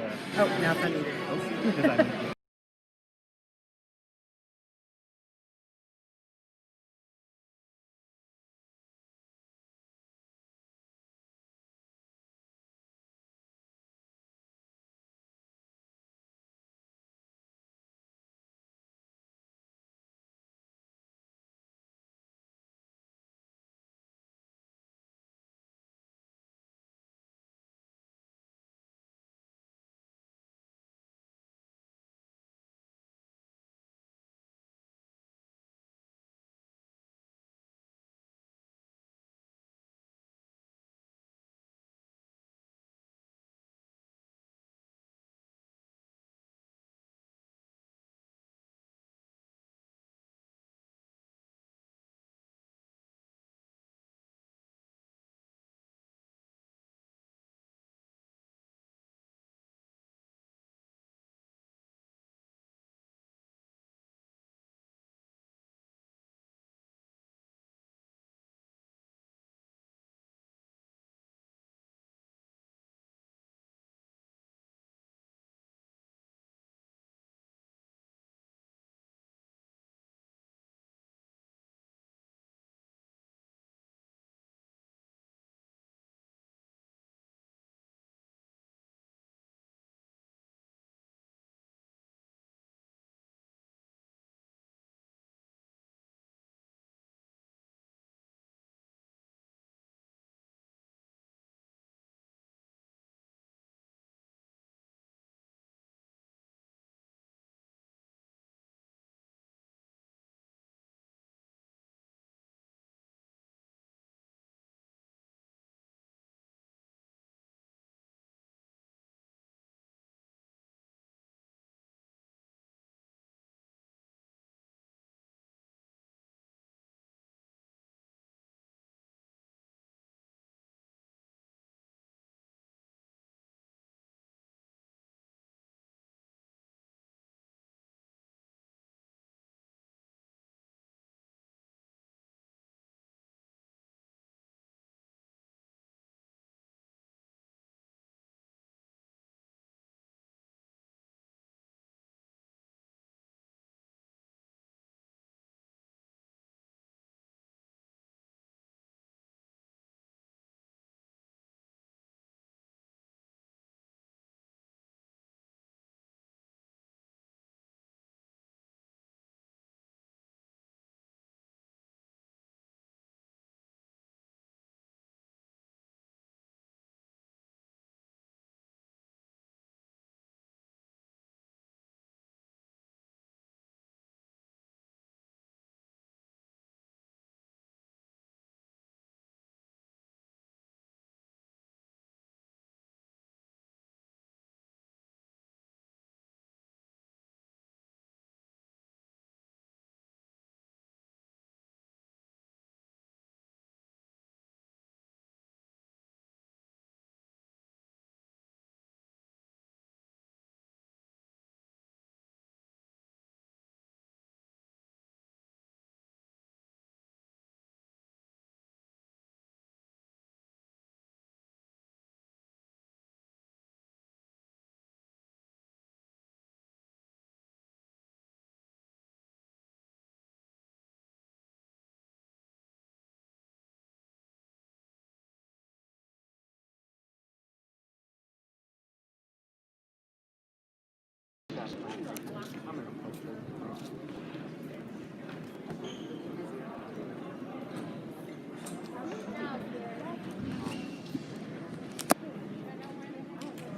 Oh, now it's unmuted.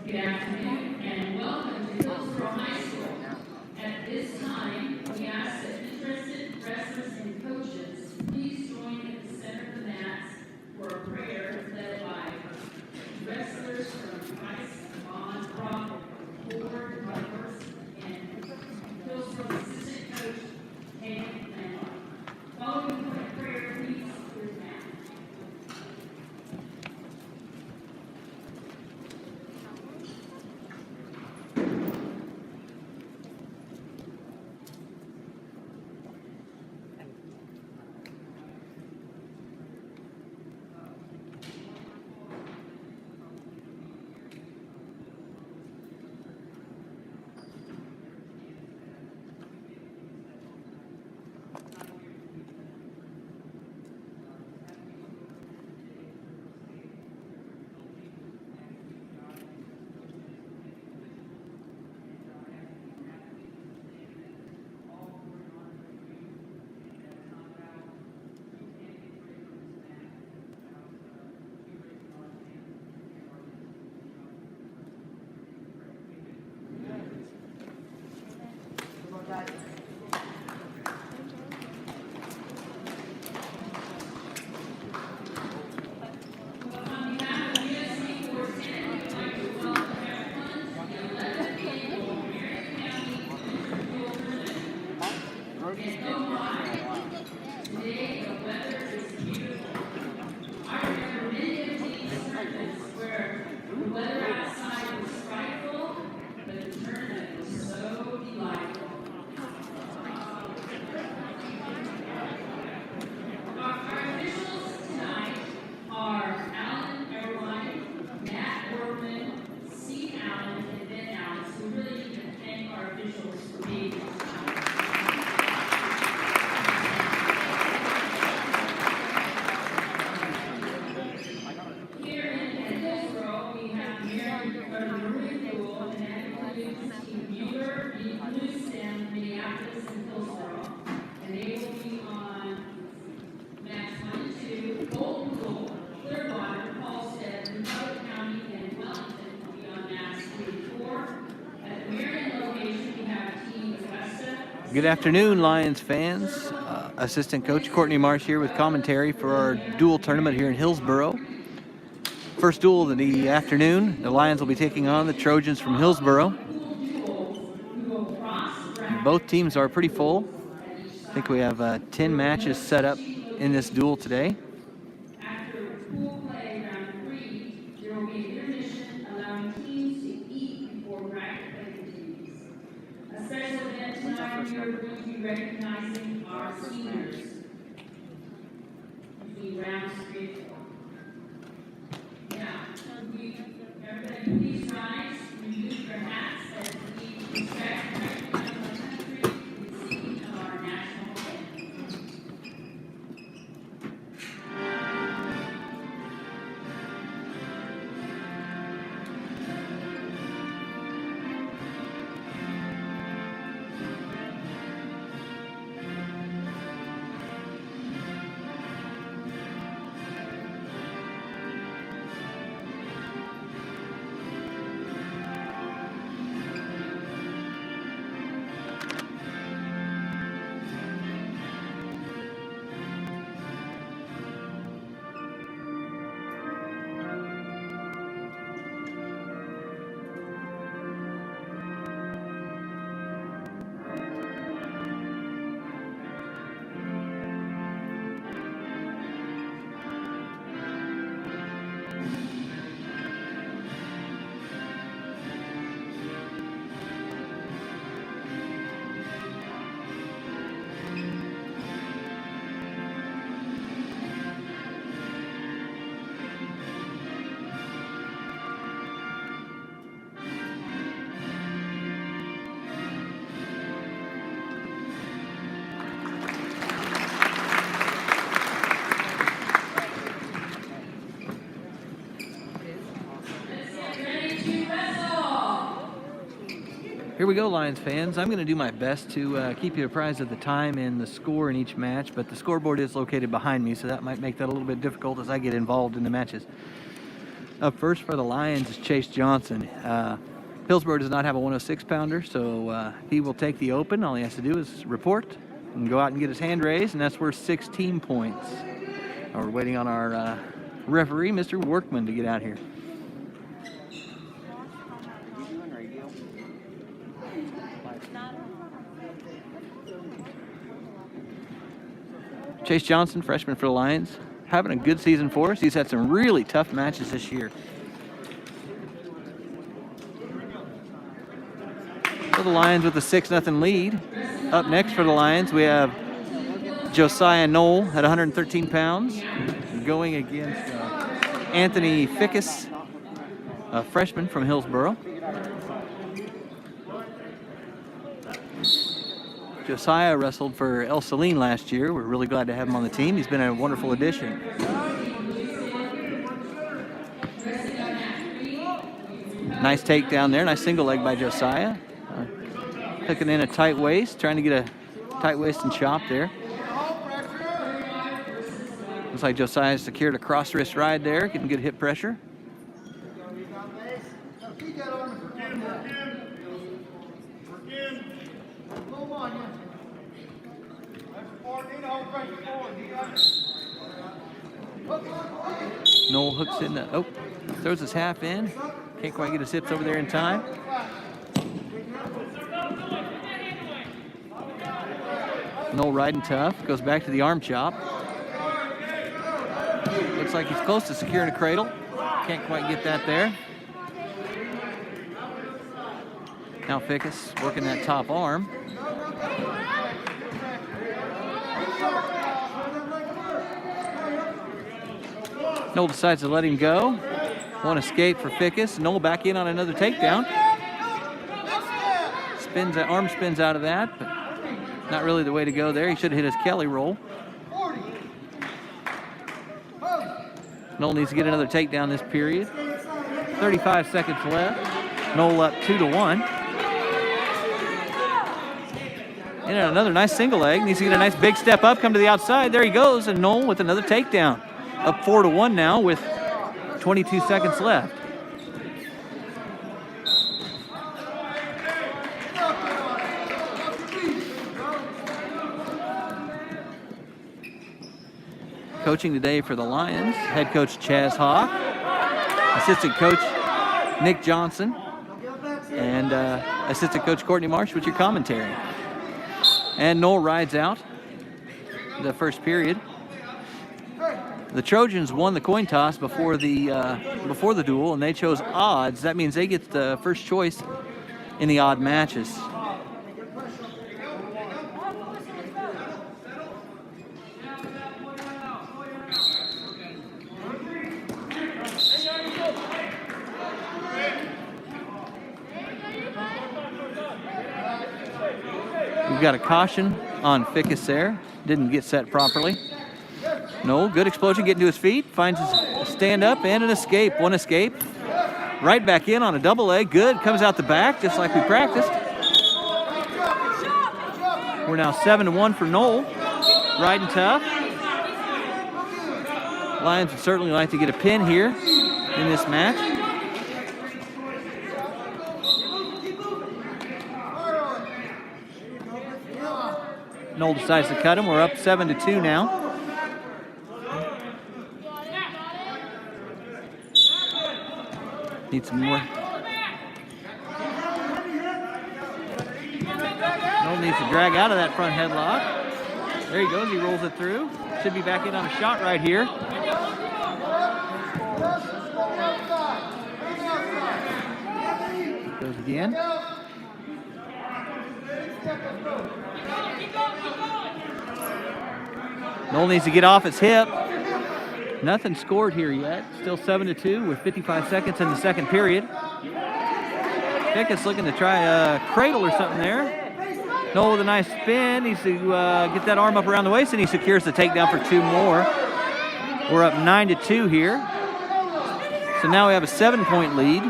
Good afternoon and welcome to Hillsboro High School. At this time, we ask that interested wrestlers and coaches please join at the center of the mats for a prayer led by wrestlers from Christ, Vaughn, Crawford, Ford, Rutgers, and Good afternoon, Lions fans. Assistant Coach Courtney Marsh here with commentary for our dual tournament here in Hillsboro. First duel of the afternoon, the Lions will be taking on the Trojans from Hillsboro. Both teams are pretty full. I think we have 10 matches set up in this duel today. After pool play round 3, there will be an intermission allowing teams to eat before bracket play continues. A special event tonight, we are going to be recognizing our seniors between rounds 3 and 4. Now, everybody please rise, remove your hats as we respect and recognize our country and the singing of our national anthem. Here we go, Lions fans. I'm going to do my best to keep you apprised of the time and the score in each match, but the scoreboard is located behind me, so that might make that a little bit difficult as I get involved in the matches. Up first for the Lions is Chase Johnson. Hillsboro does not have a 106-pounder, so he will take the open. All he has to do is report and go out and get his hand raised, and that's worth 16 points. We're waiting on our referee, Mr. Workman, to get out here. Chase Johnson, freshman for the Lions, having a good season for us. He's had some really tough matches this year. For the Lions with a 6-0 lead. Up next for the Lions, we have Josiah Knoll at 113 pounds, going against Anthony Fickus, a freshman from Hillsboro. Josiah wrestled for El Saline last year. We're really glad to have him on the team. He's been a wonderful addition. Nice takedown there. Nice single leg by Josiah. Hooking in a tight waist, trying to get a tight waist and chop there. Looks like Josiah secured a cross wrist ride there, getting good hip pressure. Knoll hooks in the, throws his half in. Can't quite get his hips over there in time. Knoll riding tough, goes back to the arm chop. Looks like he's close to securing a cradle. Can't quite get that there. Now Fickus working that top arm. Knoll decides to let him go. One escape for Fickus. Knoll back in on another takedown. Arm spins out of that, but not really the way to go there. He should have hit his Kelly roll. Knoll needs to get another takedown this period. 35 seconds left. Knoll up 2-1. And another nice single leg. Needs to get a nice big step up, come to the outside. There he goes, and Knoll with another takedown. Up 4-1 now with 22 seconds left. Coaching today for the Lions, head coach Chaz Hawk, assistant coach Nick Johnson, and assistant coach Courtney Marsh with your commentary. And Noel rides out the first period. The Trojans won the coin toss before the duel, and they chose odds. That means they get the first choice in the odd matches. We've got a caution on Fickus there. Didn't get set properly. No, good explosion, getting to his feet. Finds his stand up and an escape. One escape. Right back in on a double leg. Good, comes out the back just like we practiced. We're now 7-1 for Noel. Riding tough. Lions would certainly like to get a pin here in this match. Noel decides to cut him. We're up 7-2 now. Need some more. Noel needs to drag out of that front headlock. There he goes. He rolls it through. Should be back in on a shot right here. Goes again. Noel needs to get off his hip. Nothing scored here yet. Still 7-2 with 55 seconds in the second period. Fickus looking to try a cradle or something there. Noel with a nice spin. Needs to get that arm up around the waist, and he secures the takedown for 2 more. We're up 9-2 here. So now we have a 7-point lead.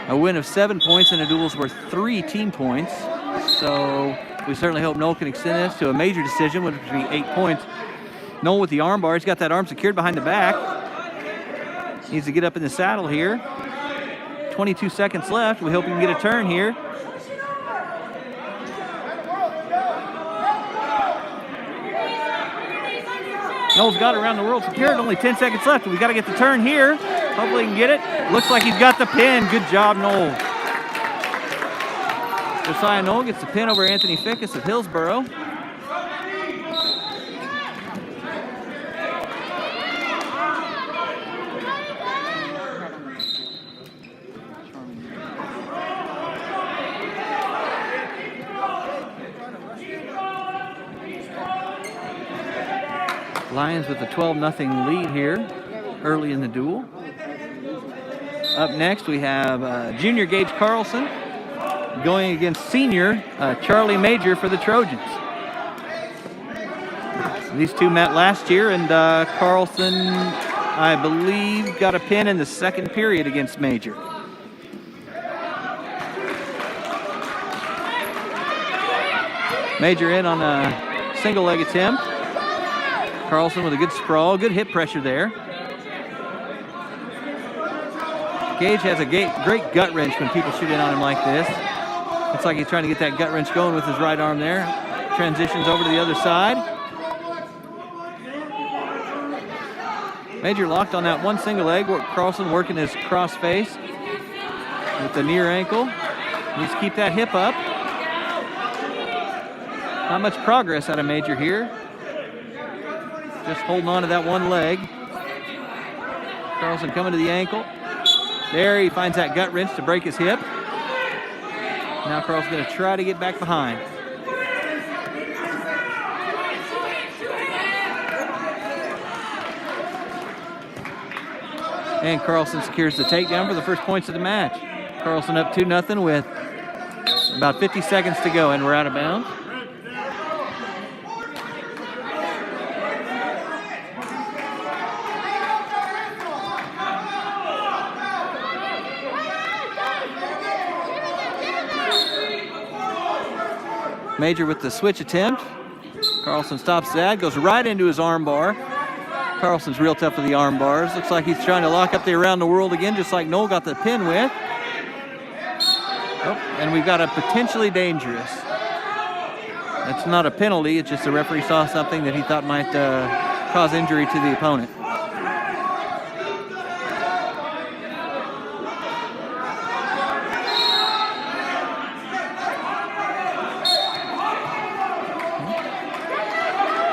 A win of 7 points in a duel is worth 3 team points. So we certainly hope Noel can extend this to a major decision, which would be 8 points. Noel with the arm bar. He's got that arm secured behind the back. Needs to get up in the saddle here. 22 seconds left. We hope he can get a turn here. Noel's got it around the world secured. Only 10 seconds left. We got to get the turn here. Hopefully he can get it. Looks like he's got the pin. Good job, Noel. Josiah Noel gets the pin over Anthony Fickus of Hillsboro. Lions with a 12-0 lead here early in the duel. Up next we have junior Gage Carlson going against senior Charlie Major for the Trojans. These two met last year, and Carlson, I believe, got a pin in the second period against Major. Major in on a single leg attempt. Carlson with a good sprawl, good hip pressure there. Gage has a great gut wrench when people shoot in on him like this. Looks like he's trying to get that gut wrench going with his right arm there. Transitions over to the other side. Major locked on that one single leg. Carlson working his cross face with the near ankle. Needs to keep that hip up. Not much progress out of Major here. Just holding on to that one leg. Carlson coming to the ankle. There he finds that gut wrench to break his hip. Now Carlson's going to try to get back behind. And Carlson secures the takedown for the first points of the match. Carlson up 2-0 with about 50 seconds to go, and we're out of bounds. Major with the switch attempt. Carlson stops that, goes right into his arm bar. Carlson's real tough with the arm bars. Looks like he's trying to lock up the around the world again, just like Noel got the pin with. Oh, and we've got a potentially dangerous. That's not a penalty. It's just the referee saw something that he thought might cause injury to the opponent.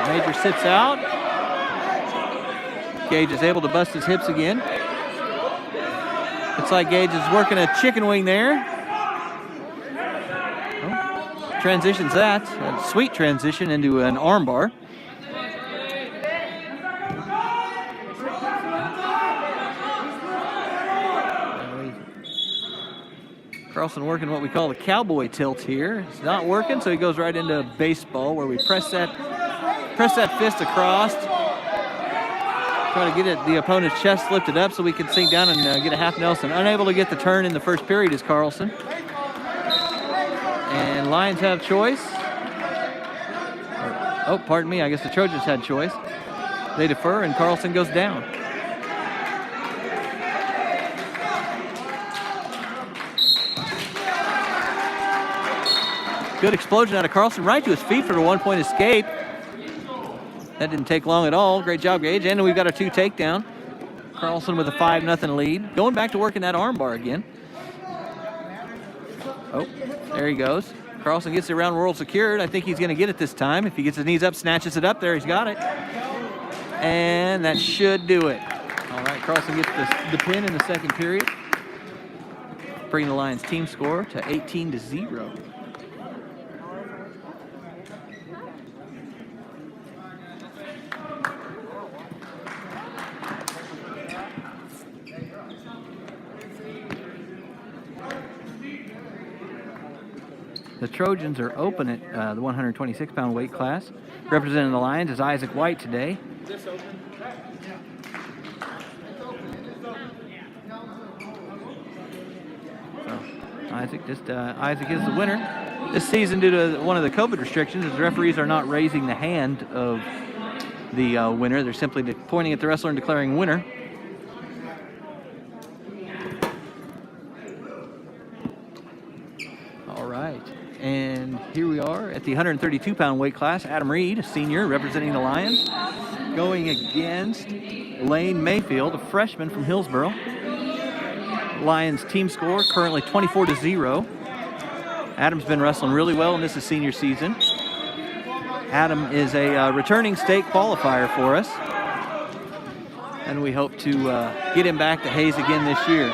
Major sits out. Gage is able to bust his hips again. Looks like Gage is working a chicken wing there. Oh, transitions that. A sweet transition into an armbar. Carlson working what we call the cowboy tilt here. It's not working, so he goes right into baseball where we press that fist across. Try to get the opponent's chest lifted up so we can sink down and get a half Nelson. Unable to get the turn in the first period is Carlson. And Lions have choice. Oh, pardon me, I guess the Trojans had choice. They defer and Carlson goes down. Good explosion out of Carlson, right to his feet for the one-point escape. That didn't take long at all. Great job, Gage. And we've got a 2 takedown. Carlson with a 5-0 lead. Going back to working that armbar again. Oh, there he goes. Carlson gets the round roll secured. I think he's going to get it this time. If he gets his knees up, snatches it up. There, he's got it. And that should do it. All right, Carlson gets the pin in the second period. Bringing the Lions team score to 18-0. The Trojans are open at the 126-pound weight class. Representing the Lions is Isaac White today. So Isaac is the winner. This season, due to one of the COVID restrictions, the referees are not raising the hand of the winner. They're simply pointing at the wrestler and declaring winner. All right. And here we are at the 132-pound weight class. Adam Reed, a senior, representing the Lions, going against Lane Mayfield, a freshman from Hillsboro. Lions team score currently 24-0. Adam's been wrestling really well, and this is senior season. Adam is a returning state qualifier for us, and we hope to get him back to Hayes again this year.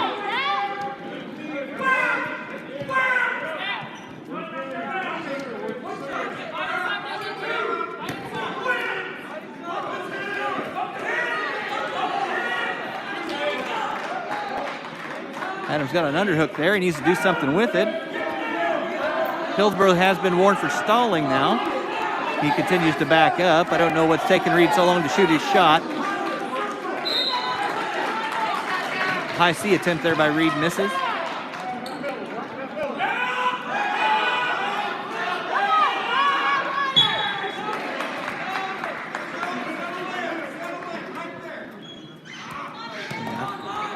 Adam's got an underhook there. He needs to do something with it. Hillsboro has been warned for stalling now. He continues to back up. I don't know what's taking Reed so long to shoot his shot. High C attempt there by Reed misses.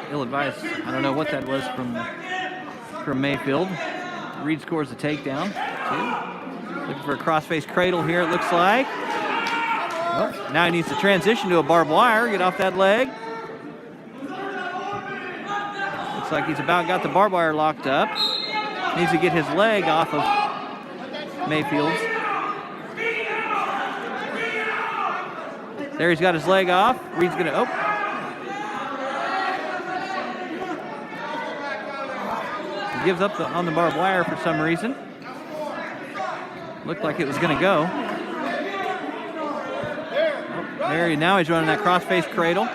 Ill-advised. I don't know what that was from Mayfield. Reed scores a takedown. 2. Looking for a cross-face cradle here, it looks like. Oh, now he needs to transition to a barbed wire. Get off that leg. Looks like he's about got the barbed wire locked up. Needs to get his leg off of Mayfield's. There, he's got his leg off. Reed's gonna, oh. Gives up on the barbed wire for some reason. Looked like it was going to go. Oh, there, now he's running that cross-face cradle.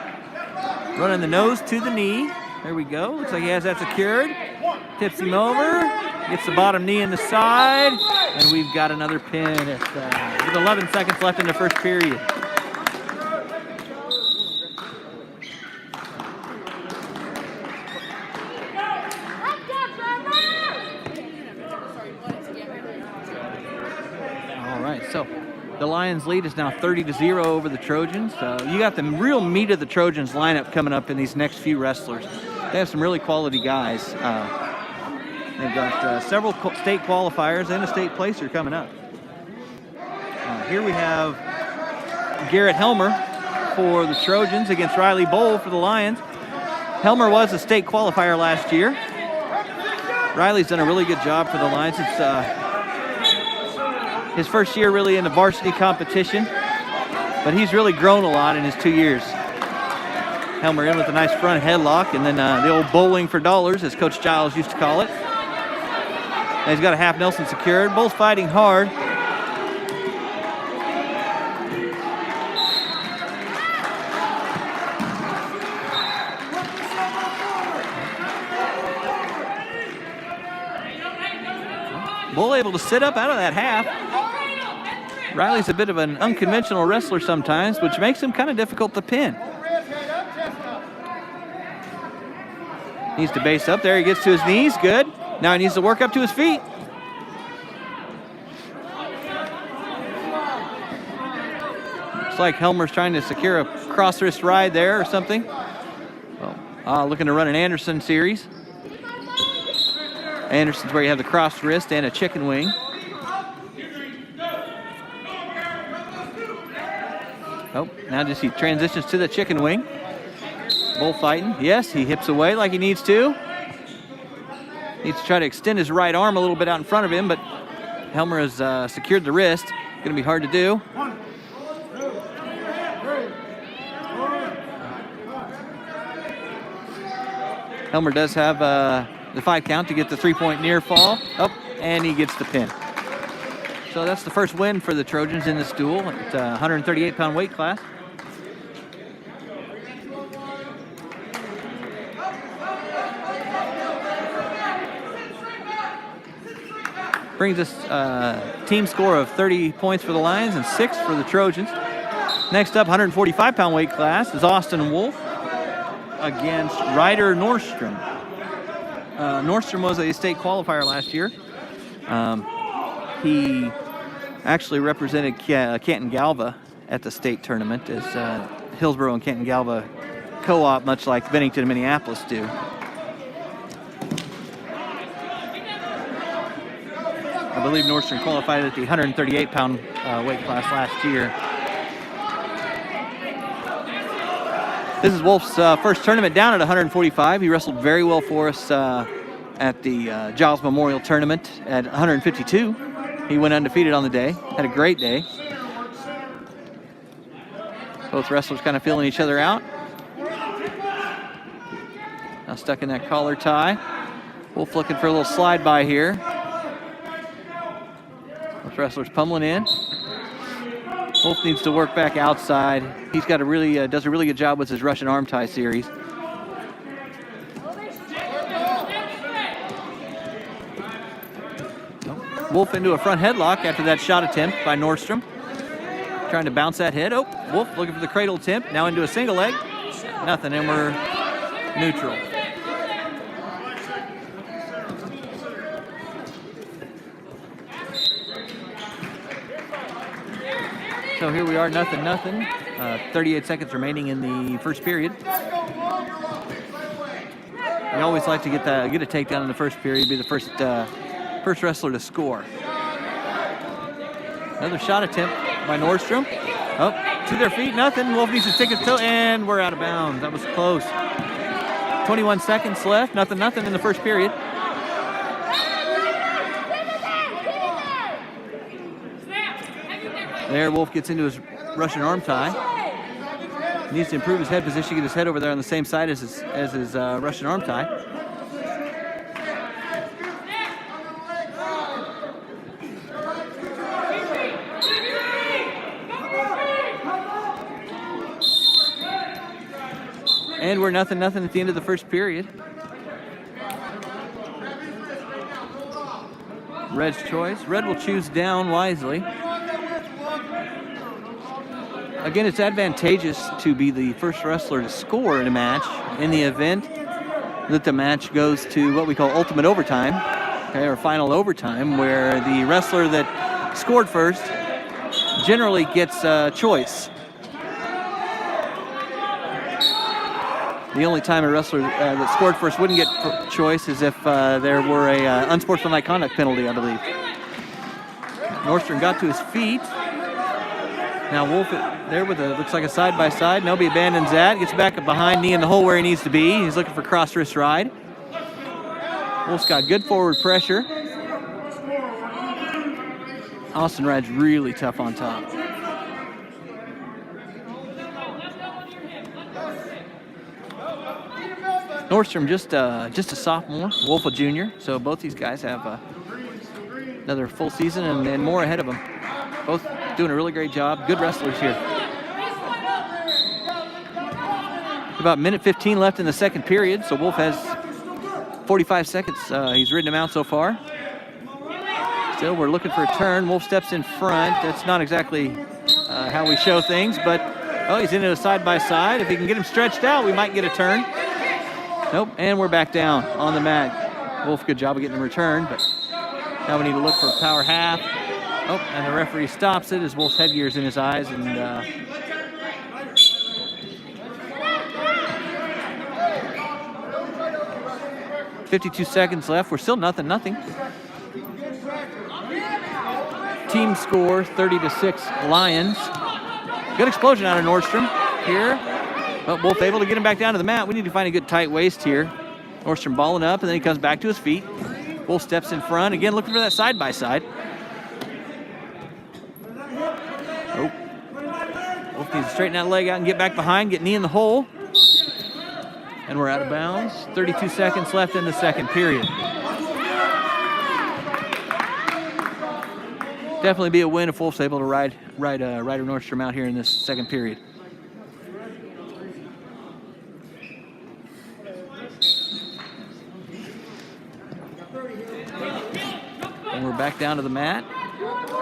Running the nose to the knee. There we go. Looks like he has that secured. Tips him over. Gets the bottom knee in the side. And we've got another pin with 11 seconds left in the first period. So the Lions lead is now 30-0 over the Trojans. You got the real meat of the Trojans lineup coming up in these next few wrestlers. They have some really quality guys. They've got several state qualifiers and a state placer coming up. Here we have Garrett Helmer for the Trojans against Riley Bowl for the Lions. Helmer was a state qualifier last year. Riley's done a really good job for the Lions. It's his first year really in the varsity competition, but he's really grown a lot in his 2 years. Helmer in with a nice front headlock, and then the old bowling for dollars, as Coach Giles used to call it. And he's got a half Nelson secured, both fighting hard. Bull able to sit up out of that half. Riley's a bit of an unconventional wrestler sometimes, which makes him kind of difficult to pin. Needs to base up there. He gets to his knees. Good. Now he needs to work up to his feet. Looks like Helmer's trying to secure a cross wrist ride there or something. Well, looking to run an Anderson series. Anderson's where you have the cross wrist and a chicken wing. Oh, now just he transitions to the chicken wing. Bull fighting. Yes, he hips away like he needs to. Needs to try to extend his right arm a little bit out in front of him, but Helmer has secured the wrist. Going to be hard to do. Helmer does have the 5 count to get the 3-point near fall. Oh, and he gets the pin. So that's the first win for the Trojans in this duel at 138-pound weight class. Brings us team score of 30 points for the Lions and 6 for the Trojans. Next up, 145-pound weight class is Austin Wolf against Ryder Nordstrom. Nordstrom was a state qualifier last year. He actually represented Canton Galva at the state tournament, as Hillsboro and Canton Galva co-op, much like Bennington and Minneapolis do. I believe Nordstrom qualified at the 138-pound weight class last year. This is Wolf's first tournament down at 145. He wrestled very well for us at the Giles Memorial Tournament at 152. He went undefeated on the day. Had a great day. Both wrestlers kind of feeling each other out. Now stuck in that collar tie. Wolf looking for a little slide by here. Both wrestlers pummeling in. Wolf needs to work back outside. He's got a does a really good job with his Russian arm tie series. Wolf into a front headlock after that shot attempt by Nordstrom. Trying to bounce that head. Oh, Wolf looking for the cradle attempt. Now into a single leg. Nothing, and we're neutral. So here we are, nothing. 38 seconds remaining in the first period. We always like to get a takedown in the first period, be the first wrestler to score. Another shot attempt by Nordstrom. Oh, to their feet, nothing. Wolf needs to stick his toe, and we're out of bounds. That was close. 21 seconds left, nothing in the first period. There, Wolf gets into his Russian arm tie. He needs to improve his head position, get his head over there on the same side as his Russian arm tie. And we're nothing at the end of the first period. Red's choice. Red will choose down wisely. Again, it's advantageous to be the first wrestler to score in a match in the event that the match goes to what we call ultimate overtime, okay, or final overtime, where the wrestler that scored first generally gets a choice. The only time a wrestler that scored first wouldn't get choice is if there were a unsportsmanlike conduct penalty, I believe. Nordstrom got to his feet. Now Wolf there with a, looks like a side-by-side. Nobody abandons that. Gets back up behind, knee in the hole where he needs to be. He's looking for cross wrist ride. Wolf's got good forward pressure. Austin rides really tough on top. Nordstrom just a sophomore, Wolf a junior, so both these guys have another full season and more ahead of them. Both doing a really great job. Good wrestlers here. About minute 15 left in the second period, so Wolf has 45 seconds. He's ridden him out so far. Still, we're looking for a turn. Wolf steps in front. That's not exactly how we show things, but oh, he's into a side-by-side. If he can get him stretched out, we might get a turn. Nope, and we're back down on the mat. Wolf, good job of getting him returned, but now we need to look for a power half. Oh, and the referee stops it as Wolf's headgear's in his eyes, and 52 seconds left. We're still nothing. Team score 30-6 Lions. Good explosion out of Nordstrom here. But Wolf able to get him back down to the mat. We need to find a good tight waist here. Nordstrom balling up, and then he comes back to his feet. Wolf steps in front. Again, looking for that side-by-side. Oh. Wolf needs to straighten that leg out and get back behind, get knee in the hole. And we're out of bounds. 32 seconds left in the second period. Definitely be a win if Wolf's able to ride Ryder Nordstrom out here in this second period. And we're back down to the mat.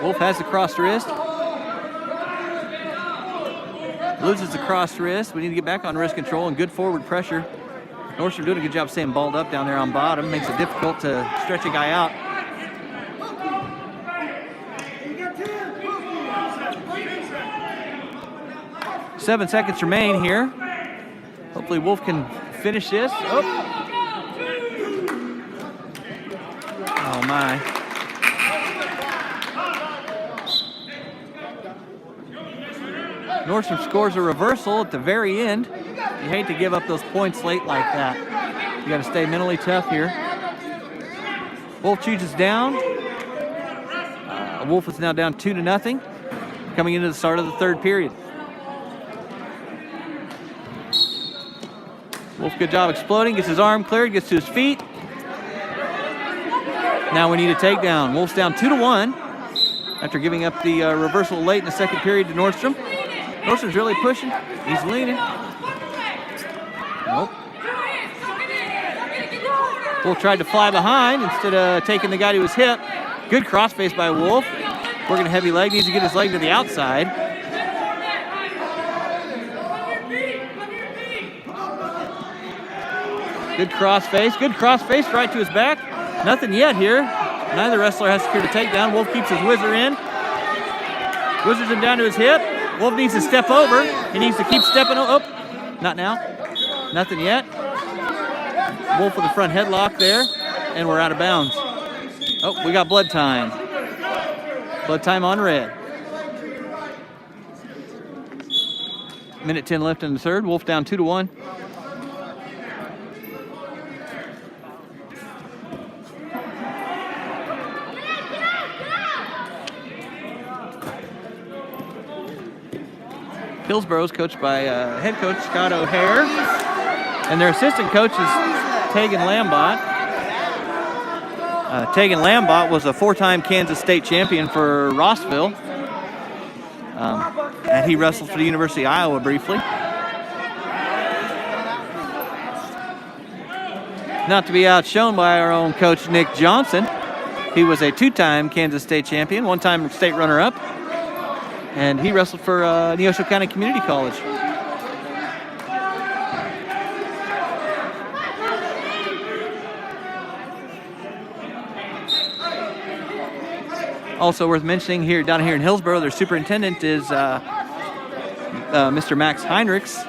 Wolf has the crossed wrist. Loses the crossed wrist. We need to get back on wrist control and good forward pressure. Nordstrom doing a good job staying balled up down there on bottom. Makes it difficult to stretch a guy out. Seven seconds remain here. Hopefully Wolf can finish this. Oh my. Nordstrom scores a reversal at the very end. You hate to give up those points late like that. You got to stay mentally tough here. Wolf chooses down. Wolf is now down 2-0 coming into the start of the third period. Wolf, good job exploding, gets his arm cleared, gets to his feet. Now we need a takedown. Wolf's down 2-1 after giving up the reversal late in the second period to Nordstrom. Nordstrom's really pushing. He's leaning. Nope. Wolf tried to fly behind instead of taking the guy to his hip. Good crossface by Wolf. Working a heavy leg. Needs to get his leg to the outside. Good crossface. Good crossface right to his back. Nothing yet here. Neither wrestler has secured a takedown. Wolf keeps his whizzer in. Whizzers him down to his hip. Wolf needs to step over. He needs to keep stepping. Oh, not now. Nothing yet. Wolf with the front headlock there, and we're out of bounds. Oh, we got blood time. Blood time on red. Minute 10 left in the third. Wolf down 2-1. Hillsboro is coached by head coach Scott O'Hare, and their assistant coach is Tegan Lambot. Tegan Lambot was a four-time Kansas State champion for Rossville, and he wrestled for the University of Iowa briefly. Not to be outshone by our own coach Nick Johnson. He was a two-time Kansas State champion, one-time state runner-up. And he wrestled for Neosho County Community College. Also worth mentioning here, down here in Hillsboro, their superintendent is Mr. Max Heinrichs,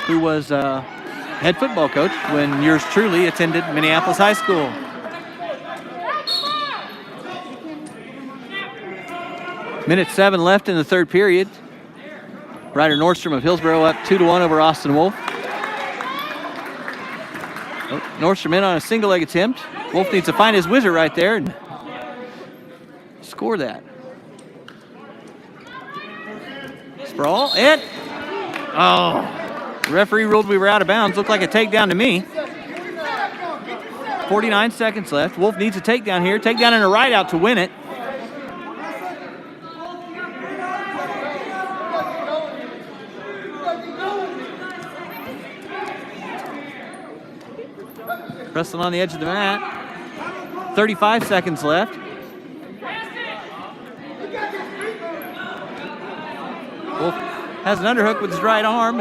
who was head football coach when yours truly attended Minneapolis High School. Minute 7 left in the third period. Ryder Nordstrom of Hillsboro up 2-1 over Austin Wolf. Oh, Nordstrom in on a single leg attempt. Wolf needs to find his wizard right there and score that. Sprawl, and the referee ruled we were out of bounds. Looked like a takedown to me. 49 seconds left. Wolf needs a takedown here. Takedown and a right out to win it. Wrestling on the edge of the mat. 35 seconds left. Wolf has an underhook with his right arm.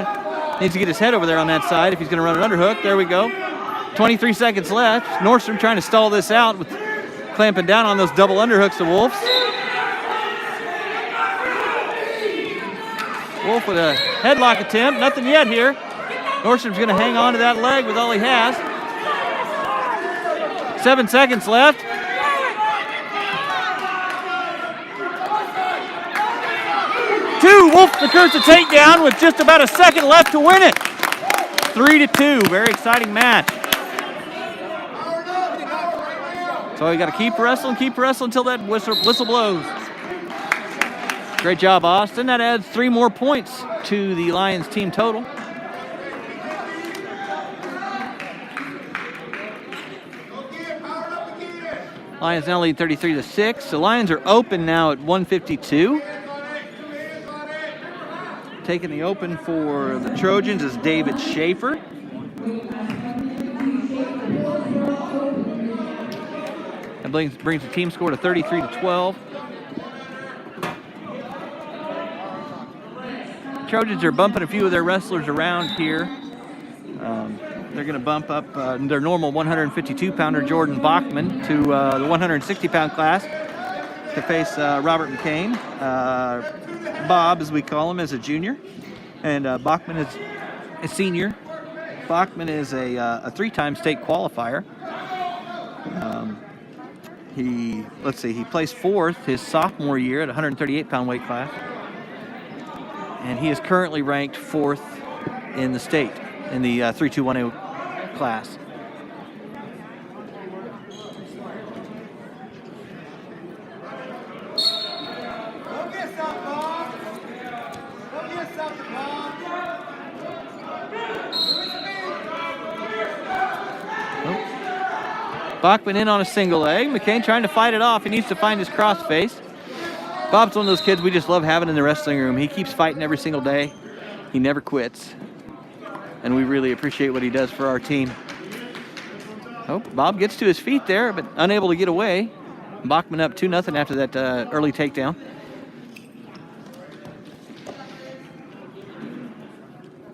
Needs to get his head over there on that side if he's going to run an underhook. There we go. 23 seconds left. Nordstrom trying to stall this out with clamping down on those double underhooks of Wolf's. Wolf with a headlock attempt. Nothing yet here. Nordstrom's going to hang on to that leg with all he has. 7 seconds left. Wolf secures the takedown with just about a second left to win it. 3-2. Very exciting match. So you got to keep wrestling until that whistle blows. Great job, Austin. That adds 3 more points to the Lions team total. Lions now lead 33-6. The Lions are open now at 152. Taking the open for the Trojans is David Schaefer. That brings the team score to 33-12. Trojans are bumping a few of their wrestlers around here. They're going to bump up their normal 152-pounder Jordan Bachman to the 160-pound class to face Robert McCain. Bob, as we call him, is a junior, and Bachman is a senior. Bachman is a 3-time state qualifier. He placed 4th his sophomore year at 138-pound weight class, and he is currently ranked 4th in the state in the 3-2-1-0 class. Bachman in on a single leg. McCain trying to fight it off. He needs to find his cross face. Bob's one of those kids we just love having in the wrestling room. He keeps fighting every single day. He never quits. And we really appreciate what he does for our team. Oh, Bob gets to his feet there, but unable to get away. Bachman up 2-0 after that early takedown.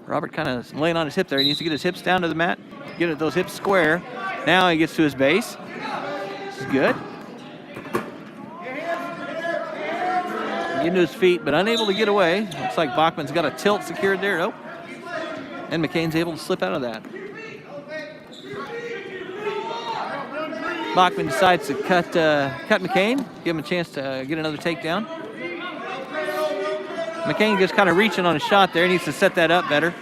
Robert kind of laying on his hip there. He needs to get his hips down to the mat, get those hips square. Now he gets to his base. This is good. Getting to his feet, but unable to get away. Looks like Bachman's got a tilt secured there. Nope. And McCain's able to slip out of that. Bachman decides to cut McCain, give him a chance to get another takedown. McCain just kind of reaching on a shot there. He needs to set that up better.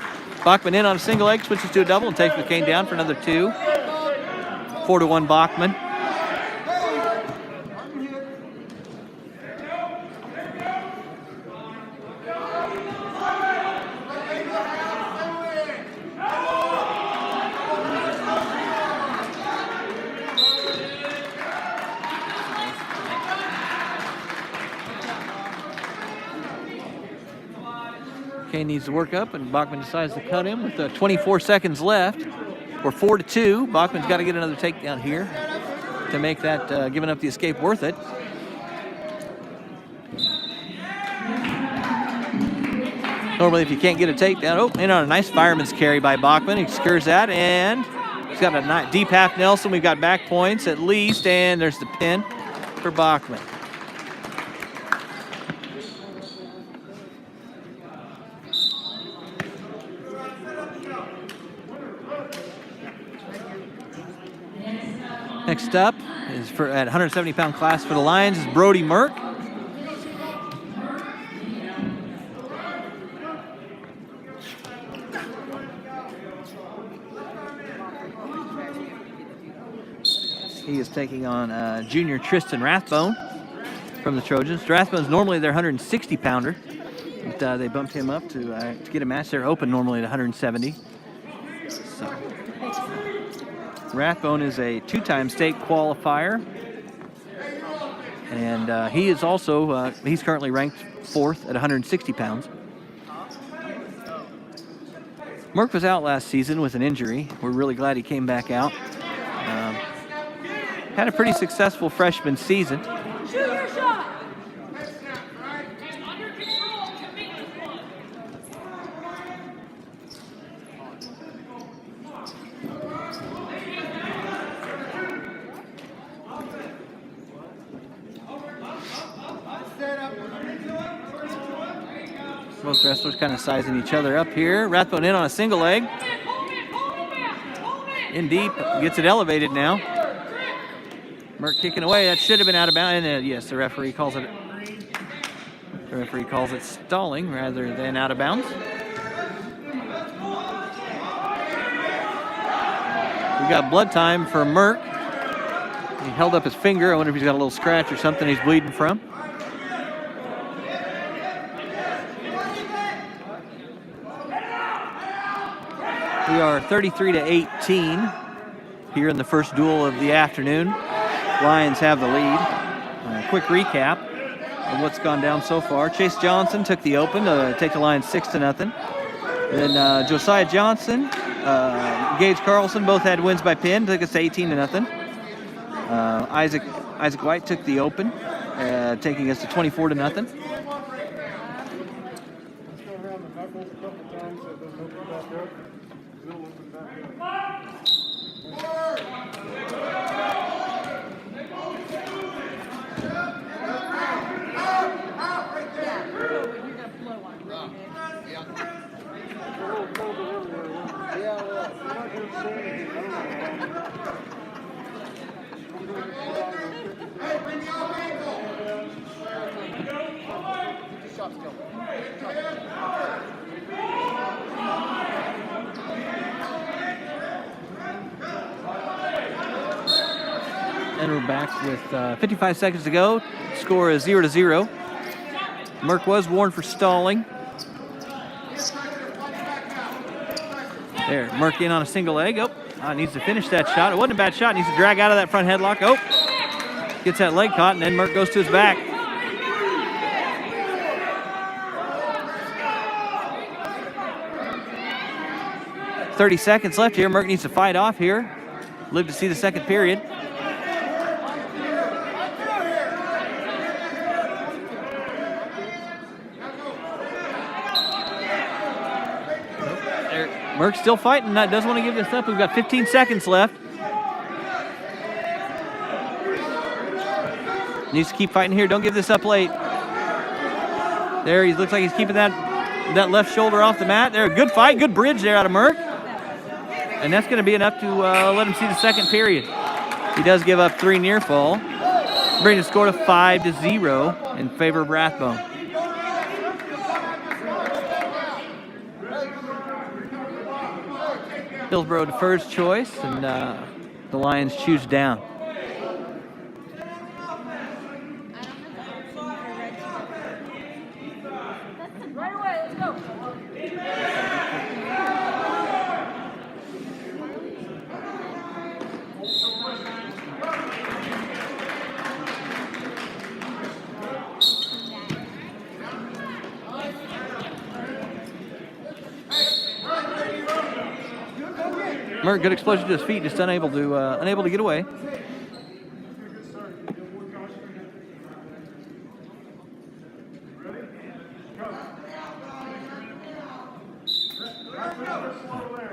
Bachman in on a single leg, switches to a double, and takes McCain down for another 2. 4-1 Bachman. McCain needs to work up, and Bachman decides to cut him with 24 seconds left. We're 4-2. Bachman's got to get another takedown here to make that giving up the escape worth it. Normally, if you can't get a takedown, in on a nice fireman's carry by Bachman. He secures that, and he's got a deep half Nelson. We've got back points at least, and there's the pin for Bachman. Next up is at 170-pound class for the Lions is Brody Merck. He is taking on junior Tristan Rathbone from the Trojans. Rathbone's normally their 160-pounder, but they bumped him up to get a match. They're open normally at 170. So Rathbone is a two-time state qualifier, and he is also he's currently ranked 4th at 160 pounds. Merck was out last season with an injury. We're really glad he came back out. Had a pretty successful freshman season. Shoot your shot. Both wrestlers kind of sizing each other up here. Rathbone in on a single leg. In deep, gets it elevated now. Merck kicking away. That should have been out of bounds. And yes, the referee calls it. The referee calls it stalling rather than out of bounds. We got blood time for Merck. He held up his finger. I wonder if he's got a little scratch or something he's bleeding from. We are 33-18 here in the first duel of the afternoon. Lions have the lead. Quick recap of what's gone down so far. Chase Johnson took the open to take the Lions 6-0. Then Josiah Johnson, Gage Carlson both had wins by pin, took us to 18-0. Isaac White took the open, taking us to 24-0. And we're back with 55 seconds to go. Score is 0-0. Merck was warned for stalling. There, Merck in on a single leg. Oh, needs to finish that shot. It wasn't a bad shot. Needs to drag out of that front headlock. Oh, gets that leg caught, and then Merck goes to his back. "30 seconds left here. Merck needs to fight off here. Live to see the second period. Merck's still fighting. Doesn't want to give this up. We've got 15 seconds left. Needs to keep fighting here. Don't give this up late. There, he looks like he's keeping that left shoulder off the mat. There, good fight, good bridge there out of Merck. And that's going to be enough to let him see the second period. He does give up 3 near fall, bringing the score to 5-0 in favor of Rathbone. Hillsboro defers choice, and the Lions choose down. Right away, let's go. Merck, good explosion to his feet, just unable to get away.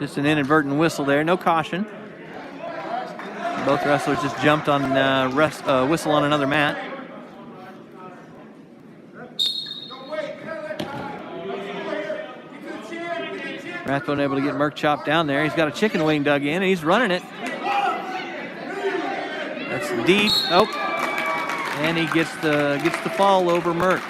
Just an inadvertent whistle there, no caution. Both wrestlers just jumped on whistle on another mat. Rathbone able to get Merck chopped down there. He's got a chicken wing dug in, and he's running it. That's deep. Oh, and he gets the fall over Merck.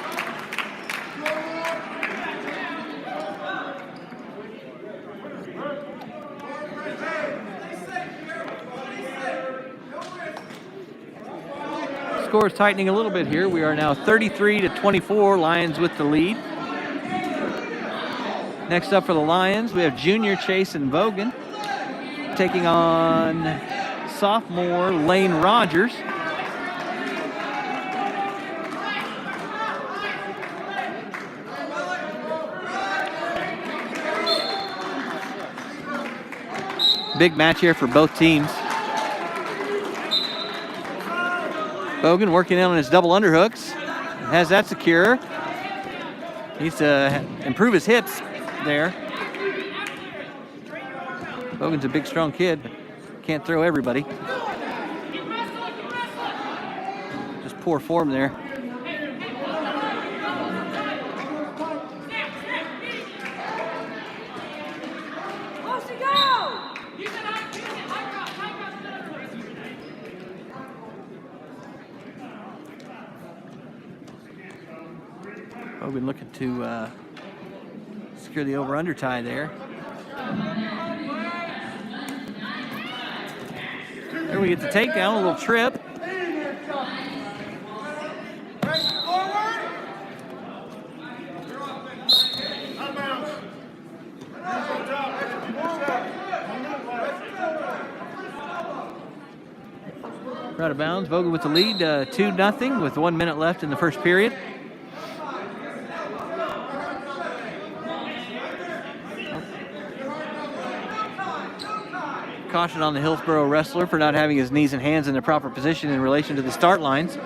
score is tightening a little bit here. We are now 33-24, Lions with the lead. Next up for the Lions, we have junior Chasen Vogan taking on sophomore Lane Rogers. Big match here for both teams. Vogan working on his double underhooks. Has that secure. Needs to improve his hips there. Vogan's a big, strong kid, but can't throw everybody. Just poor form there. Vogan looking to secure the over-under tie there. There we get the takedown, a little trip. We're out of bounds. Vogan with the lead, 2-0 with 1 minute left in the first period. Caution on the Hillsboro wrestler for not having his knees and hands in the proper position in relation to the start lines.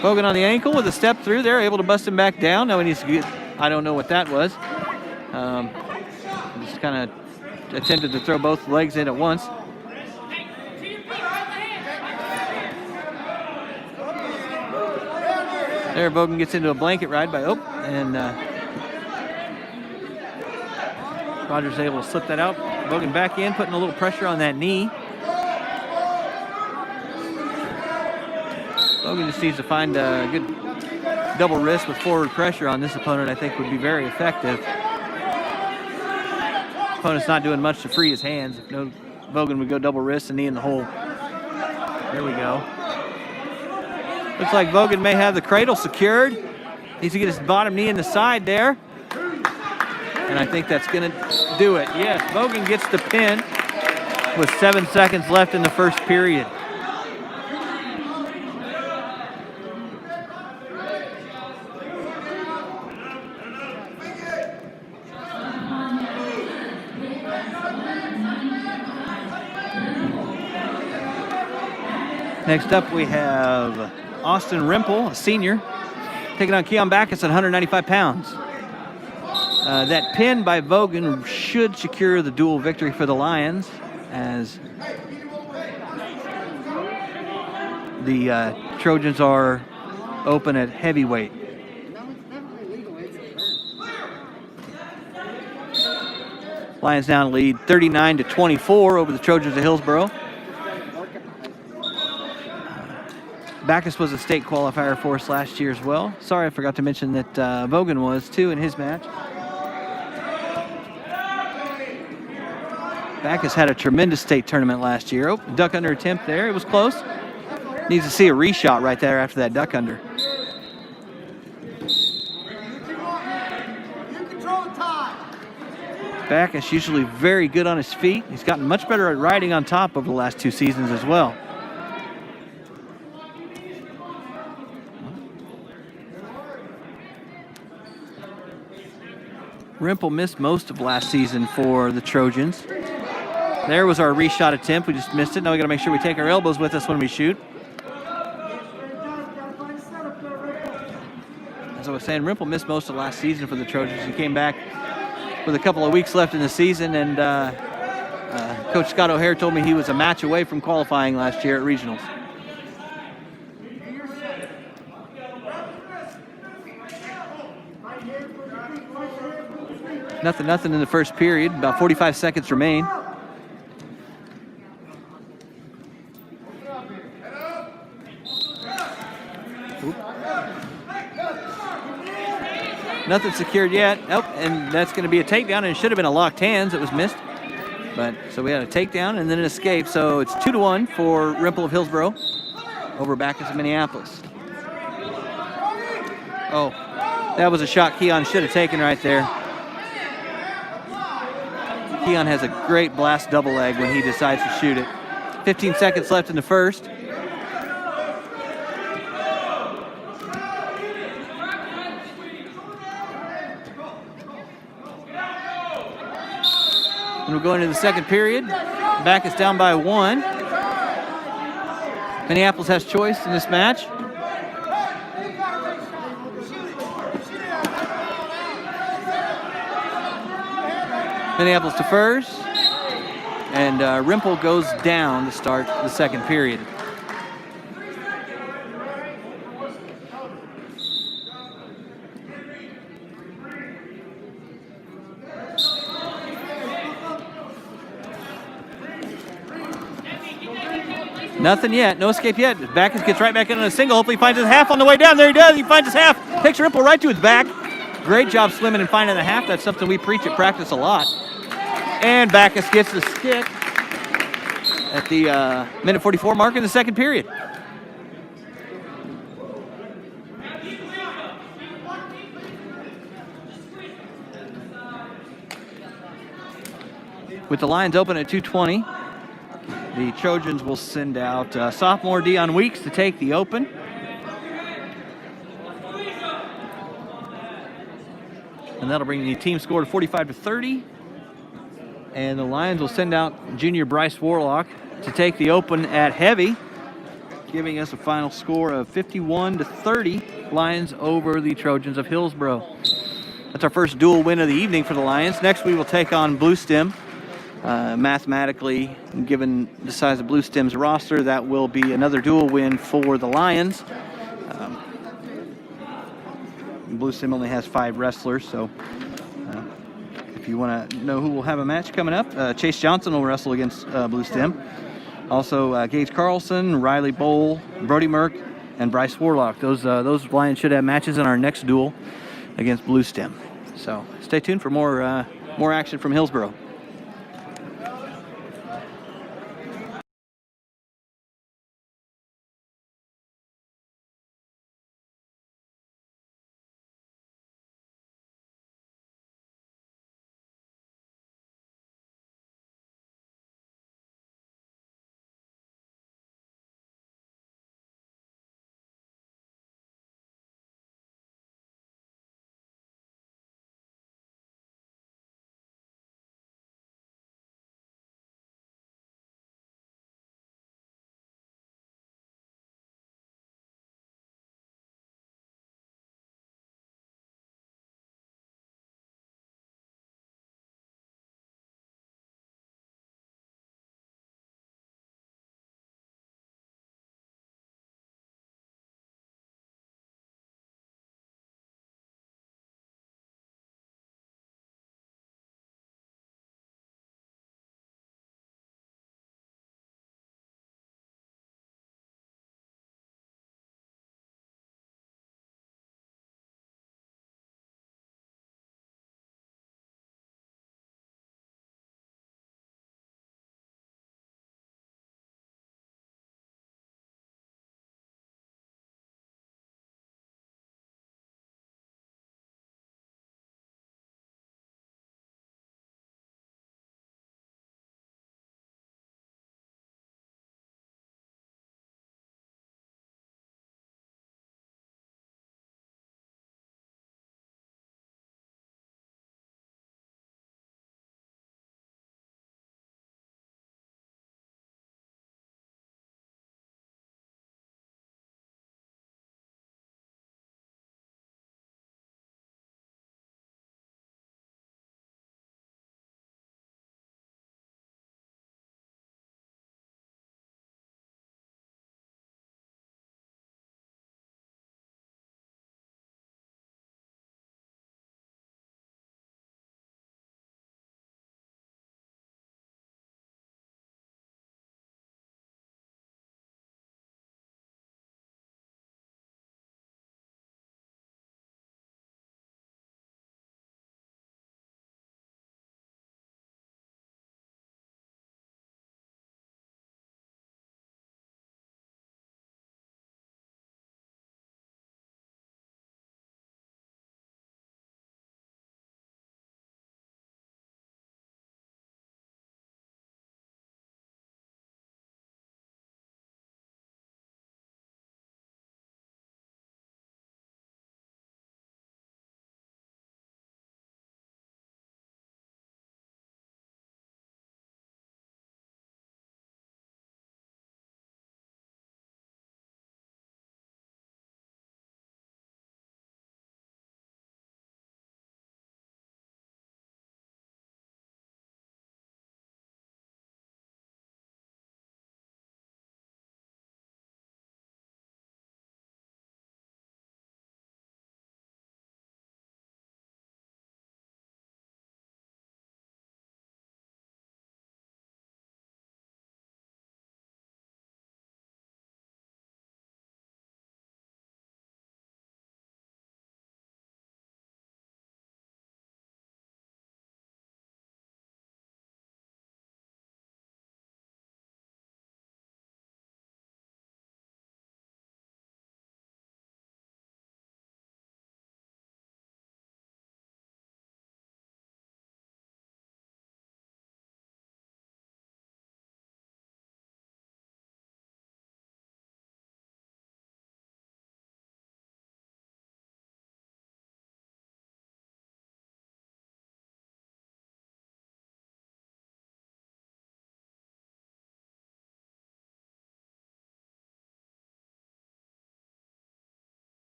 Vogan on the ankle with a step through there, able to bust him back down. Now he needs to get, I don't know what that was. Just kind of attempted to throw both legs in at once. There, Vogan gets into a blanket ride by Ope, and Rogers able to slip that out. Vogan back in, putting a little pressure on that knee. Vogan just needs to find a good double wrist with forward pressure on this opponent. I think would be very effective. Opponent's not doing much to free his hands. If no, Vogan would go double wrist and knee in the hole. There we go. Looks like Vogan may have the cradle secured. Needs to get his bottom knee in the side there. And I think that's going to do it. Yes, Vogan gets the pin with 7 seconds left in the first period. Next up, we have Austin Rimple, a senior, taking on Keon Backus at 195 pounds. That pin by Vogan should secure the dual victory for the Lions, as the Trojans are open at heavyweight. Lions now lead 39-24 over the Trojans of Hillsboro. Backus was a state qualifier for us last year as well. Sorry, I forgot to mention that Vogan was too in his match. Backus had a tremendous state tournament last year. Oh, duck under attempt there. It was close. Needs to see a reshot right there after that duck under. Backus usually very good on his feet. He's gotten much better at riding on top over the last 2 seasons as well. Rimple missed most of last season for the Trojans. There was our reshot attempt. We just missed it. Now we got to make sure we take our elbows with us when we shoot. As I was saying, Rimple missed most of last season for the Trojans. He came back with a couple of weeks left in the season, and Coach Scott O'Hare told me he was a match away from qualifying last year at regionals. Nothing in the first period. About 45 seconds remain. Oop. Nothing secured yet. Oh, and that's going to be a takedown, and it should have been a locked hands. It was missed. But so we had a takedown and then an escape. So it's 2-1 for Rimple of Hillsboro over Backus of Minneapolis. Oh, that was a shot Keon should have taken right there. Keon has a great blast double leg when he decides to shoot it. 15 seconds left in the first. And we're going into the second period. Backus down by 1. Minneapolis has choice in this match. Minneapolis to first. And Rimple goes down to start the second period. Nothing yet. No escape yet. Backus gets right back in on a single. Hopefully he finds his half on the way down. There he does. He finds his half. Takes Rimple right to his back. Great job slimming and finding the half. That's something we preach at practice a lot. And Backus gets the stick at the minute 44 mark in the second period. With the lines open at 2:20, the Trojans will send out sophomore Dion Weeks to take the open. And that'll bring the team score to 45-30. And the Lions will send out junior Bryce Warlock to take the open at heavy, giving us a final score of 51-30, Lions over the Trojans of Hillsboro. That's our first dual win of the evening for the Lions. Next we will take on Bluestem. Mathematically, given the size of Bluestem's roster, that will be another dual win for the Lions. Bluestem only has 5 wrestlers, so if you want to know who will have a match coming up, Chase Johnson will wrestle against Bluestem. Also, Gage Carlson, Riley Bowl, Brody Merck, and Bryce Warlock. Those Lions should have matches in our next duel against Bluestem. So stay tuned for more action from Hillsboro.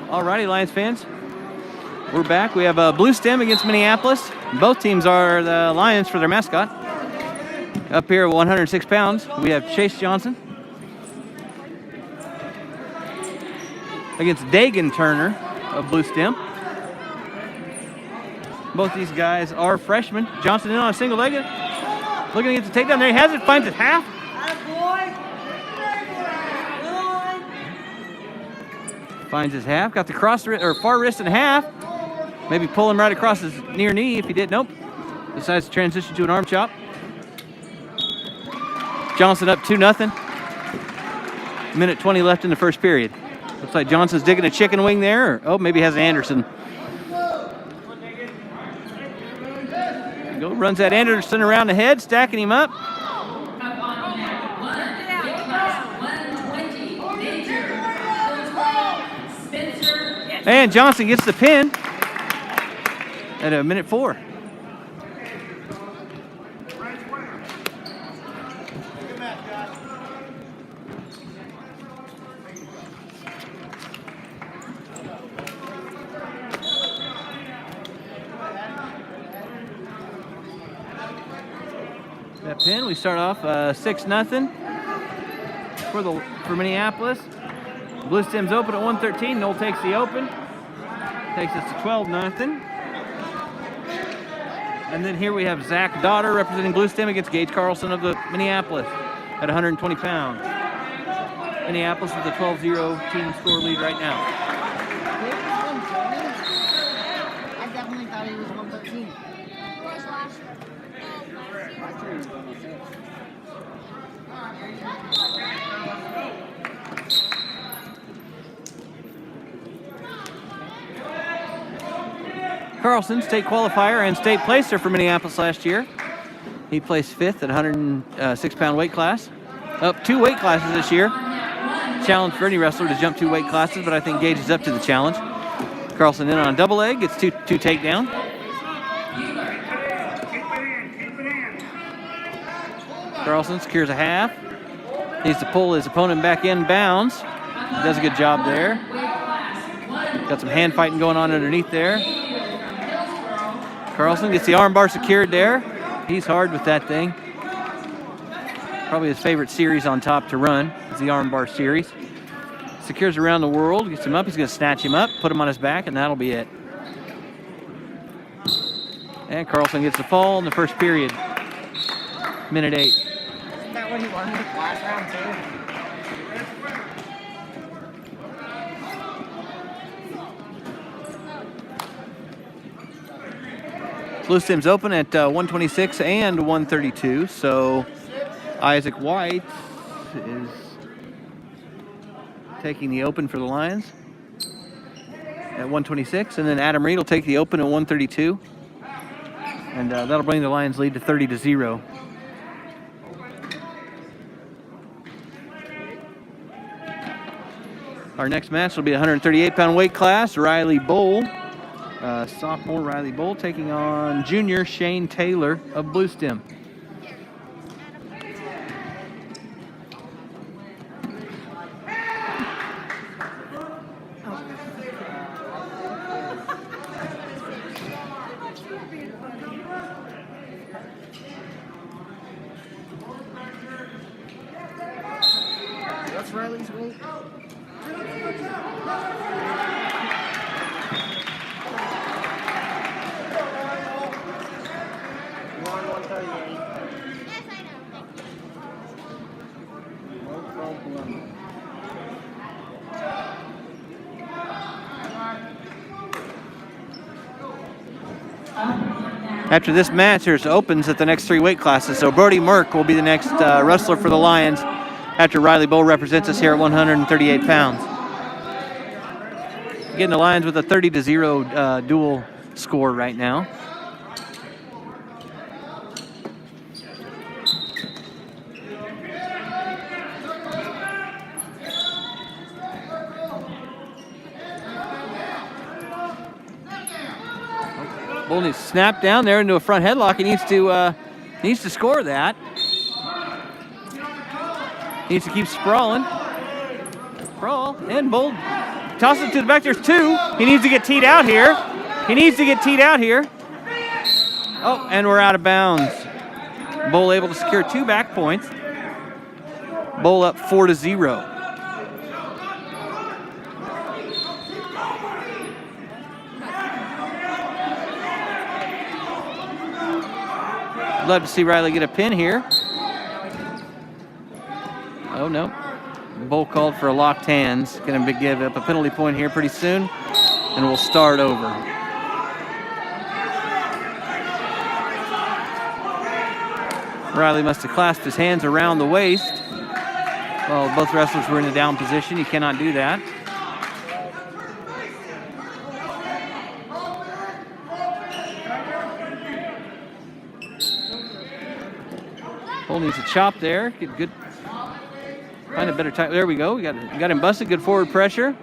Alrighty, Lions fans. We're back. We have Bluestem against Minneapolis. Both teams are the Lions for their mascot. Up here at 106 pounds, we have Chase Johnson against Dagan Turner of Bluestem. Both these guys are freshmen. Johnson in on a single leg. Looking to get the takedown. There he has it. Finds it half. Finds his half. Got the cross or far wrist in half. Maybe pull him right across his near knee if he did. Nope. Decides to transition to an arm chop. Johnson up 2-0. Minute 20 left in the first period. Looks like Johnson's digging a chicken wing there. Or, oh, maybe he has Anderson. Go, runs that Anderson around the head, stacking him up. And Johnson gets the pin at a minute 4. That pin, we start off 6-0 for Minneapolis. Bluestem's open at 113. Noel takes the open. Takes us to 12-0. And then here we have Zach Daughter representing Bluestem against Gage Carlson of the Minneapolis at 120 pounds. Minneapolis with a 12-0 team score lead right now. I definitely thought he was 113. Carlson, state qualifier and state placer for Minneapolis last year. He placed 5th at 106-pound weight class. Up 2 weight classes this year. Challenge for any wrestler to jump 2 weight classes, but I think Gage is up to the challenge. Carlson in on a double leg, gets two takedown. Carlson secures a half. Needs to pull his opponent back in bounds. Does a good job there. Got some hand fighting going on underneath there. Carlson gets the armbar secured there. He's hard with that thing. Probably his favorite series on top to run is the armbar series. Secures around the world, gets him up. He's going to snatch him up, put him on his back, and that'll be it. And Carlson gets the fall in the first period. Minute 8. Isn't that what he wanted last round too? Bluestem's open at 126 and 132, so Isaac White is taking the open for the Lions at 126, and then Adam Reed will take the open at 132, and that'll bring the Lions lead to 30-0. Our next match will be a 138-pound weight class. Riley Bowl, sophomore Riley Bowl, taking on junior Shane Taylor of Bluestem. What's Riley's weight? After this match, there's opens at the next 3 weight classes. So Brody Merck will be the next wrestler for the Lions after Riley Bowl represents us here at 138 pounds. Getting the Lions with a 30-0 dual score right now. Bull needs to snap down there into a front headlock. He needs to score that. Needs to keep sprawling. Sprawl, and Bull back. Tosses it to the back. There's 2. He needs to get teed out here. Oh, and we're out of bounds. Bull able to secure 2 back points. Bull up 4-0. Love to see Riley get a pin here. Oh, no. Bull called for a locked hands. Going to give up a penalty point here pretty soon, and we'll start over. Riley must have clasped his hands around the waist. Well, both wrestlers were in a down position. You cannot do that. Bull needs a chop there. Get good. Find a better time. There we go. We got him busted. Good forward pressure.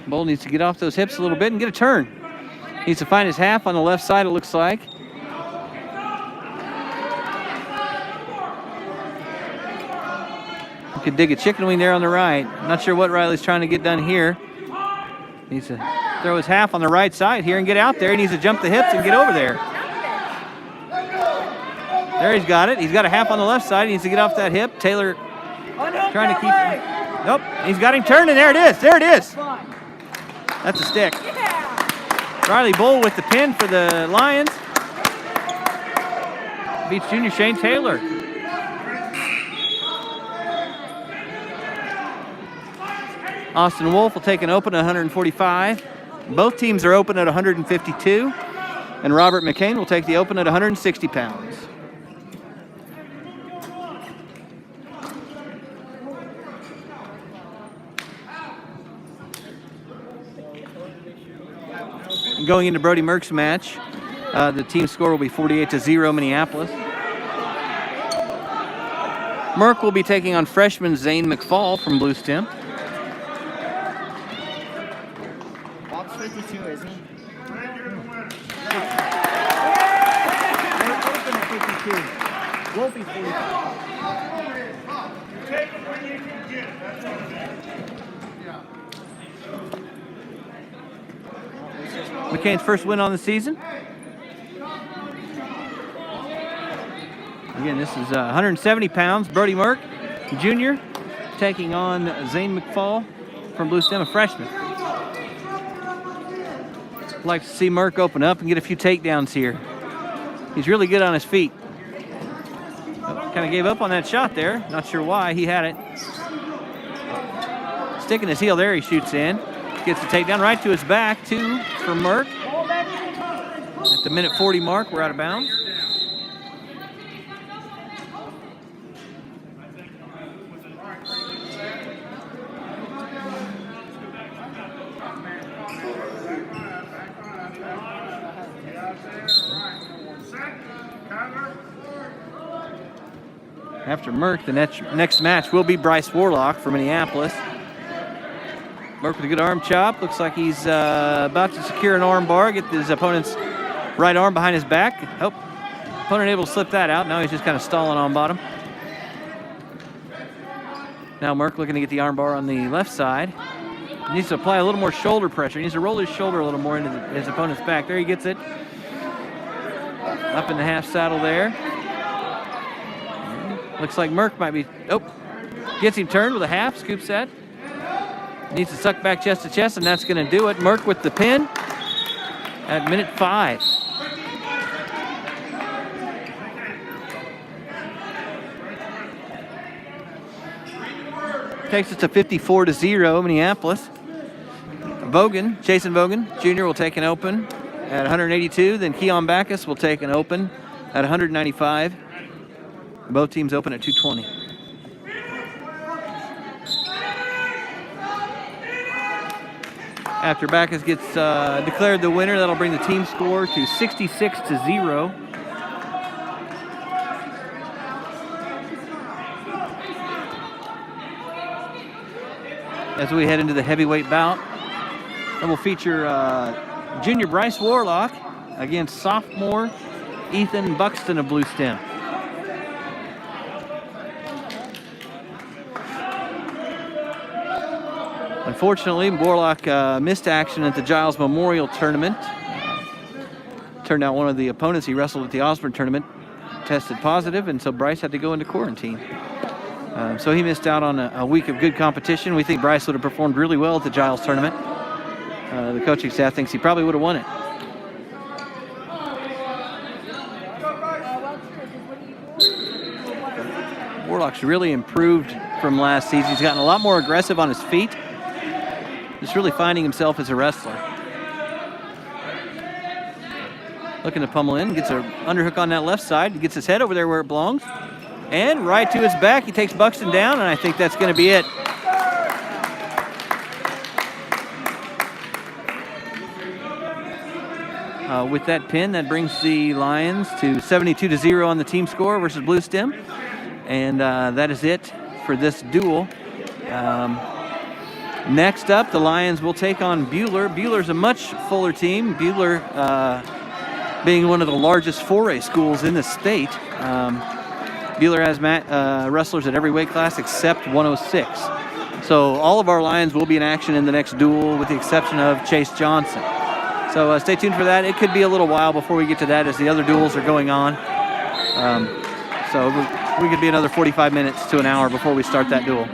Bull needs to get off those hips a little bit and get a turn. Needs to find his half on the left side, it looks like. You could dig a chicken wing there on the right. Not sure what Riley's trying to get done here. Needs to throw his half on the right side here and get out there. He needs to jump the hips and get over there. There, he's got it. He's got a half on the left side. He needs to get off that hip. Taylor trying to keep him. Nope, he's got him turning. There it is. That's a stick. Riley Bull with the pin for the Lions. Beats junior Shane Taylor. Austin Wolf will take an open at 145. Both teams are open at 152. And Robert McCain will take the open at 160 pounds. Going into Brody Merck's match, the team score will be 48-0 Minneapolis. Merck will be taking on freshman Zane McFall from Bluestem. Walks 52, isn't he? Wolfie 45. McCain's first win on the season. Again, this is 170 pounds. Brody Merck, junior, taking on Zane McFall from Bluestem, a freshman. Like to see Merck open up and get a few takedowns here. He's really good on his feet. Kind of gave up on that shot there. Not sure why. He had it. Sticking his heel there, he shoots in. Gets the takedown right to his back, 2 for Merck. At the minute 40 mark, we're out of bounds. After Merck, the next match will be Bryce Warlock from Minneapolis. Merck with a good arm chop. Looks like he's about to secure an arm bar, get his opponent's right arm behind his back. Oh, opponent able to slip that out. Now he's just kind of stalling on bottom. Now Merck looking to get the arm bar on the left side. He needs to apply a little more shoulder pressure. He needs to roll his shoulder a little more into his opponent's back. There he gets it. Up in the half saddle there. Looks like Merck might be, gets him turned with a half, scoops that. Needs to suck back chest to chest, and that's going to do it. Merck with the pin at minute 5. Takes us to 54-0 Minneapolis. Jason Vogan Jr. will take an open at 182. Then Keon Backus will take an open at 195. Both teams open at 220. After Backus gets declared the winner, that'll bring the team score to 66-0. As we head into the heavyweight bout, and we'll feature junior Bryce Warlock against sophomore Ethan Buxton of Bluestem. Unfortunately, Warlock missed action at the Giles Memorial Tournament. Turned out one of the opponents he wrestled at the Osborne Tournament tested positive, and so Bryce had to go into quarantine. So he missed out on a week of good competition. We think Bryce would have performed really well at the Giles Tournament. The coaching staff thinks he probably would have won it. Warlock's really improved from last season. He's gotten a lot more aggressive on his feet. Just really finding himself as a wrestler. Looking to pummel in, gets an underhook on that left side. He gets his head over there where it belongs. And right to his back, he takes Buxton down, and I think that's going to be it. With that pin, that brings the Lions to 72-0 on the team score versus Bluestem. And that is it for this duel. Next up, the Lions will take on Buehler. Buehler's a much fuller team. Buehler being one of the largest 4A schools in the state. Buehler has wrestlers at every weight class except 106. So all of our Lions will be in action in the next duel with the exception of Chase Johnson. So stay tuned for that. It could be a little while before we get to that as the other duels are going on. So we could be another 45 minutes to an hour before we start that duel.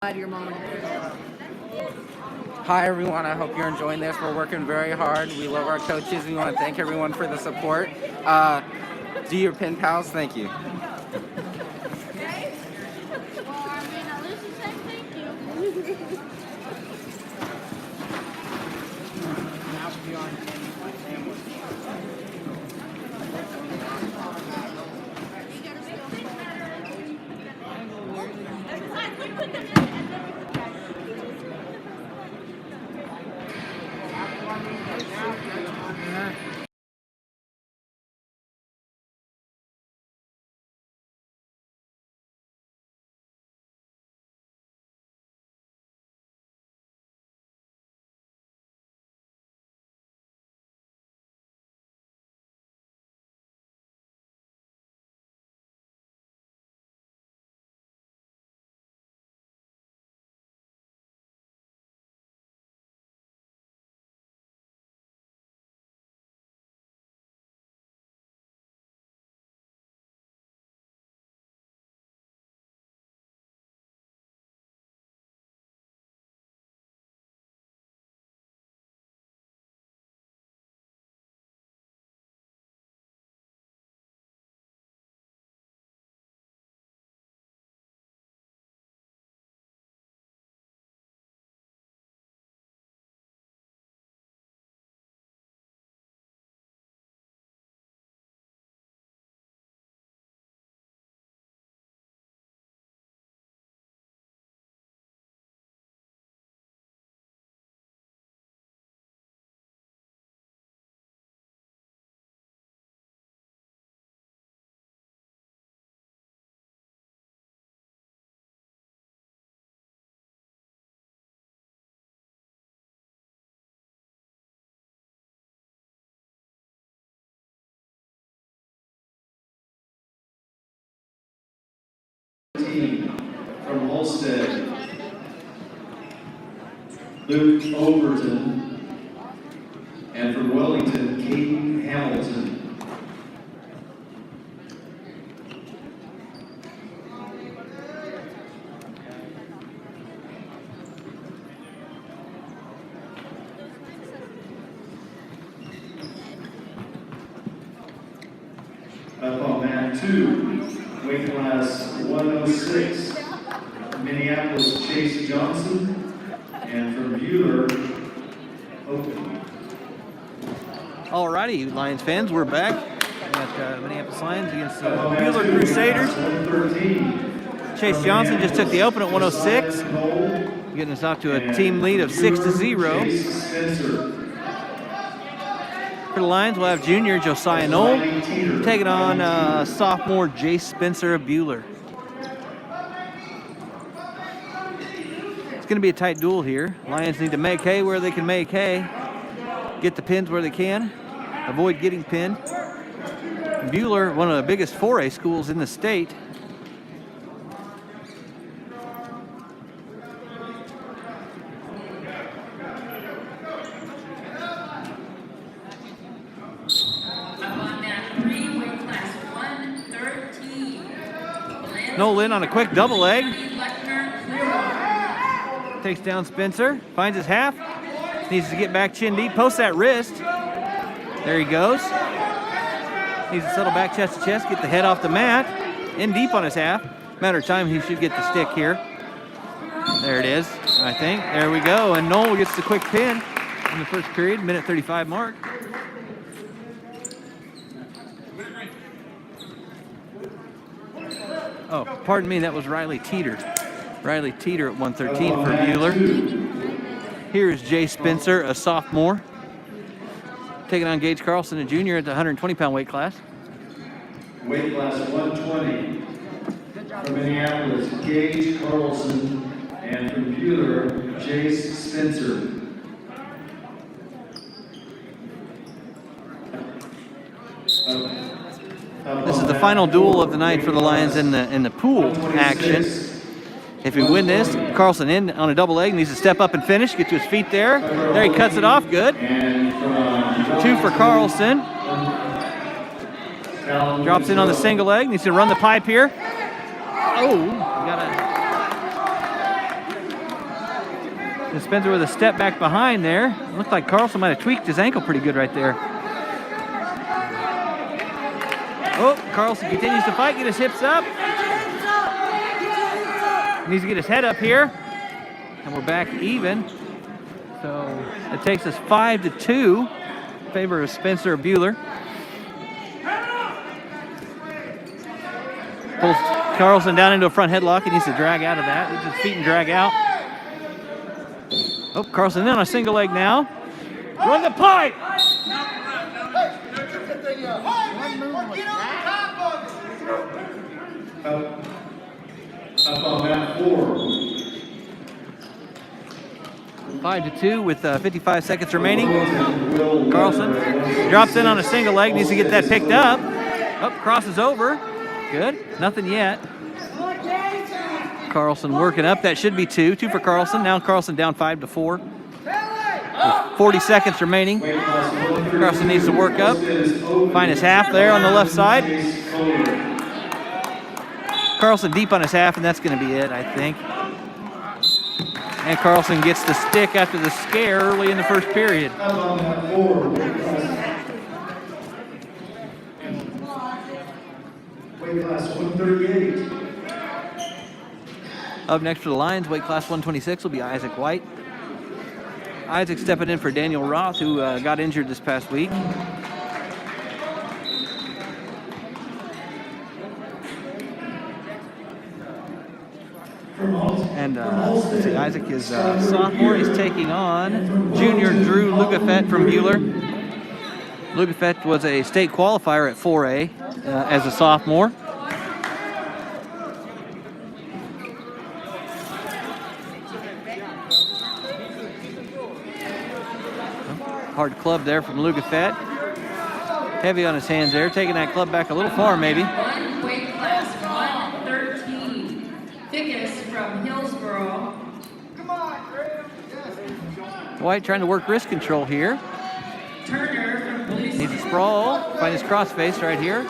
Your moment. Hi everyone, I hope you're enjoying this. We're working very hard. We love our coaches. We want to thank everyone for the support. Do your pin pals, thank you. From Holstead, Luke Overton, and from Wellington, Caden Hamilton. Up on mat 2, weight class 106, Minneapolis, Chase Johnson, and from Buehler, Open. Alrighty, Lions fans, we're back at Minneapolis Lions against the Buehler Crusaders. Chase Johnson just took the open at 106, getting us off to a team lead of 6-0. For the Lions, we'll have junior Josiah Knoll taking on sophomore Jace Spencer of Buehler. It's going to be a tight duel here. Lions need to make hay where they can make hay, get the pins where they can, avoid getting pinned. Buehler, one of the biggest 4A schools in the state. Nolan on a quick double leg. Takes down Spencer, finds his half. Needs to get back chin deep, post that wrist. There he goes. Needs to settle back chest to chest, get the head off the mat. In deep on his half. Matter of time, he should get the stick here. There it is, I think. There we go, and Noel gets the quick pin in the first period, minute 35 mark. Oh, pardon me, that was Riley Teeter. Riley Teeter at 113 for Buehler. Here is Jay Spencer, a sophomore, taking on Gage Carlson, a junior at the 120-pound weight class. Weight class 120. From Minneapolis, Gage Carlson, and from Buehler, Jace Spencer. This is the final duel of the night for the Lions in the pool action. If we win this, Carlson in on a double leg, needs to step up and finish, get to his feet there. There he cuts it off, good. 2 for Carlson. Drops in on the single leg, needs to run the pipe here. Oh, And Spencer with a step back behind there. Looked like Carlson might have tweaked his ankle pretty good right there. Oh, Carlson continues to fight, get his hips up. Needs to get his head up here. And we're back even. So it takes us 5-2 in favor of Spencer Buehler. Pulls Carlson down into a front headlock. He needs to drag out of that. Lift his feet and drag out. Oh, Carlson in on a single leg now. Run the pipe! Up on mat 4. 5-2 with 55 seconds remaining. Carlson drops in on a single leg. Needs to get that picked up. Up, crosses over. Good. Nothing yet. Carlson working up. That should be 2. 2 for Carlson. Now Carlson down 5-4. With 40 seconds remaining. Carlson needs to work up. Find his half there on the left side. Carlson deep on his half, and that's going to be it, I think. And Carlson gets the stick after the scare early in the first period. Weight class 138. Up next for the Lions, weight class 126 will be Isaac White. Isaac stepping in for Daniel Roth, who got injured this past week. And let's see, Isaac is sophomore. He's taking on junior Drew Lugafett from Buehler. Lugafett was a state qualifier at 4A as a sophomore. Hard club there from Lugafett. Heavy on his hands there, taking that club back a little far maybe. Weight class 113. Thickest from Hillsboro. White trying to work wrist control here. Turner from Bluestem. Needs a sprawl. Find his cross face right here.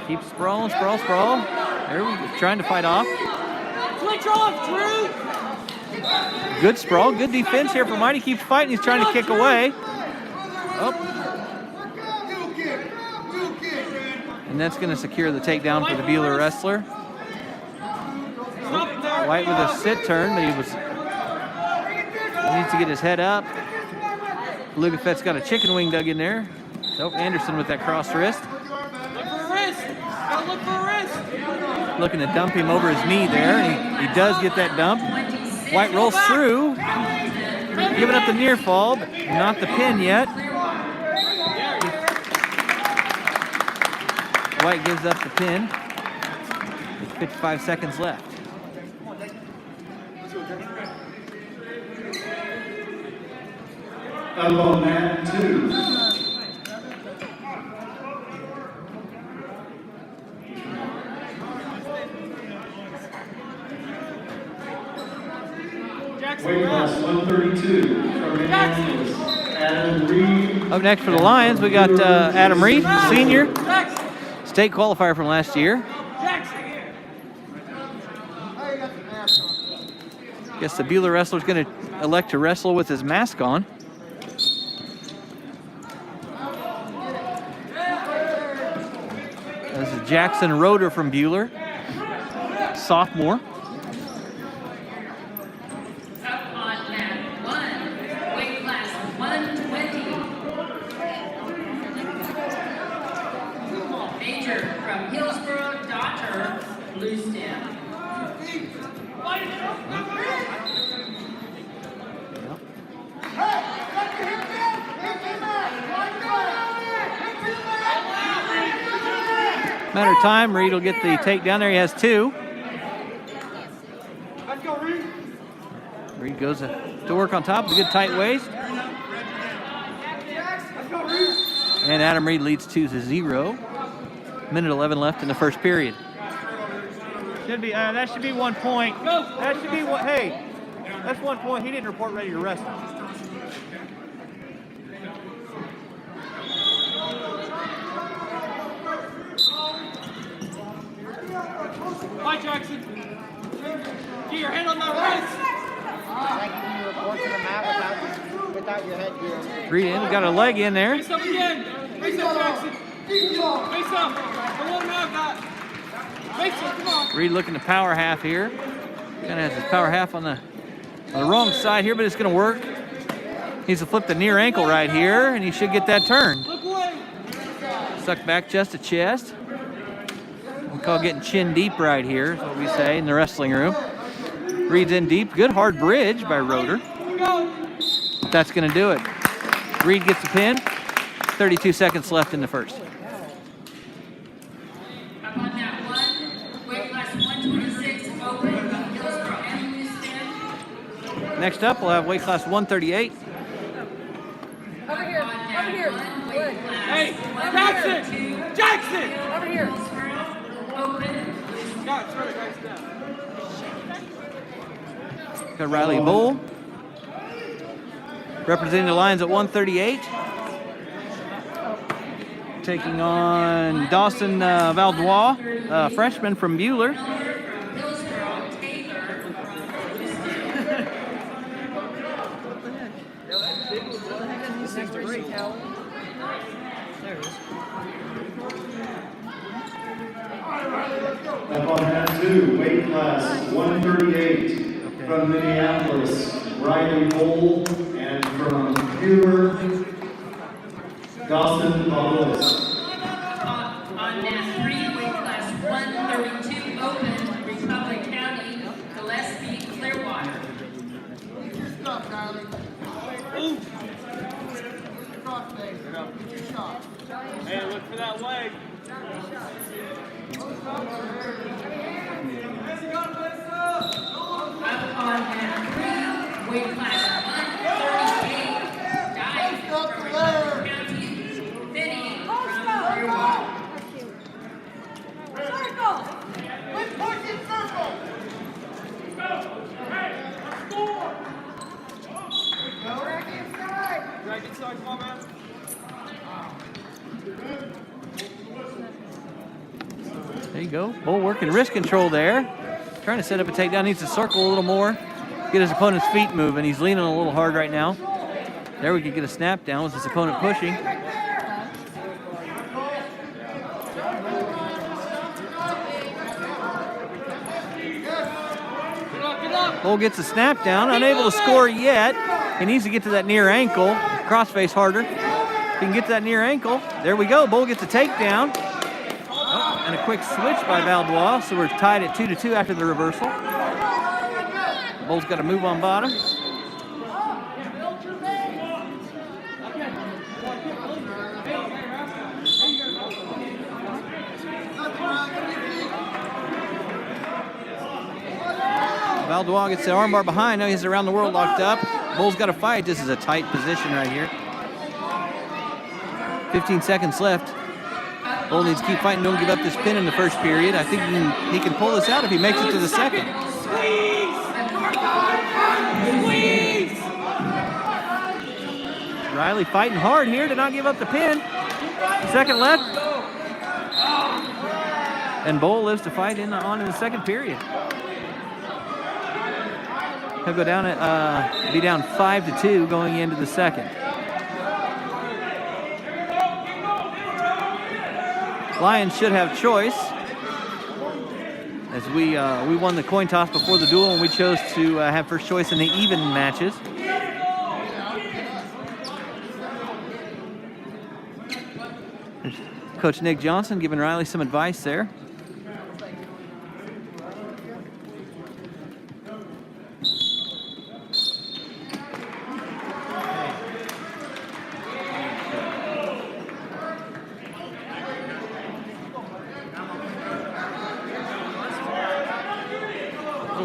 Keep sprawling, sprawl. There we go. Trying to fight off. Switch off, Drew! Good sprawl, good defense here from White. He keeps fighting. He's trying to kick away. Oh. And that's going to secure the takedown for the Buehler wrestler. Oh, White with a sit turn, but he needs to get his head up. Lugafett's got a chicken wing dug in there. Oh, Anderson with that cross wrist. Look for a wrist! Gotta look for a wrist! Looking to dump him over his knee there. He does get that dump. White rolls through, giving up the near fall, but not the pin yet. White gives up the pin with 55 seconds left. Up on mat 2. Weight class 132 from Minneapolis, Adam Reed. Up next for the Lions, we got Adam Reed, senior, state qualifier from last year. Guess the Buehler wrestler's going to elect to wrestle with his mask on. This is Jackson Roeder from Buehler, sophomore. Bluestem. Matter of time, Reed will get the takedown there. He has 2. Reed goes to work on top with a good tight waist. And Adam Reed leads 2-0. Minute 11 left in the first period. Should be that should be 1 point. That should be what. Hey, that's 1 point. He didn't report ready to wrestle. Bye, Jackson. Get your hand on that wrist. Without your headgear. Reed in, got a leg in there. Face up again. Face up, Jackson. Face up. Come on now, guys. Face up, come on. Reed looking to power half here. Kind of has his power half on the wrong side here, but it's going to work. Needs to flip the near ankle right here, and he should get that turn. Look away. Suck back chest to chest. We call getting chin deep right here, is what we say in the wrestling room. Reed's in deep. Good hard bridge by Roeder. Go. That's going to do it. Reed gets the pin. 32 seconds left in the first. Up on that one, weight class 126, open from Hillsboro and Bluestem. Next up, we'll have weight class 138. Over here. Good. Hey, Jackson. Jackson. Over here. Open. Guys, right, guys, down. Got Riley Bull representing the Lions at 138. Taking on Dawson Valdois, freshman from Buehler. Up on that 2, weight class 138 from Minneapolis, Riley Cole, and from Buehler, Dawson Valdois. On that 3, weight class 132, open, Republic County, Gillespie, Clearwater. Hey, look for that leg. Up on that 3, weight class 138, dive from Republic County, Finney from Clearwater. Drag inside, come on, man. There you go. Bull working wrist control there. Trying to set up a takedown. Needs to circle a little more. Get his opponent's feet moving. He's leaning a little hard right now. There we could get a snap down with his opponent pushing. Bull gets a snap down. Unable to score yet. He needs to get to that near ankle. Crossface harder. If he can get to that near ankle. There we go. Bull gets a takedown. Oh, and a quick switch by Valdois. So we're tied at 2-2 after the reversal. Bull's got to move on bottom. Valdois gets the armbar behind. Now he's around the world locked up. Bull's got to fight. This is a tight position right here. 15 seconds left. Bull needs to keep fighting. Don't give up this pin in the first period. I think he can pull this out if he makes it to the second. Riley fighting hard here to not give up the pin. Second left. And Bull lives to fight on in the second period. He'll go down at be down 5-2 going into the second. Lions should have choice, as we won the coin toss before the duel and we chose to have first choice in the even matches. There's Coach Nick Johnson giving Riley some advice there.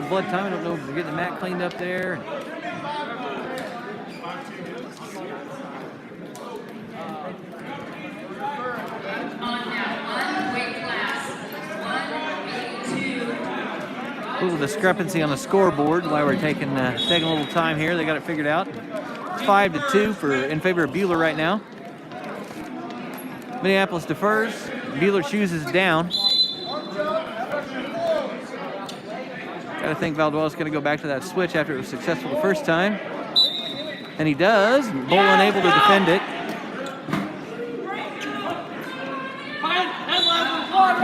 Blood time. I don't know if we're getting the mat cleaned up there. A little discrepancy on the scoreboard while we're taking a little time here. They got it figured out. It's 5-2 in favor of Buehler right now. Minneapolis defers. Buehler chooses down. Gotta think Valdois going to go back to that switch after it was successful the first time. And he does. Bull unable to defend it.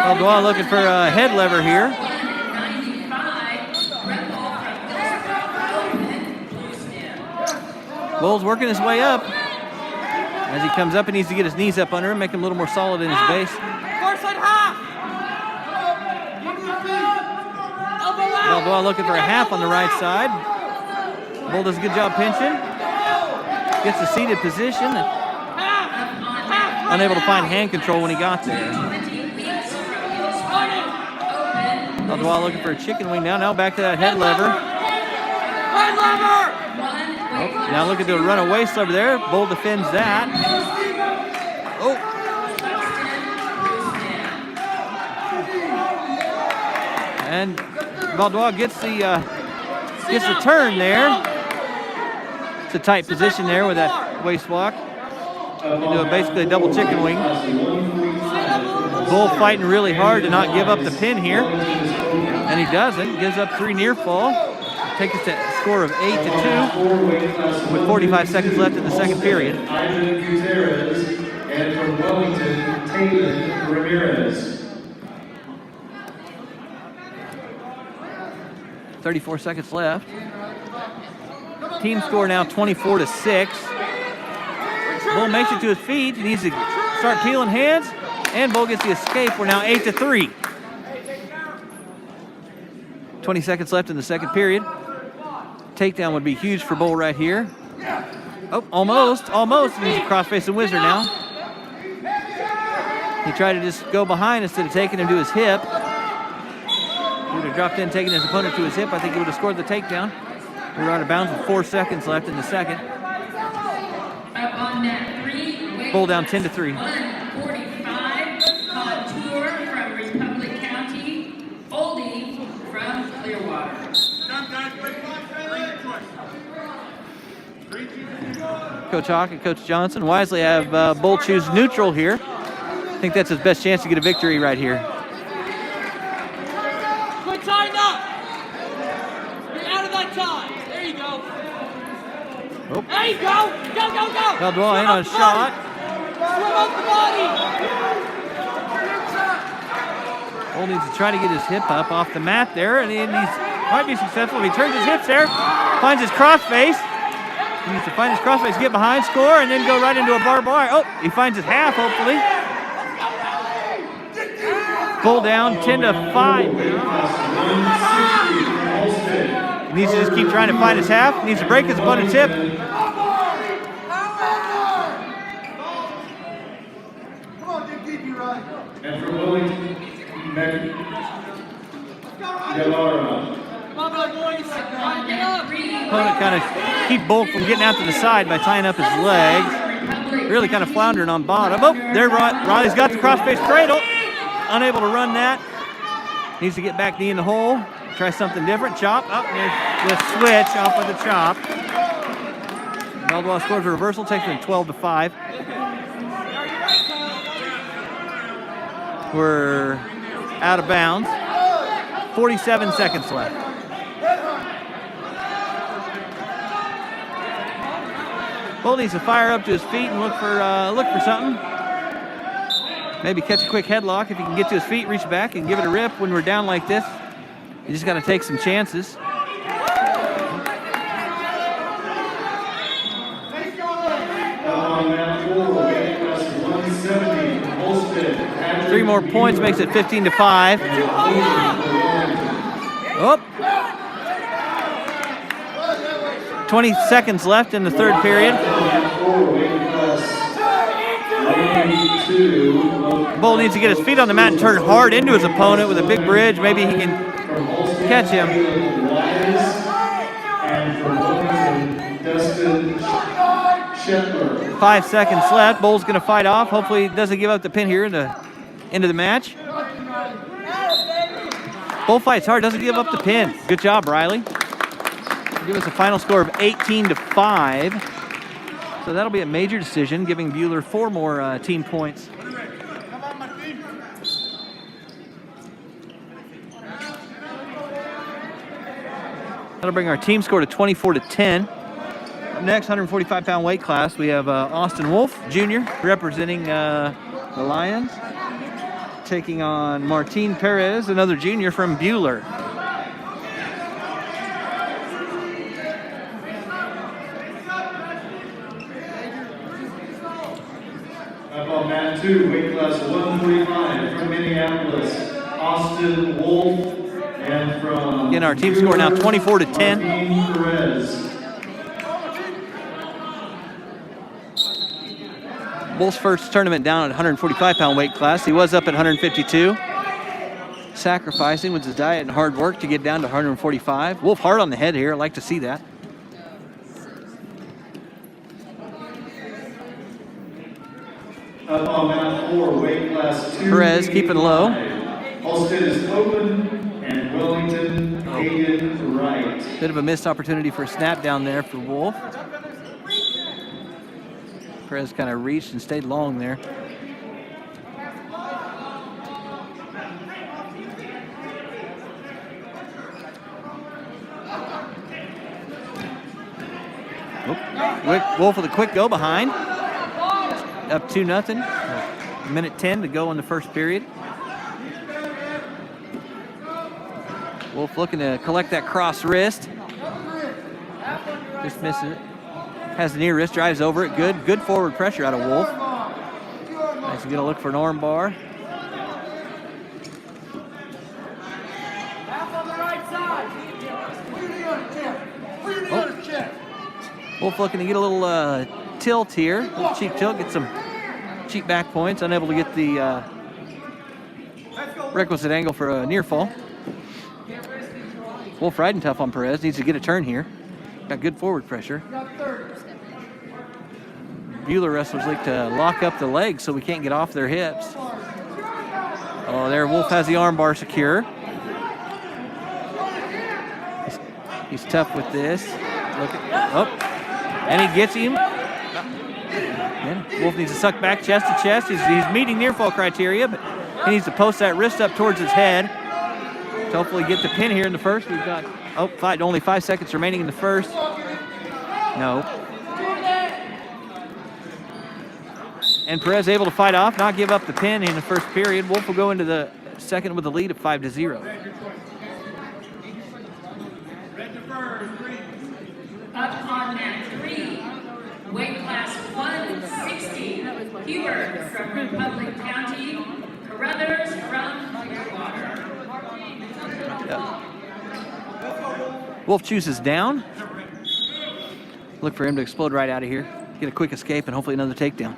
Valdois looking for a head lever here. Bull's working his way up. As he comes up, he needs to get his knees up under him, make him a little more solid in his base. Valdois looking for a half on the right side. Bull does a good job pinching. Gets a seated position. Unable to find hand control when he got there. Valdois looking for a chicken wing now. Now back to that head lever. Head lever! Oh, now looking to run a waist lever there. Bull defends that. Oh. And Valdois gets the turn there. It's a tight position there with that waist walk. Into basically a double chicken wing. Bull fighting really hard to not give up the pin here. And he doesn't. Gives up 3 near fall. Takes us to a score of 8-2 with 45 seconds left in the second period. And from Wellington, Taylor Ramirez. 34 seconds left. Team score now 24-6. Bull makes it to his feet. He needs to start peeling hands. And Bull gets the escape. We're now 8-3. 20 seconds left in the second period. Takedown would be huge for Bull right here. Oh, almost. He's a cross-facing whizzer now. He tried to just go behind instead of taking him to his hip. He would have dropped in, taking his opponent to his hip. I think he would have scored the takedown. We're out of bounds with 4 seconds left in the second. Bull down 10-3. 145, Contour from Republic County, Oldie from Clearwater. Coach Hawk and Coach Johnson wisely have Bull choose neutral here. I think that's his best chance to get a victory right here. Quit tying up! You're out of that time. There you go. Oh. There you go! Go! Valdois in on a shot. Swim up the body! Bull needs to try to get his hip up off the mat there, and he might be successful if he turns his hips there, finds his crossface. He needs to find his crossface, get behind, score, and then go right into a barbed wire. Oh, he finds his half, hopefully. Bull down 10-5. He needs to just keep trying to find his half. He needs to break his opponent's hip. Come on, get deep, you right. And for Wellington, Delara. Come on, boys. Get up. Opponent kind of keep Bull from getting out to the side by tying up his legs. Really kind of floundering on bottom. Oh, there Riley's got the crossface cradle. Unable to run that. Needs to get back knee in the hole. Try something different. Chop. Up there. The switch off of the chop. Valdois scores a reversal. Takes it 12-5. We're out of bounds. 47 seconds left. Bull needs to fire up to his feet and look for something. Maybe catch a quick headlock if he can get to his feet, reach back, and give it a rip when we're down like this. You just got to take some chances. Three more points makes it 15-5. Oh. 20 seconds left in the third period. Bull needs to get his feet on the mat and turn hard into his opponent with a big bridge. Maybe he can catch him. 5 seconds left. Bull's going to fight off. Hopefully he doesn't give up the pin here in the end of the match. Bull fights hard, doesn't give up the pin. Good job, Riley. Give us a final score of 18-5. So that'll be a major decision, giving Buehler 4 more team points. That'll bring our team score to 24-10. Next, 145-pound weight class, we have Austin Wolf Jr. representing the Lions, taking on Martin Perez, another junior from Buehler. Up on mat 2, weight class 145 from Minneapolis, Austin Wolf, and from Again, our team score now 24-10. Martin Perez. Wolf's first tournament down at 145-pound weight class. He was up at 152. Sacrificing with his diet and hard work to get down to 145. Wolf hard on the head here. I like to see that. Up on mat 4, weight class 2. Perez keeping low. Halstead is open, and Wellington Hagen right. Bit of a missed opportunity for a snap down there for Wolf. Perez kind of reached and stayed long there. Wolf with a quick go behind. Up 2-0. A minute 10 to go in the first period. Wolf looking to collect that cross wrist. Just misses it. Has the near wrist, drives over it. Good forward pressure out of Wolf. Nice, he's gonna look for an arm bar. Oh. Wolf looking to get a little tilt here, a little cheap tilt, get some cheap back points. Unable to get the requisite angle for a near fall. Wolf riding tough on Perez, needs to get a turn here. Got good forward pressure. Buehler wrestlers like to lock up the legs so we can't get off their hips. Oh, there, Wolf has the arm bar secure. He's tough with this. Look at, oh, and he gets him. And Wolf needs to suck back chest to chest. He's meeting near fall criteria, but he needs to post that wrist up towards his head to hopefully get the pin here in the first. We've got, only 5 seconds remaining in the first. No. And Perez able to fight off, not give up the pin in the first period. Wolf will go into the second with a lead of 5-0. Up on mat 3, weight class 160, Hubert from Republic County, Carruthers from Clearwater. Yep. Wolf chooses down. Look for him to explode right out of here. Get a quick escape and hopefully another takedown.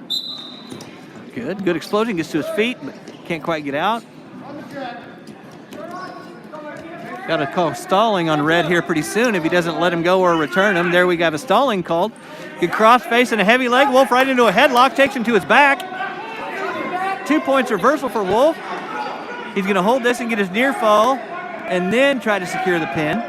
Good explosion, gets to his feet, but can't quite get out. Got to call stalling on Red here pretty soon if he doesn't let him go or return him. There we got a stalling called. Good cross face and a heavy leg. Wolf right into a headlock, takes him to his back. 2 points reversal for Wolf. He's going to hold this and get his near fall and then try to secure the pin.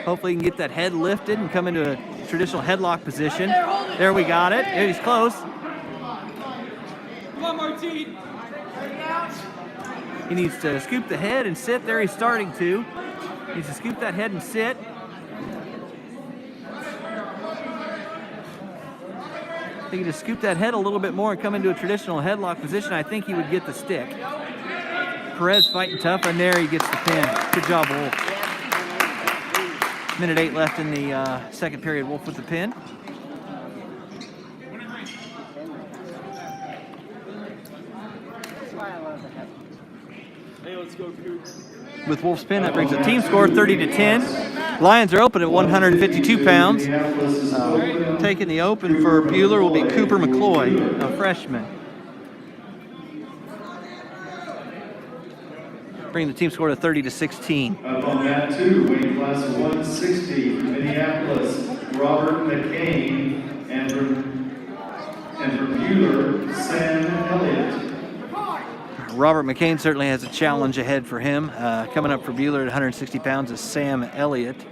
Hopefully he can get that head lifted and come into a traditional headlock position. There we got it. He's close. Come on, Martin. He needs to scoop the head and sit. There he's starting to. He needs to scoop that head and sit. If he could just scoop that head a little bit more and come into a traditional headlock position, I think he would get the stick. Perez fighting tough, and there he gets the pin. Good job, Wolf. Minute 8 left in the second period. Wolf with the pin. With Wolf's pin, that brings the team score 30-10. Lions are open at 152 pounds. Taking the open for Buehler will be Cooper McCloy, a freshman. Bring the team score to 30-16. Up on mat 2, weight class 160 from Minneapolis, Robert McCain, and from Buehler, Sam Elliott. Robert McCain certainly has a challenge ahead for him. Coming up for Buehler at 160 pounds is Sam Elliott.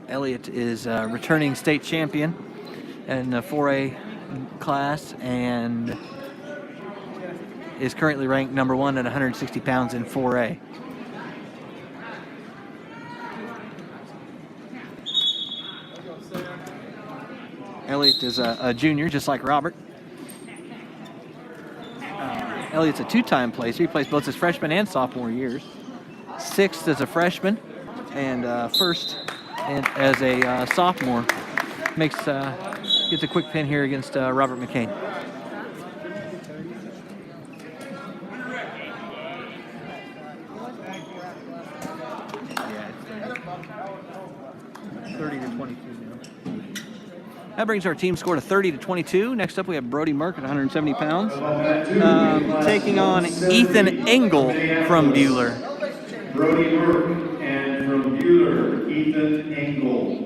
Elliott is returning state champion in the 4A class and is currently ranked #1 at 160 pounds in 4A. Elliott is a junior, just like Robert. Elliott's a two-time placer. He plays both his freshman and sophomore years. 6th as a freshman and 1st as a sophomore. Gets a quick pin here against Robert McCain. That brings our team score to 30-22. Next up, we have Brody Merck at 170 pounds, taking on Ethan Engel from Buehler. Brody Merck, and from Buehler, Ethan Engel.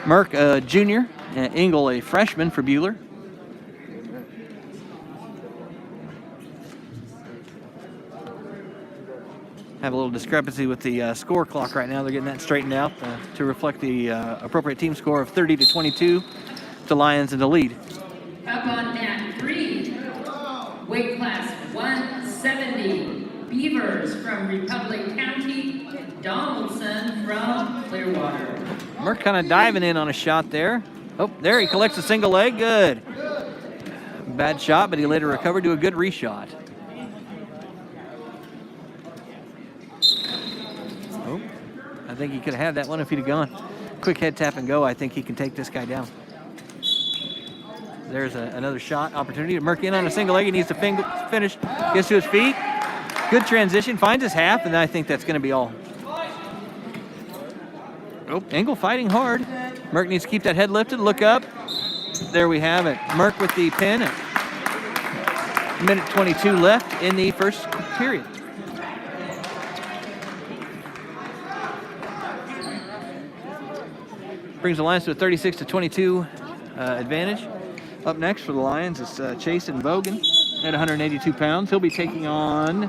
Merck, a junior, and Engel, a freshman for Buehler. Have a little discrepancy with the score clock right now. They're getting that straightened out to reflect the appropriate team score of 30-22 to Lions in the lead. Up on mat 3, weight class 170, Beavers from Republic County, Donaldson from Clearwater. Merck kind of diving in on a shot there. Oh, there he collects a single leg. Good. Bad shot, but he later recovered to a good reshot. Oh, I think he could have had that one if he'd have gone. Quick head tap and go. I think he can take this guy down. There's another shot opportunity. Merck in on a single leg. He needs to finish. Gets to his feet. Good transition. Finds his half, and I think that's going to be all. Oh, Engel fighting hard. Merck needs to keep that head lifted. Look up. There we have it. Merck with the pin. Minute 22 left in the first period. Brings the Lions to a 36-22 advantage. Up next for the Lions is Chasen Vogan at 182 pounds. He'll be taking on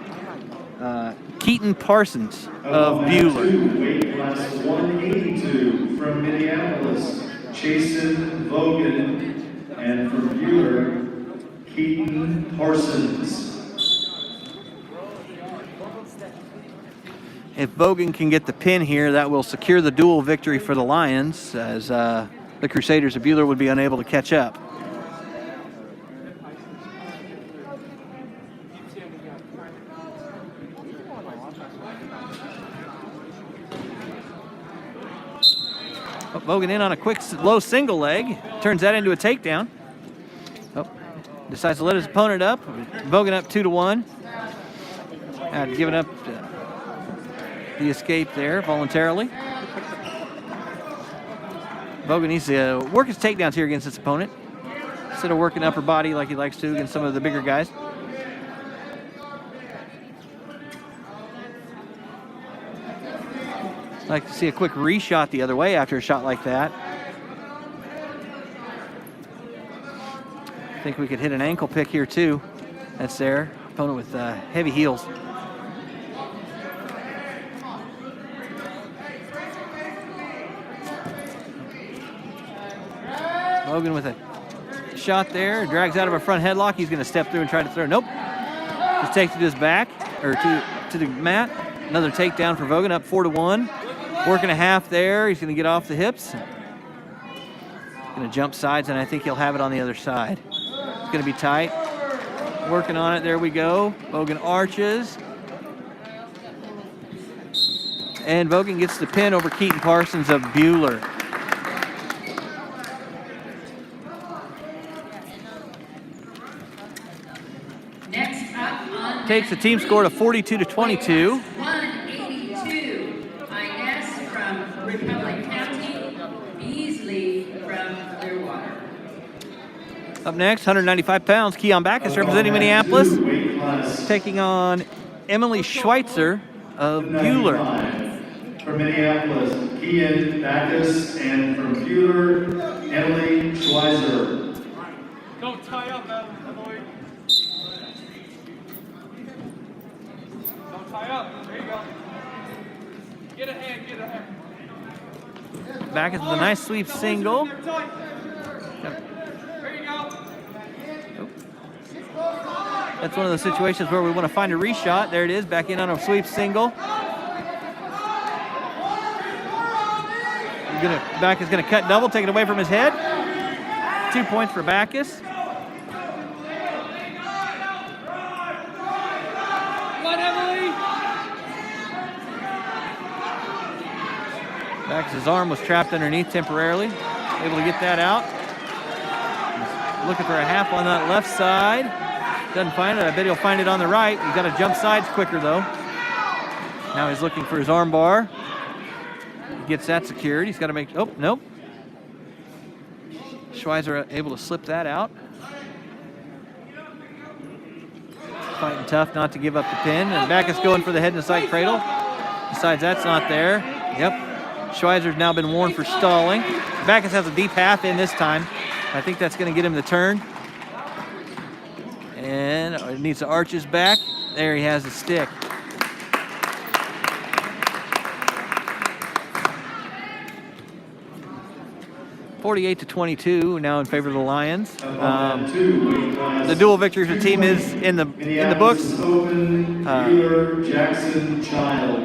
Keaton Parsons of Buehler. Weight class 182 from Minneapolis, Chasen Vogan, and from Buehler, Keaton Parsons. If Vogan can get the pin here, that will secure the dual victory for the Lions, as the Crusaders of Buehler would be unable to catch up. Oh, Vogan in on a quick low single leg, turns that into a takedown. Oh, decides to let his opponent up. Vogan up 2-1. Giving up the escape there voluntarily. Vogan needs to work his takedowns here against his opponent instead of working upper body like he likes to against some of the bigger guys. Like to see a quick reshot the other way after a shot like that. I think we could hit an ankle pick here too. That's there. Opponent with heavy heels. Vogan with a shot there. Drags out of a front headlock. He's going to step through and try to throw. Nope. Just takes it to his back, or to the mat. Another takedown for Vogan, up 4-1. Working a half there. He's going to get off the hips. Going to jump sides, and I think he'll have it on the other side. It's going to be tight. Working on it. There we go. Vogan arches. And Vogan gets the pin over Keaton Parsons of Buehler. Next up on Takes the team score to 42-22. 182, IS from Republic County, Beasley from Clearwater. Up next, 195 pounds, Keon Backus representing Minneapolis, taking on Emily Schweitzer of Buehler. From Minneapolis, Keon Backus, and from Buehler, Emily Schweitzer. Don't tie up, Emily. Don't tie up. There you go. Get a hand, get a hand. Backus with a nice sweep single. Got That's one of those situations where we want to find a reshot. There it is, back in on a sweep single. Backus going to cut double, take it away from his head. 2 points for Backus. Backus' arm was trapped underneath temporarily. Able to get that out. He's looking for a half on that left side. Doesn't find it. I bet he'll find it on the right. He's got to jump sides quicker, though. Now he's looking for his arm bar. He gets that secured. He's got to make... Oh, nope. Schweizer able to slip that out. Fighting tough not to give up the pin. And Backus going for the head and side cradle. Besides, that's not there. Yep. Schweizer's now been warned for stalling. Backus has a deep half in this time. I think that's going to get him the turn. And it needs to arch his back. There he has the stick. (48-22) now in favor of the Lions. The dual victory for the team is in the books.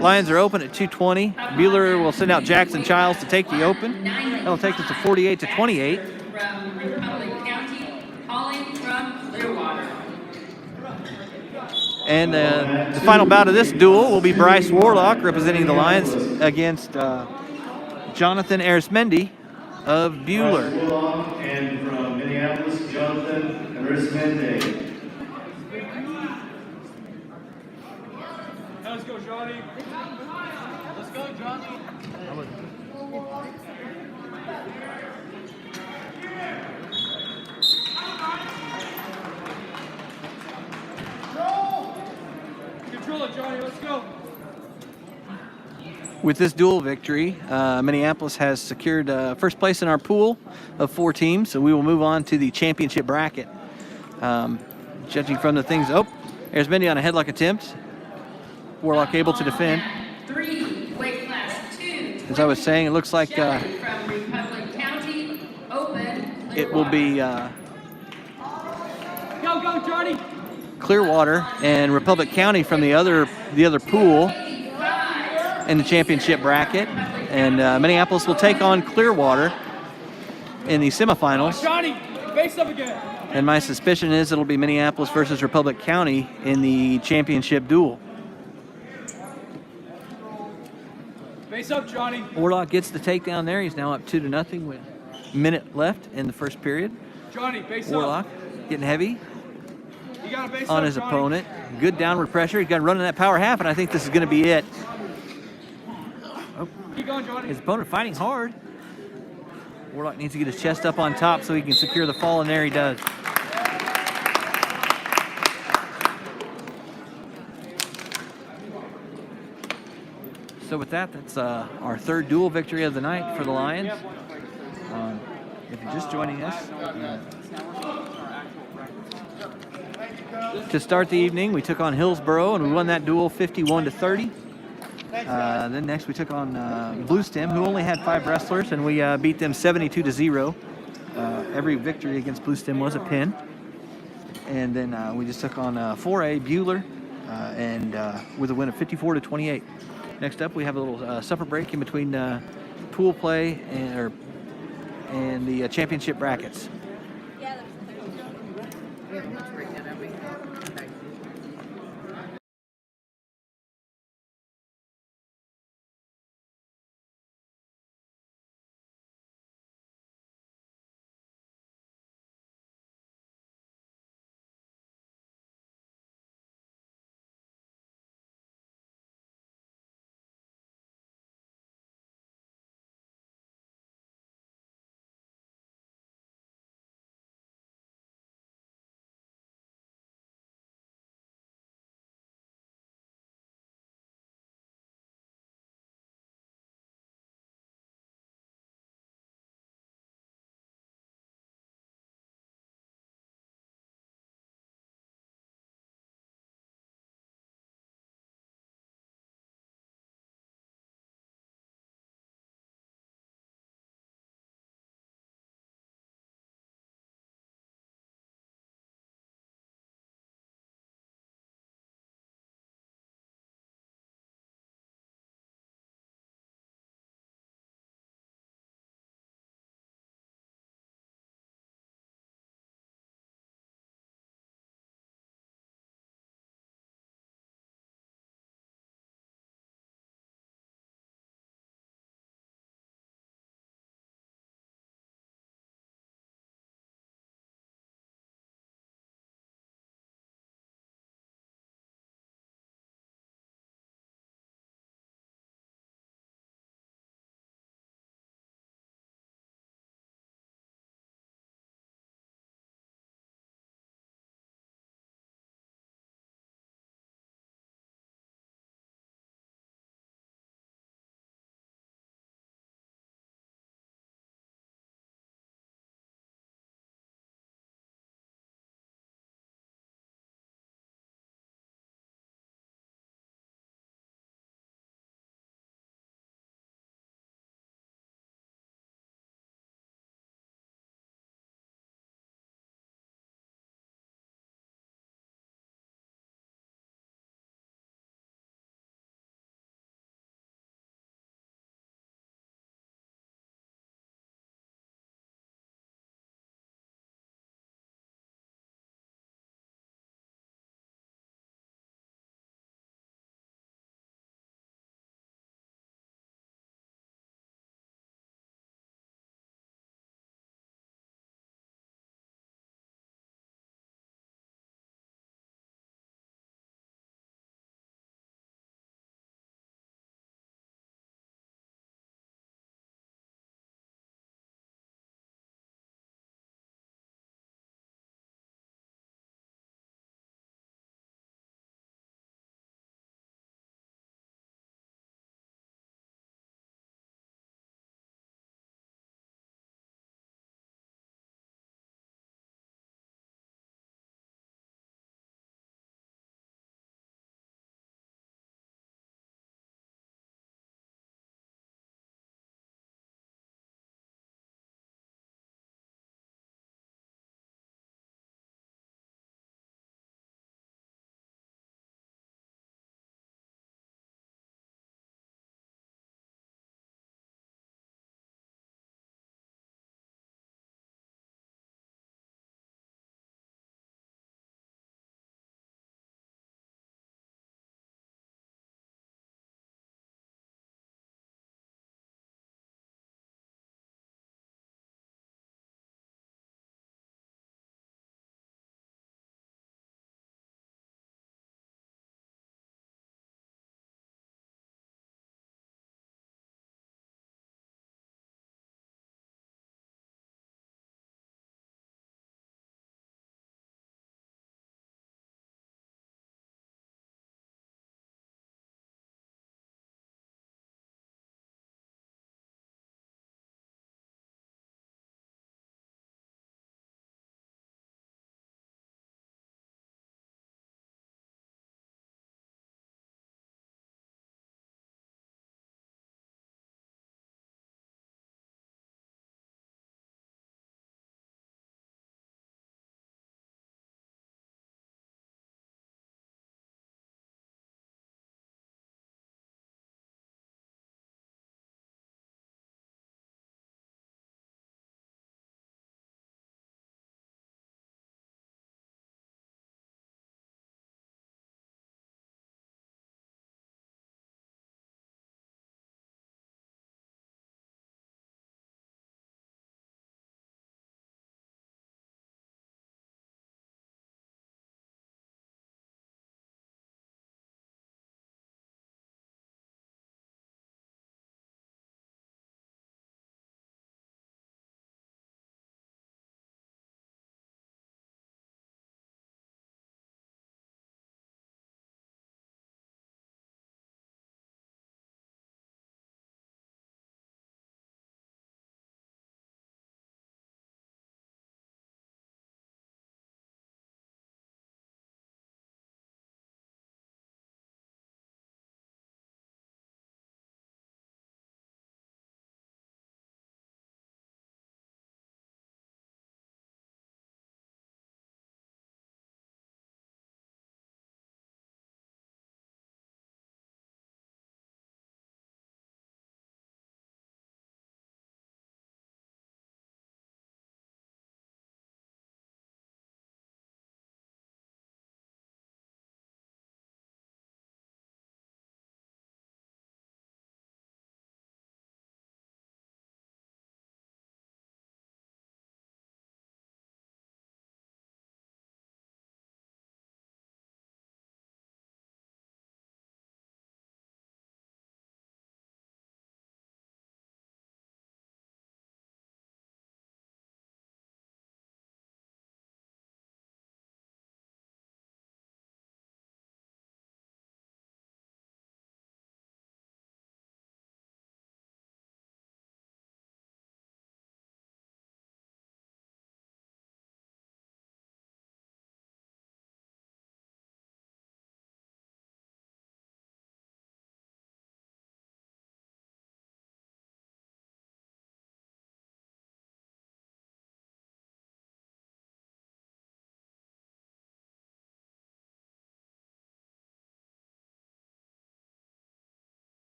Lions are open at 2:20. Buehler will send out Jackson Childs to take the open. That'll take us to 48-28. From Republic County, calling from Clearwater. And the final bout of this duel will be Bryce Warlock representing the Lions against Jonathan Arismendi of Buehler. And from Minneapolis, Jonathan Arismendi. Let's go, Johnny. Let's go, Johnny. Control it, Johnny. Let's go. With this dual victory, Minneapolis has secured first place in our pool of 4 teams, so we will move on to the championship bracket. Judging from the things, Arismendi on a headlock attempt. Warlock able to defend. 3, weight class 2. As I was saying, it looks like From Republic County, open. it will be Go, Johnny. Clearwater and Republic County from the other pool in the championship bracket, and Minneapolis will take on Clearwater in the semifinals. Johnny, face up again. And my suspicion is it'll be Minneapolis versus Republic County in the championship duel. Face up, Johnny. Warlock gets the takedown there. He's now up 2-0 with a minute left in the first period. Johnny, face Warlock getting heavy You gotta face on up, his Johnny. opponent. Good downward pressure. He's got to run in that power half, and I think this is going to be it. Keep going, Johnny. His opponent fighting hard. Warlock needs to get his chest up on top so he can secure the fall, and there he does. So with that, that's our third dual victory of the night for the Lions. If you're just joining us, to start the evening, we took on Hillsboro, and we won that duel 51-30. Then next we took on Bluestem, who only had 5 wrestlers, and we beat them 72-0. Every victory against Bluestem was a pin. And then we just took on 4A Buehler, and with a win of 54-28. Next up, we have a little supper break in between pool play and the championship brackets.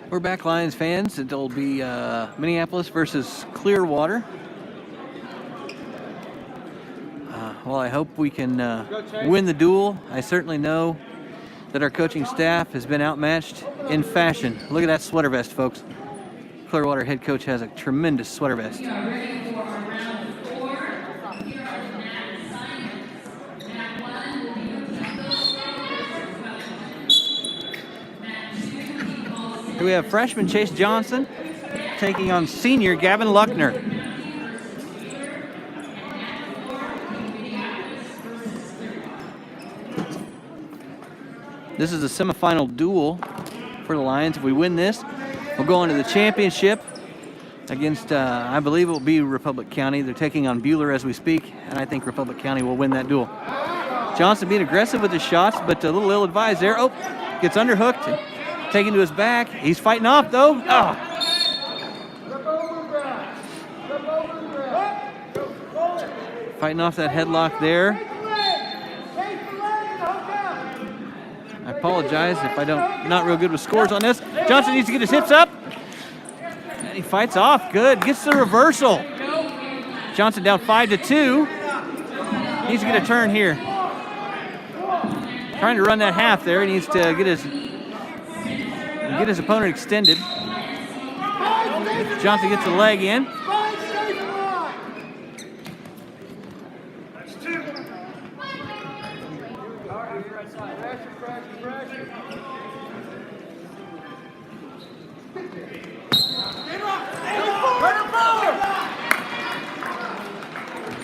We're back, Lions fans. It'll be Minneapolis versus Clearwater. Well, I hope we can win the duel. I certainly know that our coaching staff has been outmatched in fashion. Look at that sweater vest, folks. Clearwater head coach has a tremendous sweater vest. We are ready for our round 4. Here are the mat assignments. Mat 1 will be Mat 2, Team Carlson. Here we have freshman Chase Johnson taking on senior Gavin Luckner. This is a semifinal duel for the Lions. If we win this, we'll go on to the championship against, I believe it will be Republic County. They're taking on Buehler as we speak, and I think Republic County will win that duel. Johnson being aggressive with his shots, but a little ill-advised there. Oh, gets underhooked, and taken to his back. He's fighting off, though. Oh. Fighting off that headlock there. I apologize if I not real good with scores on this. Johnson needs to get his hips up. And he fights off. Good. Gets the reversal. Johnson down 5-2. Needs to get a turn here. Trying to run that half there. He needs to get his opponent extended. Johnson gets the leg in.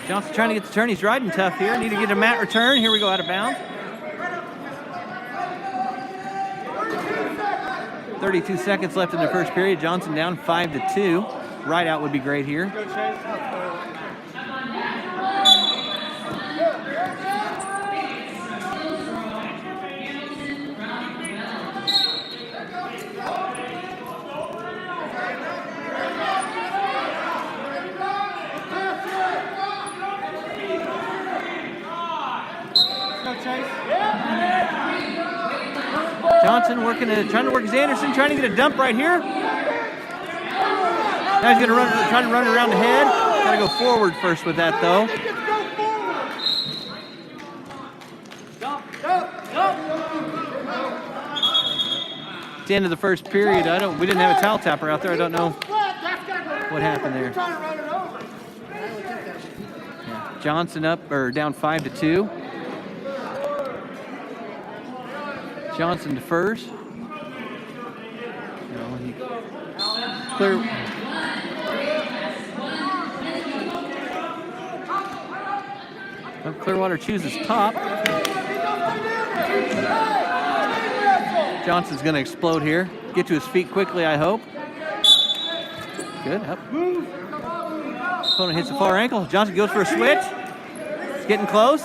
Johnson trying to get the turn. He's riding tough here. Need to get a mat return. Here we go, out of bounds. 32 seconds left in the first period. Johnson down 5-2. Right out would be great here. Johnson trying to work his Anderson, trying to get a dump right here. Now he's going to try to run around the head. Got to go forward first with that, though. At the end of the first period, we didn't have a towel tapper out there. I don't know what happened there. Yeah. Johnson down 5-2. Johnson defers. Clearwater chooses top. Johnson's going to explode here. Get to his feet quickly, I hope. Good. Up. Opponent hits the far ankle. Johnson goes for a switch. It's getting close.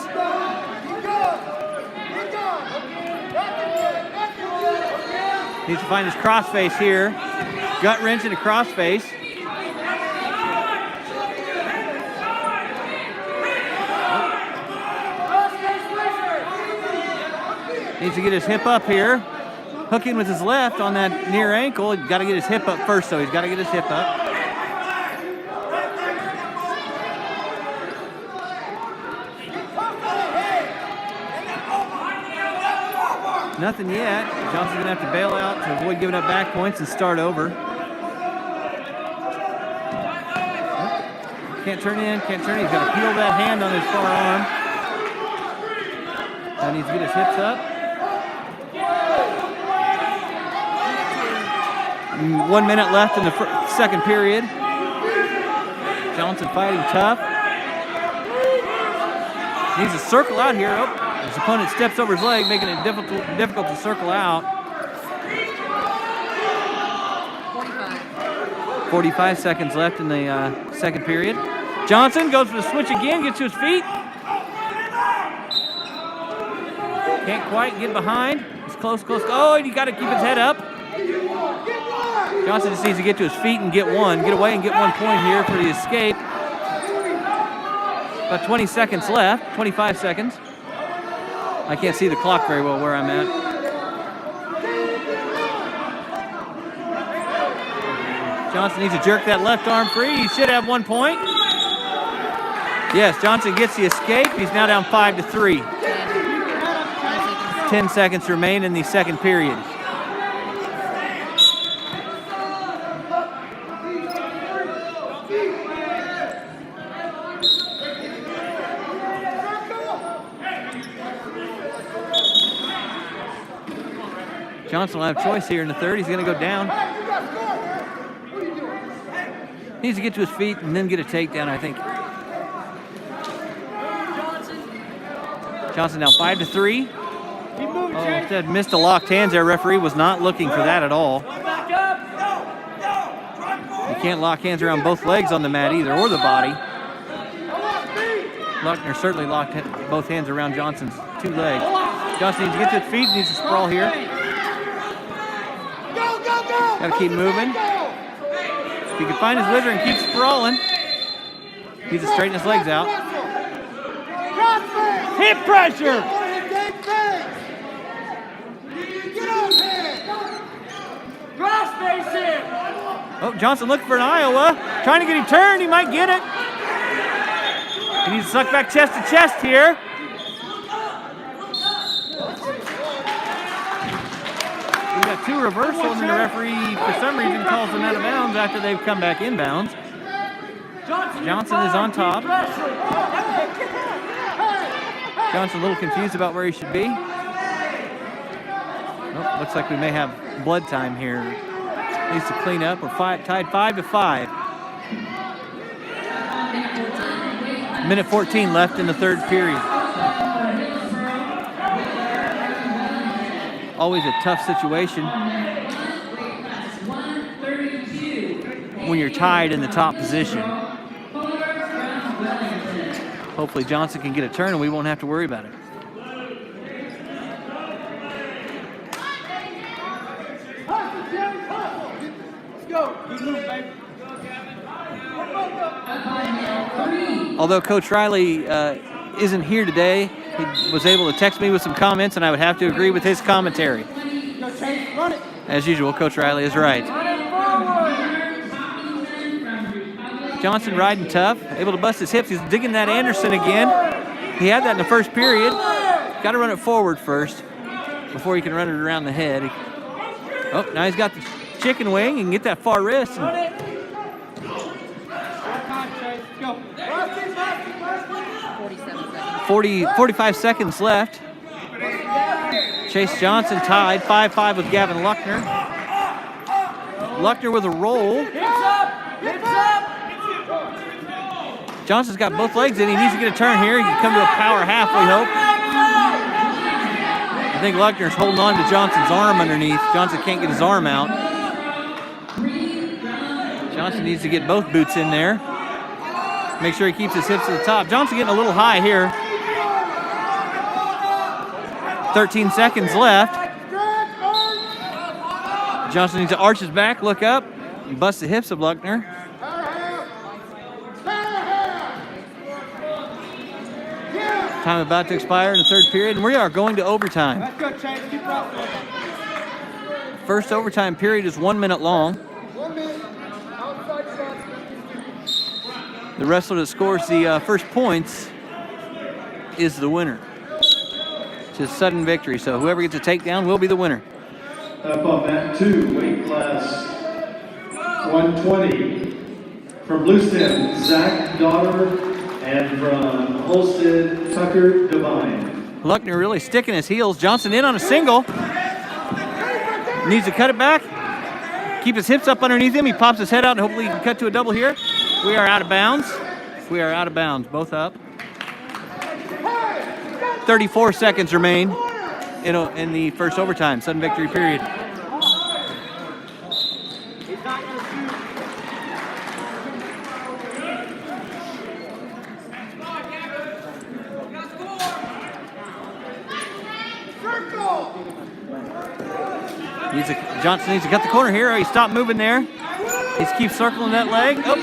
Needs to find his crossface here. Gut wrench into crossface. Needs to get his hip up here. Hooking with his left on that near ankle. He's got to get his hip up first, though. He's got to get his hip up. Nothing yet. Johnson's going to have to bail out to avoid giving up back points and start over. Can't turn in, can't turn in. He's got to peel that hand on his forearm. Now needs to get his hips up. 1 minute left in the second period. Johnson fighting tough. Needs to circle out here. Oh. His opponent steps over his leg, making it difficult to circle out. 45 seconds left in the second period. Johnson goes for the switch again, gets to his feet. Can't quite get behind. It's close. Oh, and you got to keep his head up. Johnson just needs to get to his feet and get away and get 1 point here for the escape. About 20 seconds left, 25 seconds. I can't see the clock very well where I'm at. Johnson needs to jerk that left arm free. He should have 1 point. Yes, Johnson gets the escape. He's now down 5-3. 10 seconds remain in the second period. Johnson will have a choice here in the third. He's going to go down. Needs to get to his feet and then get a takedown, I think. Johnson now 5-3. Oh, instead missed a locked hands there. Referee was not looking for that at all. You can't lock hands around both legs on the mat either, or the body. Luckner certainly locked both hands around Johnson's 2 legs. Johnson needs to get to his feet, needs to sprawl here. Got to keep moving. If he can find his wizard and keep sprawling, needs to straighten his legs out. Hip pressure! Oh, Johnson looking for an Iowa. Trying to get him turned. He might get it. He needs to suck back chest to chest here. We got 2 reversals, and the referee, for some reason, calls them out of bounds after they've come back inbounds. Johnson is on top. Johnson a little confused about where he should be. Oh, looks like we may have blood time here. Needs to clean up. We're tied 5-5. Minute 14 left in the third period. Always a tough situation when you're tied in the top position. Hopefully Johnson can get a turn and we won't have to worry about it. Although Coach Riley isn't here today, he was able to text me with some comments, and I would have to agree with his commentary. As usual, Coach Riley is right. Johnson riding tough, able to bust his hips. He's digging that Anderson again. He had that in the first period. Got to run it forward first before he can run it around the head. Oh, now he's got the chicken wing. He can get that far wrist. 45 seconds left. Chase Johnson tied 5-5 with Gavin Luckner. Luckner with a roll. Johnson's got both legs in. He needs to get a turn here. He can come to a power half, we hope. I think Luckner's holding on to Johnson's arm underneath. Johnson can't get his arm out. Johnson needs to get both boots in there. Make sure he keeps his hips to the top. Johnson getting a little high here. 13 seconds left. Johnson needs to arch his back, look up, and bust the hips of Luckner. Time about to expire in the third period, and we are going to overtime. First overtime period is 1 minute long. The wrestler that scores the first points is the winner. It's a sudden victory, so whoever gets a takedown will be the winner. Up on mat 2, weight class 120. From Bluestem, Zach Daughter, and from Holstead, Tucker Devine. Luckner really sticking his heels. Johnson in on a single. Needs to cut it back. Keep his hips up underneath him. He pops his head out and hopefully he can cut to a double here. We are out of bounds. We are out of bounds, both up. 34 seconds remain in the first overtime, sudden victory period. Johnson needs to cut the corner here. He stopped moving there. He keeps circling that leg. Oh,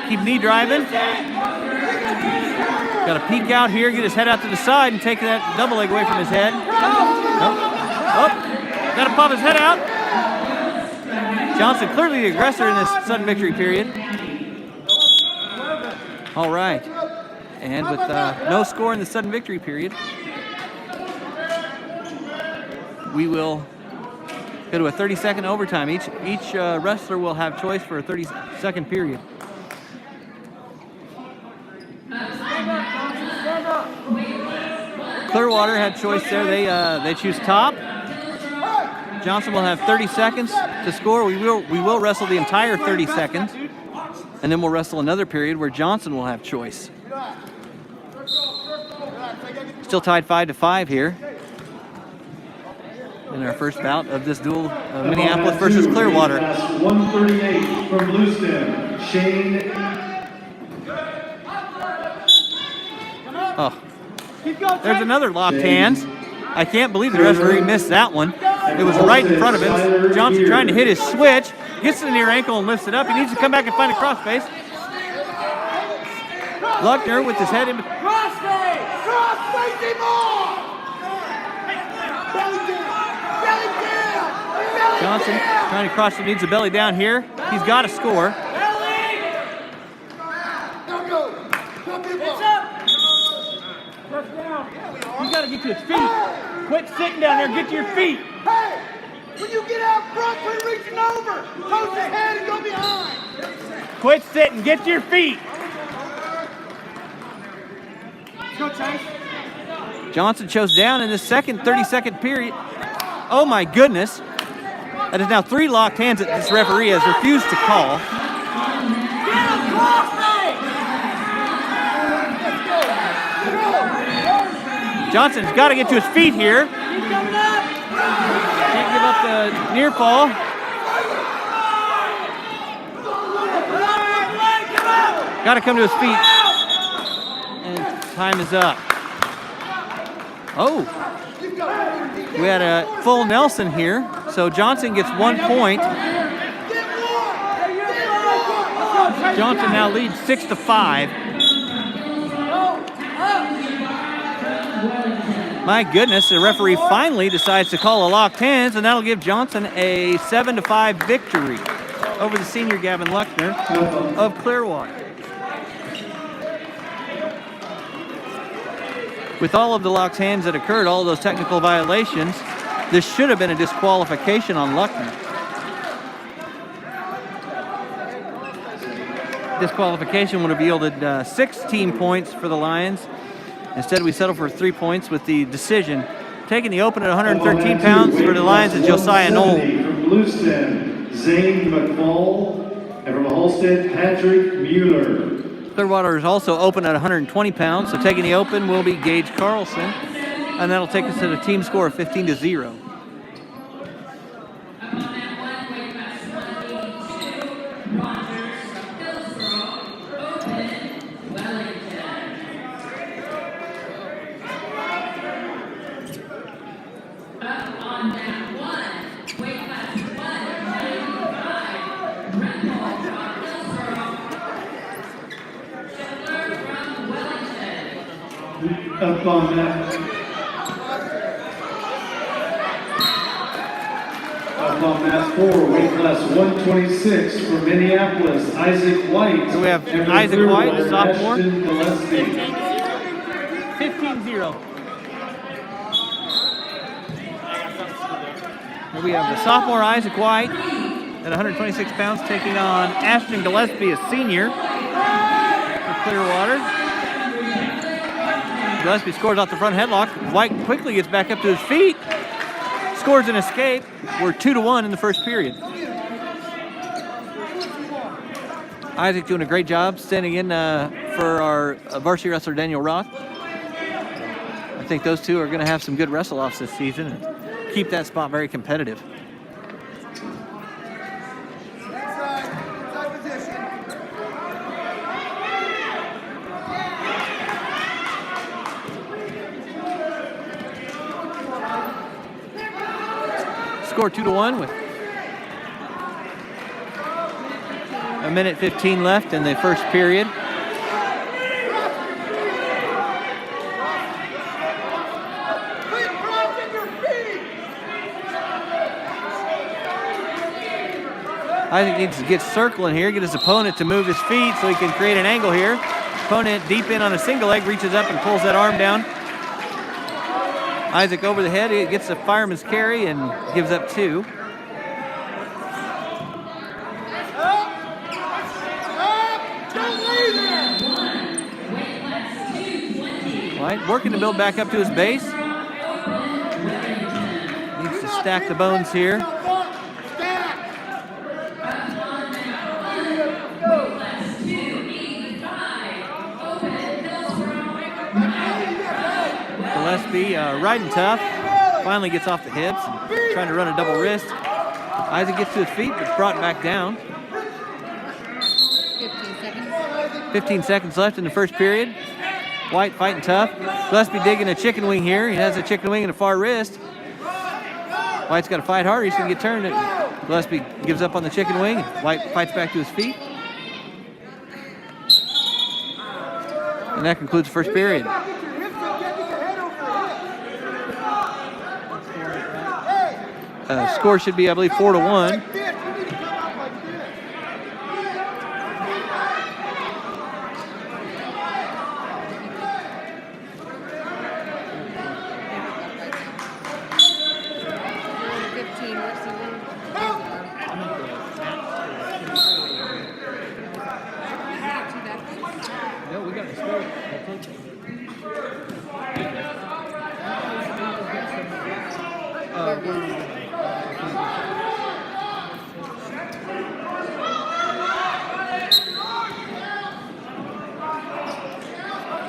keep knee driving. Got to peek out here, get his head out to the side, and take that double leg away from his head. Oh, got to pop his head out. Johnson clearly the aggressor in this sudden victory period. All right. And with no score in the sudden victory period, we will go to a 30-second overtime. Each wrestler will have choice for a 30-second period. Clearwater had choice there. They choose top. Johnson will have 30 seconds to score. We will wrestle the entire 30 seconds, and then we'll wrestle another period where Johnson will have choice. Still tied 5-5 here in our first bout of this duel of Minneapolis versus Clearwater. 138 from Bluestem, Shane. Oh, there's another locked hands. I can't believe the referee missed that one. It was right in front of him. Johnson trying to hit his switch, gets to the near ankle and lifts it up. He needs to come back and find a crossface. Luckner with his head in. Crossface him on! Belly down! Johnson trying to cross, needs a belly down here. He's got to score. You gotta get to his feet. Quit sitting down there, get to your feet. Hey! When you get out front, quit reaching over. Post his head and go behind. Quit sitting, get to your feet. Let's go, Chase. Johnson chose down in the second 30-second period. Oh my goodness. That is now 3 locked hands that this referee has refused to call. Johnson's got to get to his feet here. Can't give up the near fall. Got to come to his feet. And time is up. Oh, we had a full Nelson here. So Johnson gets 1 point. Johnson now leads 6-5. My goodness, the referee finally decides to call a locked hands, and that'll give Johnson a 7-5 victory over the senior Gavin Luckner of Clearwater. With all of the locked hands that occurred, all of those technical violations, this should have been a disqualification on Luckner. Disqualification would have yielded 16 points for the Lions. Instead, we settle for 3 points with the decision. Taking the open at 113 pounds for the Lions is Josiah Knoll. From Bluestem, Zane McFall, and from Holstead, Patrick Buehler. Clearwater is also open at 120 pounds, so taking the open will be Gage Carlson, and that'll take us to a team score of 15-0. Up on that. Up on that 4, weight class 126 from Minneapolis, Isaac White. So we have Isaac White, sophomore. 15-0. Here we have the sophomore Isaac White at 126 pounds taking on Ashton Gillespie, a senior for Clearwater. Gillespie scores off the front headlock. White quickly gets back up to his feet, scores an escape. We're 2-1 in the first period. Isaac doing a great job standing in for our varsity wrestler Daniel Roth. I think those two are going to have some good wrestle-offs this season and keep that spot very competitive. Score 2-1 with a minute 15 left in the first period. Isaac needs to get circling here, get his opponent to move his feet so he can create an angle here. Opponent deep in on a single leg, reaches up and pulls that arm down. Isaac over the head, he gets a fireman's carry and gives up 2. White working to build back up to his base. Needs to stack the bones here. Gillespie riding tough. Finally gets off the hips and trying to run a double wrist. Isaac gets to his feet but brought back down. 15 seconds left in the first period. White fighting tough. Gillespie digging a chicken wing here. He has a chicken wing and a far wrist. White's got to fight hard. He's going to get turned. Gillespie gives up on the chicken wing. White fights back to his feet. And that concludes the first period. Score should be, I believe, 4-1.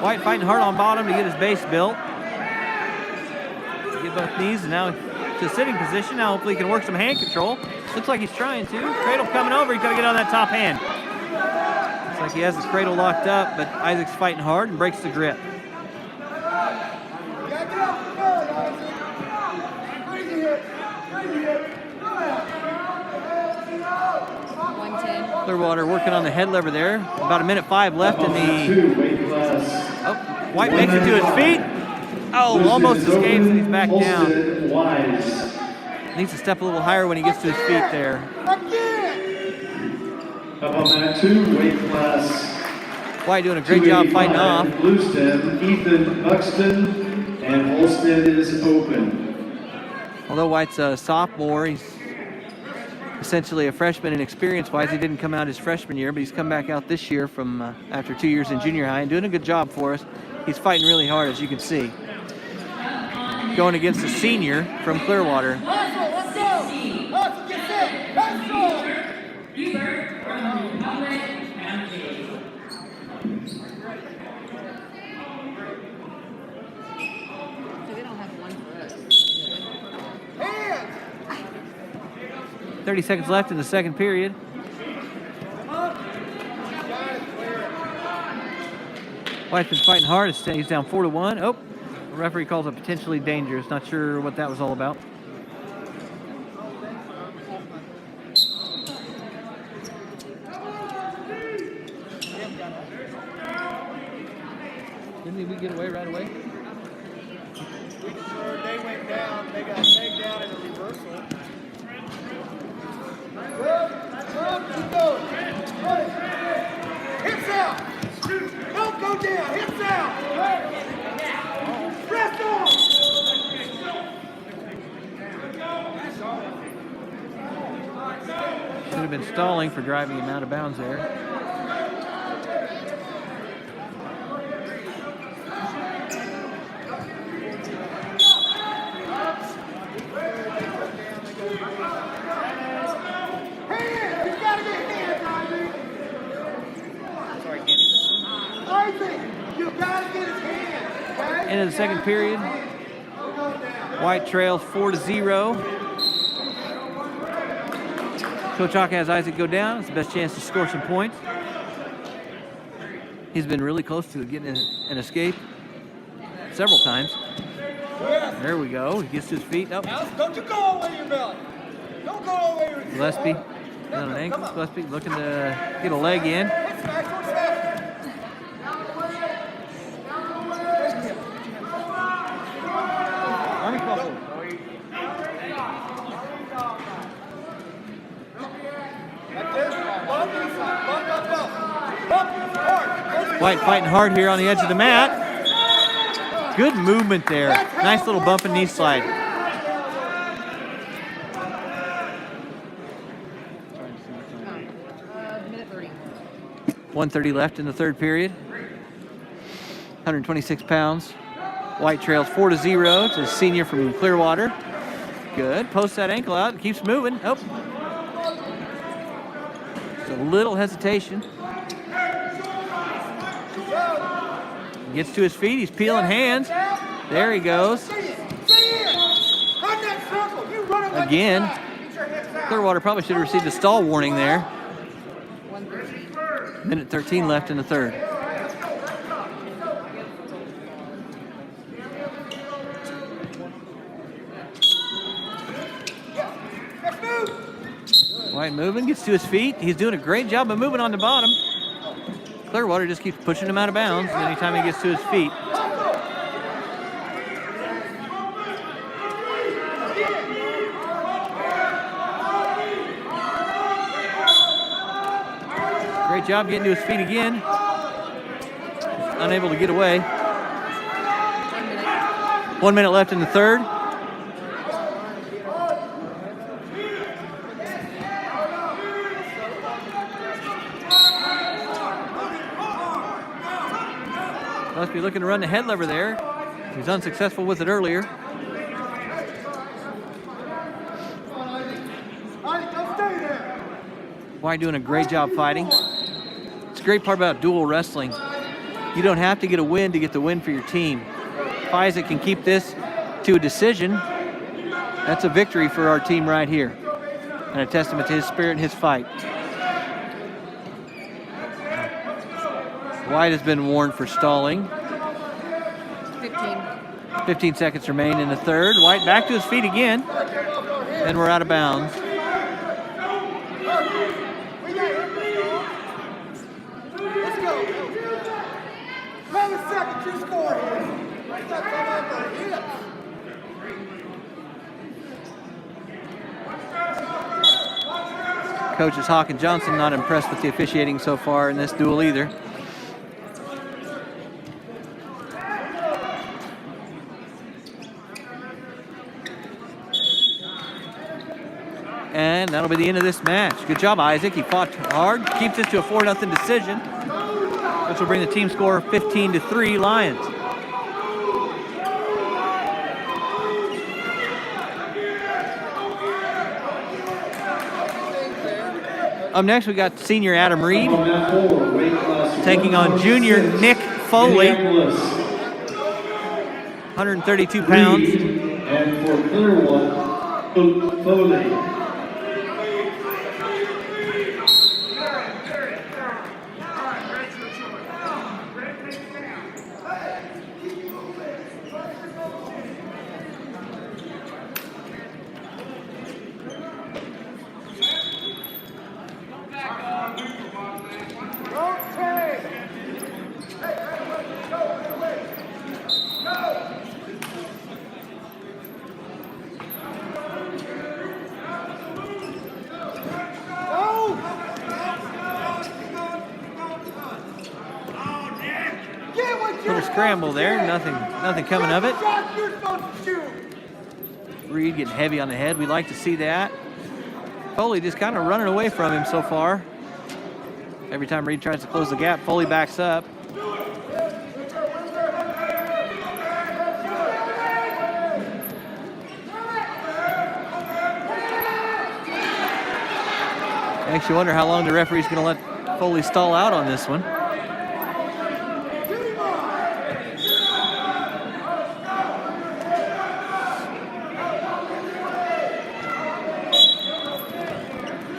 White fighting hard on bottom to get his base built. Get both knees and now to sitting position. Now hopefully he can work some hand control. Looks like he's trying to. Cradle coming over. He's got to get on that top hand. Looks like he has his cradle locked up, but Isaac's fighting hard and breaks the grip. Clearwater working on the head lever there. About 1:05 left in the... Oh, White makes it to his feet. Oh, almost escapes and he's back down. Needs to step a little higher when he gets to his feet there. Up on that 2, weight class. White doing a great job fighting off. Bluestem, Ethan Buxton, and Holston is open. Although White's a sophomore, he's essentially a freshman in experience-wise. He didn't come out his freshman year, but he's come back out this year from after 2 years in junior high and doing a good job for us. He's fighting really hard, as you can see. Going against a senior from Clearwater. So they don't have one for us. 30 seconds left in the second period. White's been fighting hard. He's down 4-1. Oh, the referee calls it potentially dangerous. Not sure what that was all about. Didn't we get away right away? They went down. They got taken down in a reversal. Keep going. Hips out. Don't go down. Hips out. Press on. Should have been stalling for driving him out of bounds there. End of the second period. White trails 4-0. Coach Hawk has Isaac go down. It's the best chance to score some points. He's been really close to getting an escape several times. There we go. He gets to his feet. Oh. Don't you go all the way to your belly. Don't go all the way to your Gillespie on an ankle. Gillespie looking to get a leg in. White fighting hard here on the edge of the mat. Good movement there. Nice little bump and knee slide. Minute 30. 1:30 left in the third period. 126 pounds. White trails 4-0 to the senior from Clearwater. Good. Posts that ankle out. Keeps moving. Oh. Just a little hesitation. Gets to his feet. He's peeling hands. There he goes. Again. Clearwater probably should have received a stall warning there. Minute 13 left in the third. White moving, gets to his feet. He's doing a great job of moving on the bottom. Clearwater just keeps pushing him out of bounds anytime he gets to his feet. Great job getting to his feet again. Unable to get away. 1 minute left in the third. Must be looking to run the head lever there. He was unsuccessful with it earlier. White doing a great job fighting. It's a great part about dual wrestling. You don't have to get a win to get the win for your team. If Isaac can keep this to a decision, that's a victory for our team right here. And a testament to his spirit and his fight. White has been warned for stalling. 15 seconds remain in the third. White back to his feet again. And we're out of bounds. Let's go. 11 seconds, you score here. Let's not come out for hits. Coaches Hawk and Johnson not impressed with the officiating so far in this duel either. And that'll be the end of this match. Good job, Isaac. He fought hard, keeps it to a 4-0 decision, which will bring the team score 15-3 Lions. Up next, we got senior Adam Reed taking on junior Nick Foley, 132 pounds. And for Clearwater, Foley. Little scramble there, nothing coming of it. Reed getting heavy on the head. We like to see that. Foley just kind of running away from him so far. Every time Reed tries to close the gap, Foley backs up. Makes you wonder how long the referee's going to let Foley stall out on this one.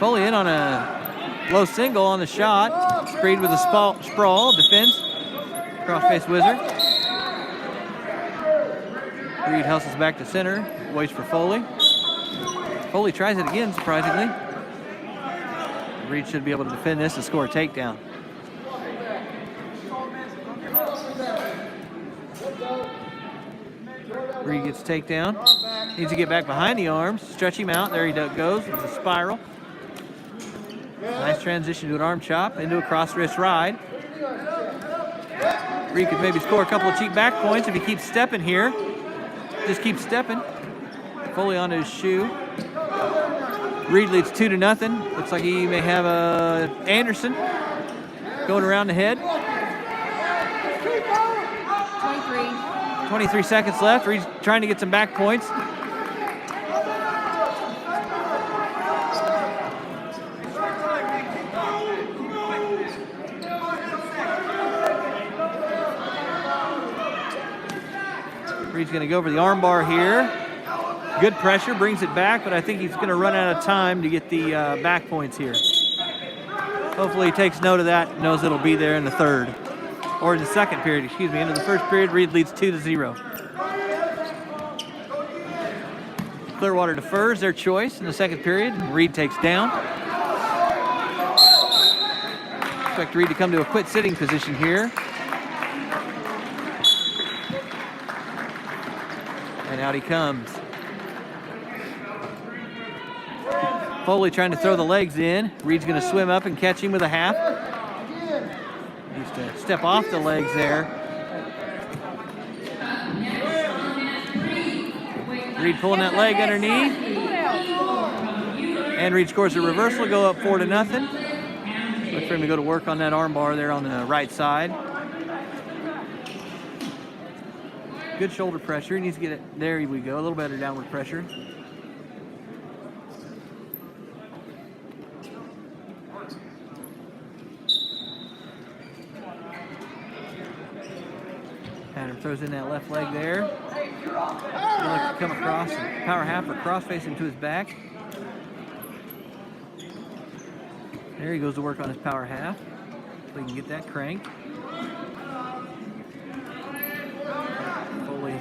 Foley in on a low single on the shot. Sprayed with a sprawl, defense. Cross-face wizard. Reed hustles back to center, waits for Foley. Foley tries it again, surprisingly. Reed should be able to defend this and score a takedown. Reed gets a takedown. Needs to get back behind the arms, stretch him out. There he goes. It's a spiral. Nice transition to an arm chop into a cross wrist ride. Reed could maybe score a couple of cheap back points if he keeps stepping here. Just keeps stepping. Foley onto his shoe. Reed leads 2-0. Looks like he may have Anderson going around the head. 23 seconds left. Reed's trying to get some back points. Reed's going to go over the armbar here. Good pressure, brings it back, but I think he's going to run out of time to get the back points here. Hopefully he takes note of that, knows it'll be there in the third. Or in the second period, excuse me. Into the first period, Reed leads 2-0. Clearwater defers their choice in the second period. Reed takes down. Expect Reed to come to a quit sitting position here. And out he comes. Foley trying to throw the legs in. Reed's going to swim up and catch him with a half. Needs to step off the legs there. Reed pulling that leg underneath. And Reed scores a reversal, go up 4-0. Look for him to go to work on that arm bar there on the right side. Good shoulder pressure. He needs to get it. There we go. A little better downward pressure. Adam throws in that left leg there. He'll look to come across, power half or cross facing to his back. There he goes to work on his power half. So he can get that cranked. Foley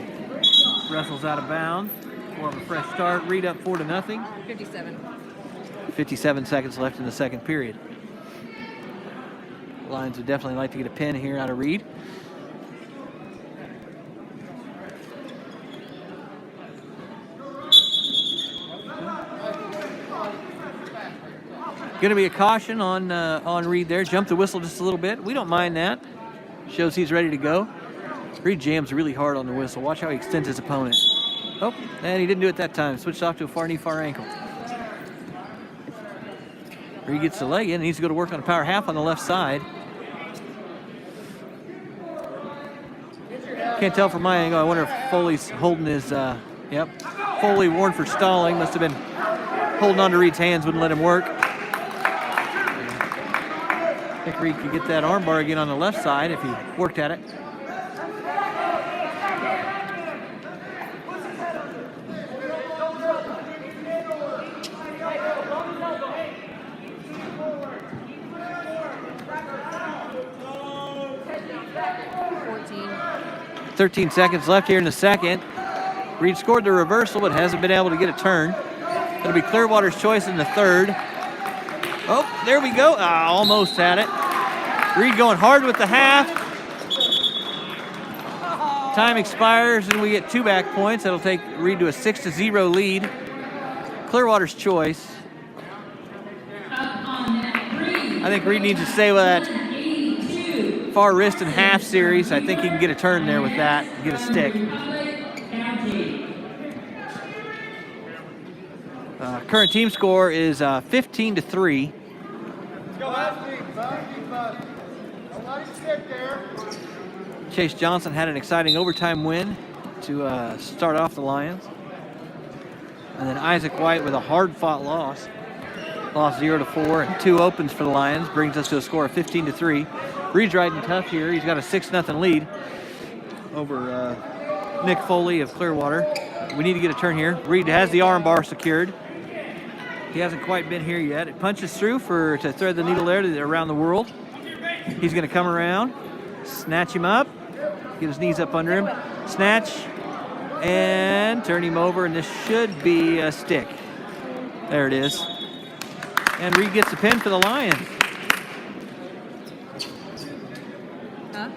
wrestles out of bounds. More of a fresh start. Reed up 4-0. 57 seconds left in the second period. The Lions would definitely like to get a pin here out of Reed. Going to be a caution on Reed there. Jump the whistle just a little bit. We don't mind that. Shows he's ready to go. Reed jams really hard on the whistle. Watch how he extends his opponent. Oh, and he didn't do it that time. Switched off to a far knee, far ankle. Reed gets the leg in and needs to go to work on a power half on the left side. Can't tell from my angle. I wonder if Foley's holding his, yep. Foley warned for stalling. Must have been holding on to Reed's hands, wouldn't let him work. I think Reed could get that arm bar again on the left side if he worked at it. .14. 13 seconds left here in the second. Reed scored the reversal, but hasn't been able to get a turn. It'll be Clearwater's choice in the third. Oh, there we go. Almost had it. Reed going hard with the half. Time expires and we get 2 back points. That'll take Reed to a 6-0 lead. Clearwater's choice. I think Reed needs to stay with that far wrist and half series. I think he can get a turn there with that, get a stick. Current team score is 15-3. Chase Johnson had an exciting overtime win to start off the Lions. And then Isaac White with a hard-fought loss. Lost 0-4 and 2 opens for the Lions. Brings us to a score of 15-3. Reed's riding tough here. He's got a 6-0 lead over Nick Foley of Clearwater. We need to get a turn here. Reed has the arm bar secured. He hasn't quite been here yet. It punches through to thread the needle there around the world. He's going to come around, snatch him up, get his knees up under him, snatch, and turn him over, and this should be a stick. There it is. And Reed gets the pin for the Lions. Huh?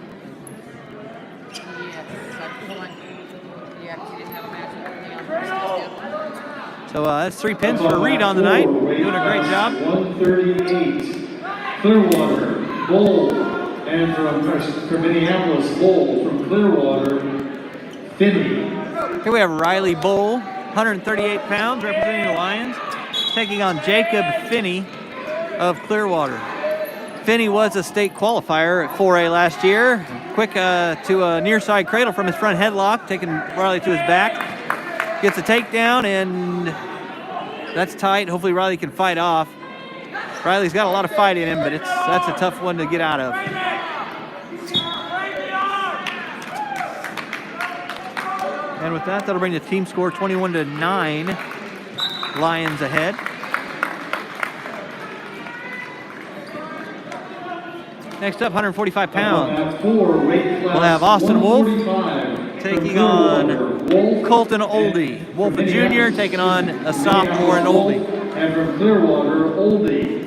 So that's 3 pins for Reed on the night. Doing a great job. 138. Clearwater, Bull, And from Minneapolis, Bull. From Clearwater, Finney. Here we have Riley Bull, 138 pounds, representing the Lions, taking on Jacob Finney of Clearwater. Finney was a state qualifier at 4A last year. Quick to a near side cradle from his front headlock, taking Riley to his back. Gets a takedown, and that's tight. Hopefully Riley can fight off. Riley's got a lot of fight in him, but that's a tough one to get out of. And with that, that'll bring the team score 21-9. Lions ahead. Next up, 145 pounds. We'll have Austin Wolf taking on Colton Oldie. Wolf a junior taking on a sophomore in Oldie. And from Clearwater, Oldie.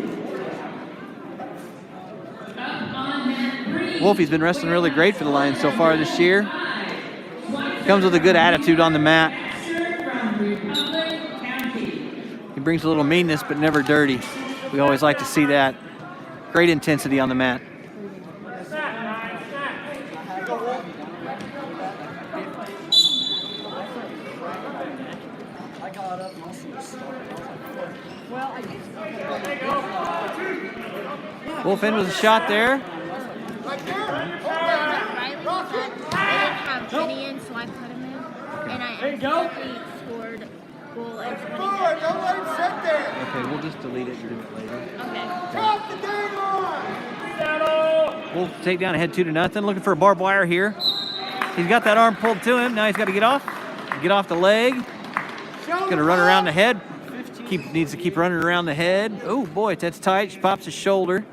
Wolfie's been wrestling really great for the Lions so far this year. Comes with a good attitude on the mat. He brings a little meanness, but never dirty. We always like to see that. Great intensity on the mat. Wolf in with a shot there. So I put him in, and I accidentally scored goal and Don't let him sit there. Okay, we'll just delete it and do it later. Okay. Drop the game on. Wolf take down ahead 2-0. Looking for a barbed wire here. He's got that arm pulled to him. Now he's got to get off the leg. Gonna run around the head. Needs to keep running around the head. Oh boy, that's tight. She pops his shoulder.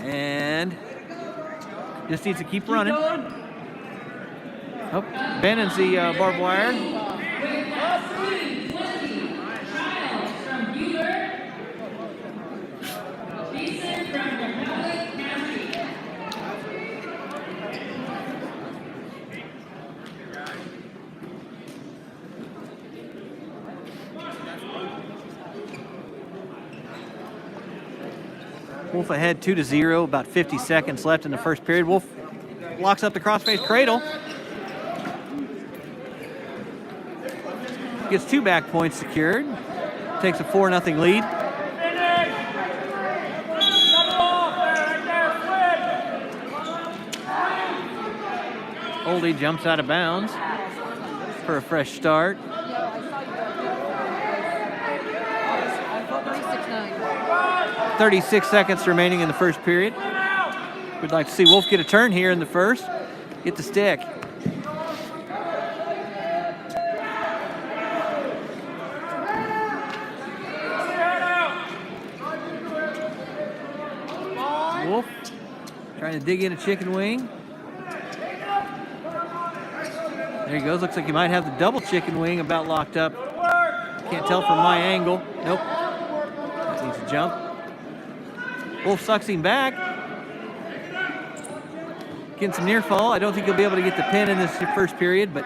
And just needs to keep running. Oh, abandons the barbed wire. Wolf ahead 2-0, about 50 seconds left in the first period. Wolf locks up the crossface cradle. Gets 2 back points secured. Takes a 4-0 lead. Oldie jumps out of bounds for a fresh start. 36 seconds remaining in the first period. We'd like to see Wolf get a turn here in the first. Get the stick. Wolf trying to dig in a chicken wing. There he goes. Looks like he might have the double chicken wing about locked up. Can't tell from my angle. Nope. Needs to jump. Wolf sucks him back. Getting some near fall. I don't think he'll be able to get the pin in this first period, but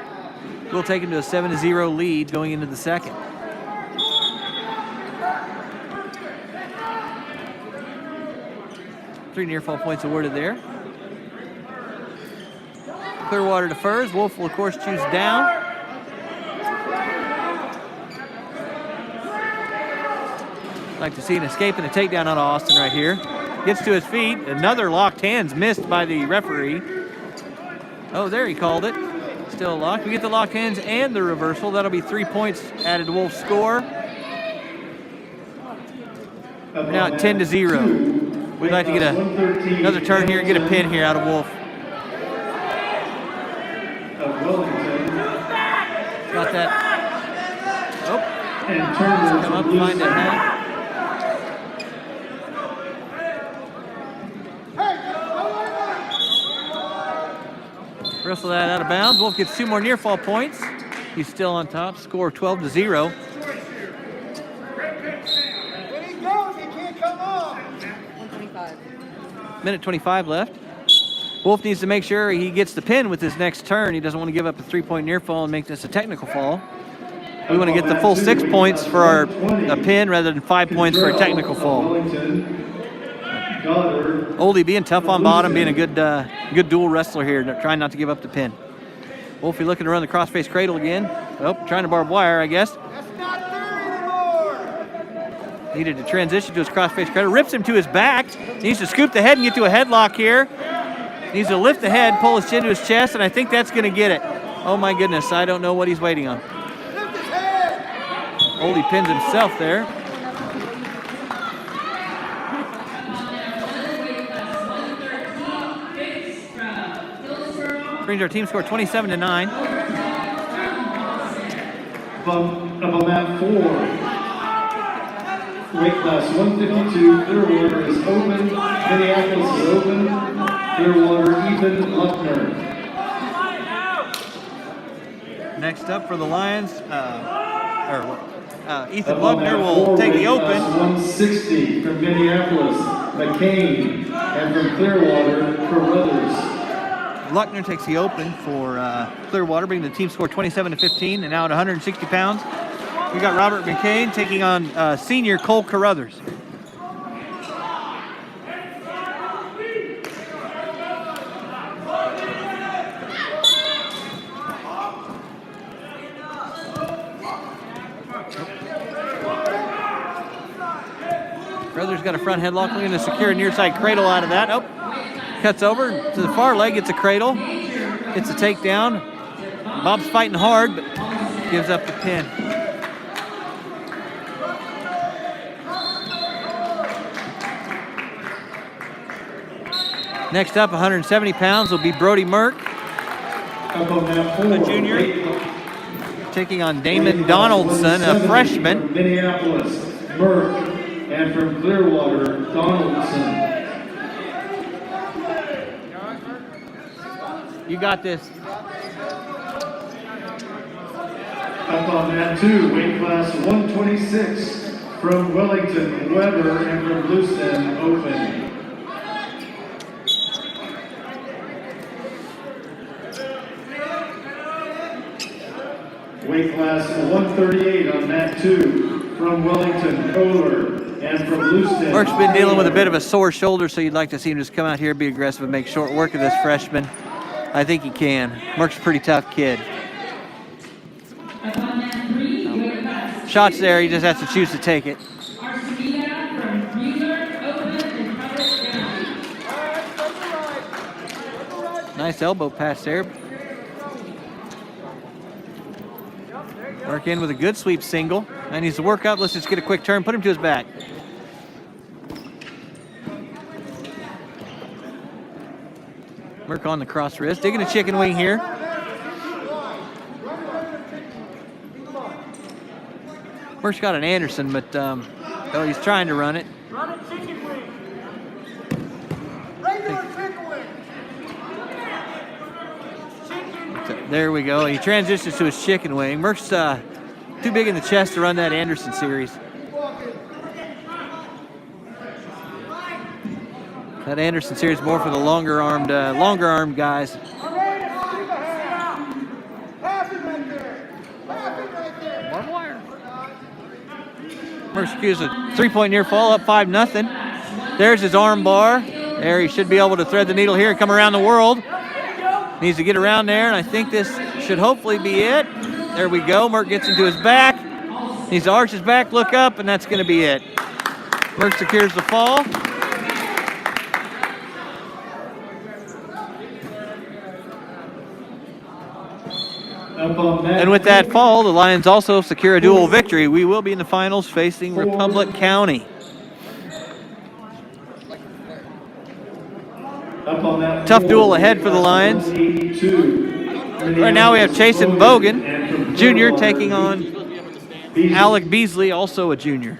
we'll take him to a 7-0 lead going into the second. Three near fall points awarded there. Clearwater defers. Wolf will, of course, choose down. Like to see an escape and a takedown on Austin right here. Gets to his feet. Another locked hands missed by the referee. Oh, there he called it. Still locked. We get the locked hands and the reversal. That'll be 3 points added to Wolf's score. We're now at 10-0. We'd like to get another turn here and get a pin here out of Wolf. Got that. Oh. Come up, find a hat. Wrestle that out of bounds. Wolf gets 2 more near fall points. He's still on top. Score 12-0. When he goes, he can't come off. 125. Minute 25 left. Wolf needs to make sure he gets the pin with his next turn. He doesn't want to give up a 3-point near fall and make this a technical fall. We want to get the full 6 points for a pin rather than 5 points for a technical fall. Goddard. Oldie being tough on bottom, being a good dual wrestler here, trying not to give up the pin. Wolfie looking to run the crossface cradle again. Oh, trying to barbed wire, I guess. That's not there anymore. Needed to transition to his crossface cradle. Rips him to his back. Needs to scoop the head and get to a headlock here. Needs to lift the head, pull his chin to his chest, and I think that's going to get it. Oh my goodness, I don't know what he's waiting on. Lift his head. Oldie pins himself there. Brings our team score 27-9. Up on mat 4. Weight class 152. Clearwater is open. Minneapolis is open. Clearwater, Ethan Luckner. Next up for the Lions, Ethan Luckner will take the open. 160 from Minneapolis, McCain, and from Clearwater, Carruthers. Luckner takes the open for Clearwater, bringing the team score 27-15, and now at 160 pounds. We got Robert McCain taking on senior Cole Carruthers. Carruthers got a front headlock, looking to secure a near side cradle out of that. Oh, cuts over to the far leg, gets a cradle, gets a takedown. Bob's fighting hard, but gives up the pin. Next up, 170 pounds, will be Brody Merck, a junior, taking on Damon Donaldson, a freshman. Minneapolis, Merck, and from Clearwater, Donaldson. You got this. Up on mat 2, weight class 126 from Wellington, Weber, and from Bluestem, open. Weight class 138 on mat 2 from Wellington, Kohler, and from Bluestem. Merck's been dealing with a bit of a sore shoulder, so you'd like to see him just come out here, be aggressive, and make short work of this freshman. I think he can. Merck's a pretty tough kid. Shots there, he just has to choose to take it. Nice elbow pass there. Merck in with a good sweep single. And needs to work up. Let's just get a quick turn, put him to his back. Merck on the cross wrist, digging a chicken wing here. Merck's got an Anderson, but he's trying to run it. Run a chicken wing. Regular chicken wing. Chicken. There we go. He transitions to his chicken wing. Merck's too big in the chest to run that Anderson series. That Anderson series more for the longer armed guys. Merck secures a 3-point near fall, up 5-0. There's his arm bar. There, he should be able to thread the needle here and come around the world. Needs to get around there, and I think this should hopefully be it. There we go. Merck gets into his back. Needs to arch his back, look up, and that's going to be it. Merck secures the fall. And with that fall, the Lions also secure a dual victory. We will be in the finals facing Republic County. Tough duel ahead for the Lions. Right now we have Chasen Bogan, junior, taking on Alec Beasley, also a junior.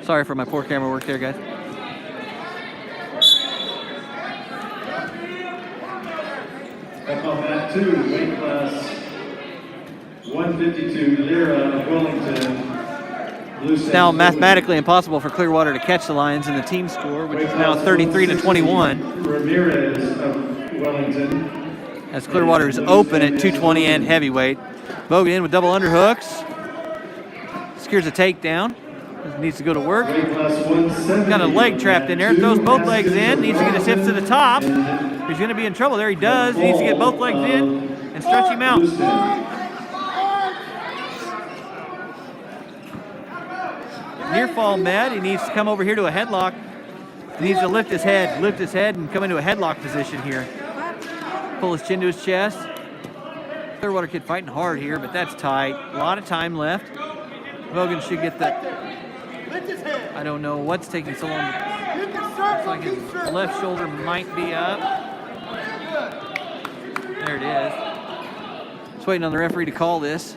Sorry for my poor camera work there, guys. Up on mat 2, weight class 152, Lyra, Wellington. It's now mathematically impossible for Clearwater to catch the Lions in the team score, which is now 33-21. Ramirez of Wellington. As Clearwater is open at 220 and heavyweight. Bogan in with double underhooks. Secures a takedown. Needs to go to work. Weight class 170. Got a leg trapped in there. Throws both legs in. Needs to get his hips to the top. He's going to be in trouble there. He does. He needs to get both legs in and stretch him out. Near fall med. He needs to come over here to a headlock. He needs to lift his head and come into a headlock position here. Pull his chin to his chest. Clearwater kid fighting hard here, but that's tight. A lot of time left. Vogan should get that. I don't know what's taking so long. Looks like his left shoulder might be up. There it is. Just waiting on the referee to call this.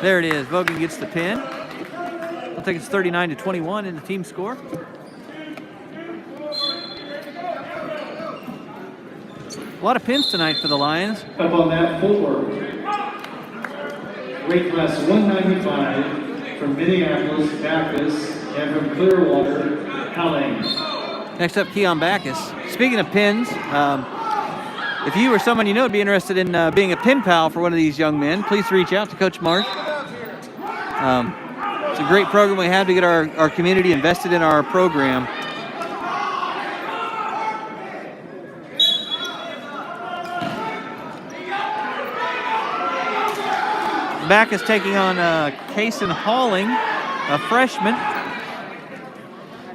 There it is. Vogan gets the pin. I think it's 39-21 in the team score. A lot of pins tonight for the Lions. Up on that 4. Weight class 195 from Minneapolis, Backus, and from Clearwater, Halling. Next up, Keon Backus. Speaking of pins, if you or someone you know would be interested in being a pin pal for one of these young men, please reach out to Coach Marsh. It's a great program we have to get our community invested in our program. Backus taking on Kaysen Halling, a freshman.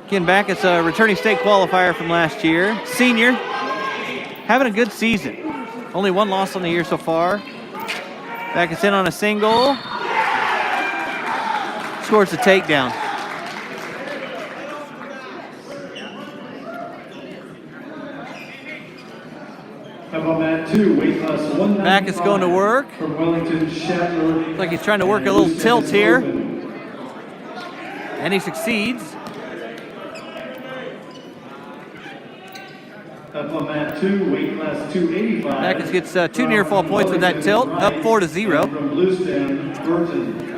Ken Backus, a returning state qualifier from last year. Senior, having a good season. Only one loss on the year so far. Backus in on a single. Scores the takedown. Up on that 2, weight class 195. Backus going to work. From Wellington, Shatner. Looks like he's trying to work a little tilt here. And he succeeds. Up on that 2, weight class 285. Backus gets 2 near fall points with that tilt, up 4-0. From Bluestem, Burton.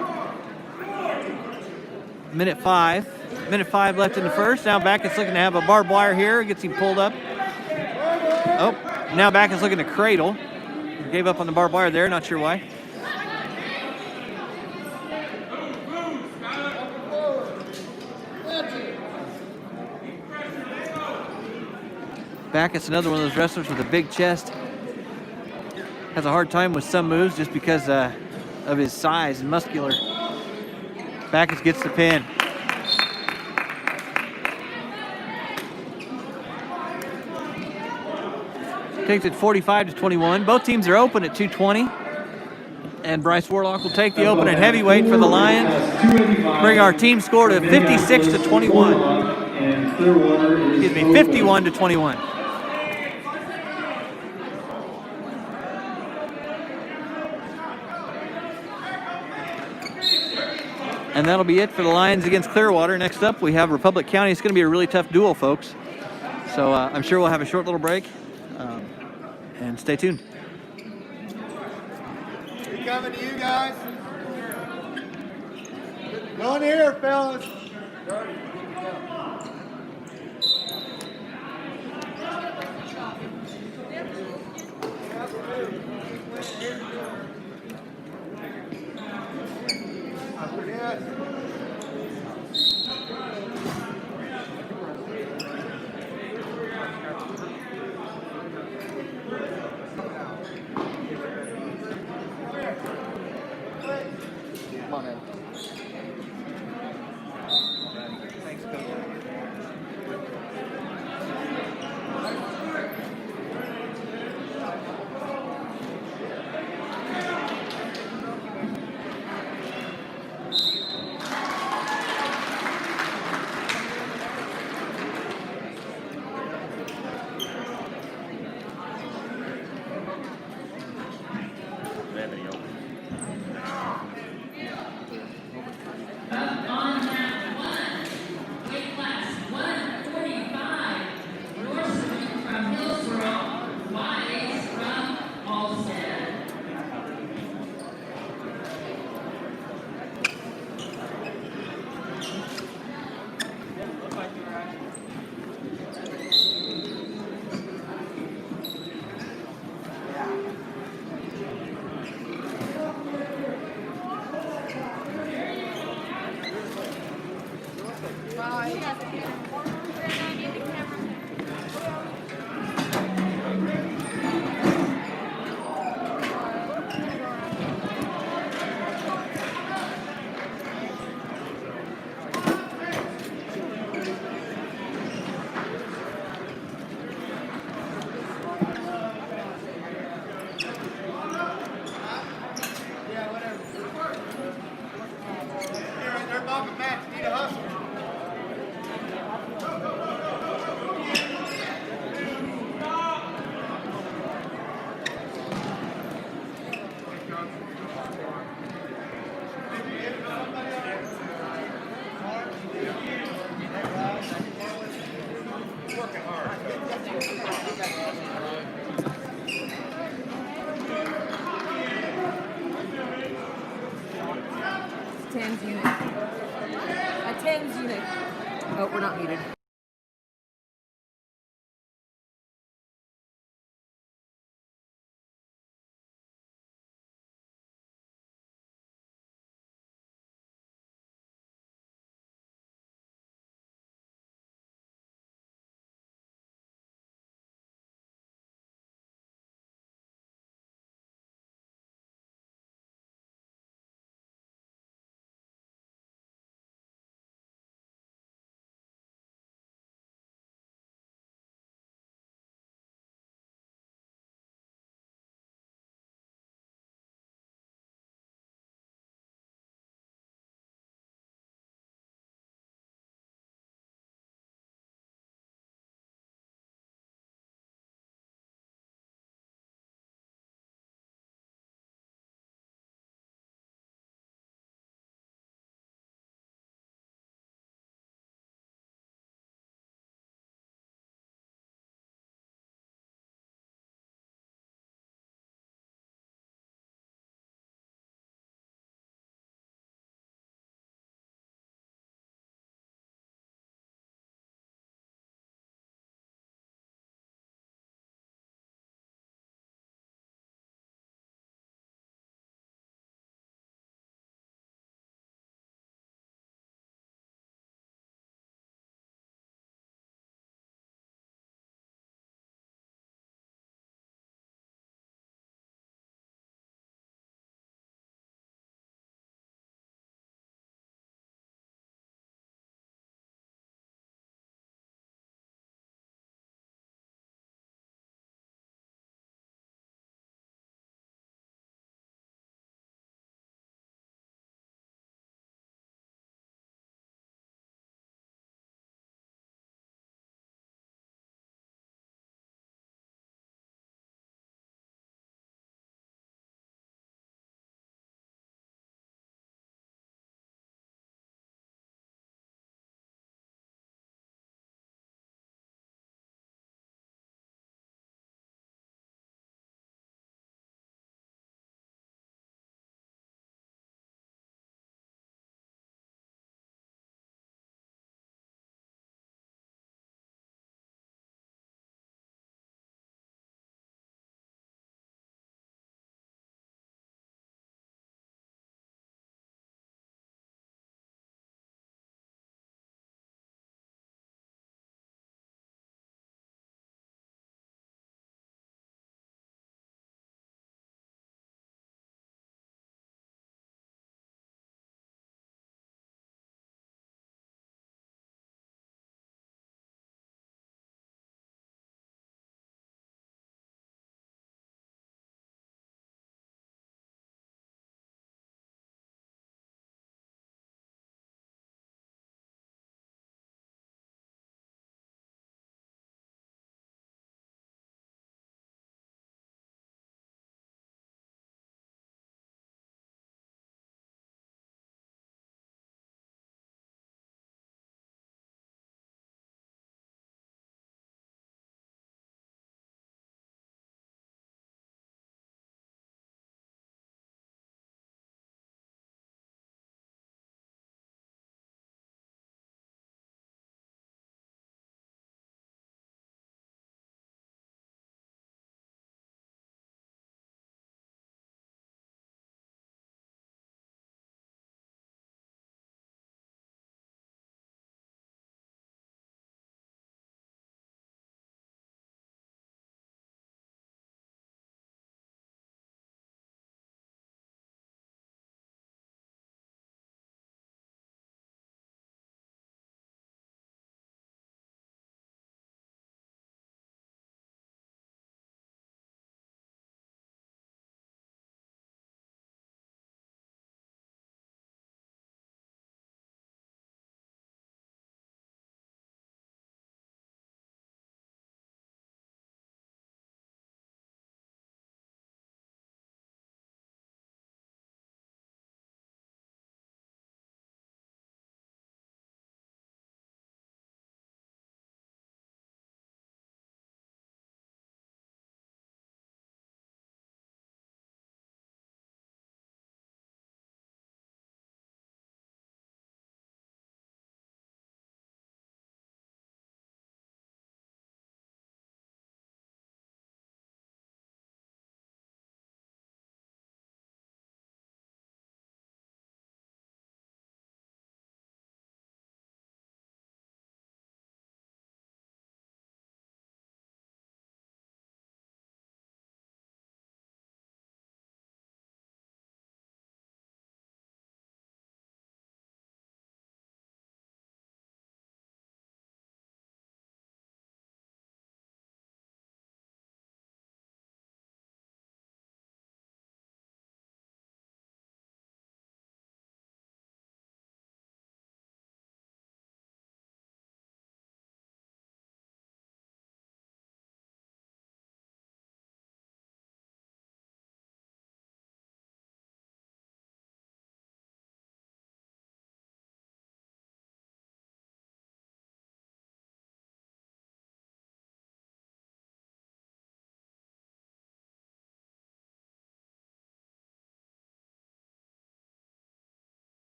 Minute 5 left in the first. Now Backus looking to have a barbed wire here. Gets him pulled up. Oh, now Backus looking to cradle. Gave up on the barbed wire there, not sure why. Backus, another one of those wrestlers with a big chest. Has a hard time with some moves just because of his size and muscular. Backus gets the pin. Takes it 45-21. Both teams are open at 220. And Bryce Warlock will take the open at heavyweight for the Lions. Bring our team score to 56-21. Excuse me, 51-21. And that'll be it for the Lions against Clearwater. Next up, we have Republic County. It's going to be a really tough duel, folks. So I'm sure we'll have a short little break. And stay tuned. We coming to you guys. Going here, fellas. Come on in. Thanks, Coach. They're bumping Matt. You need to hustle. Tens unit. A tens unit. Oh, we're not muted.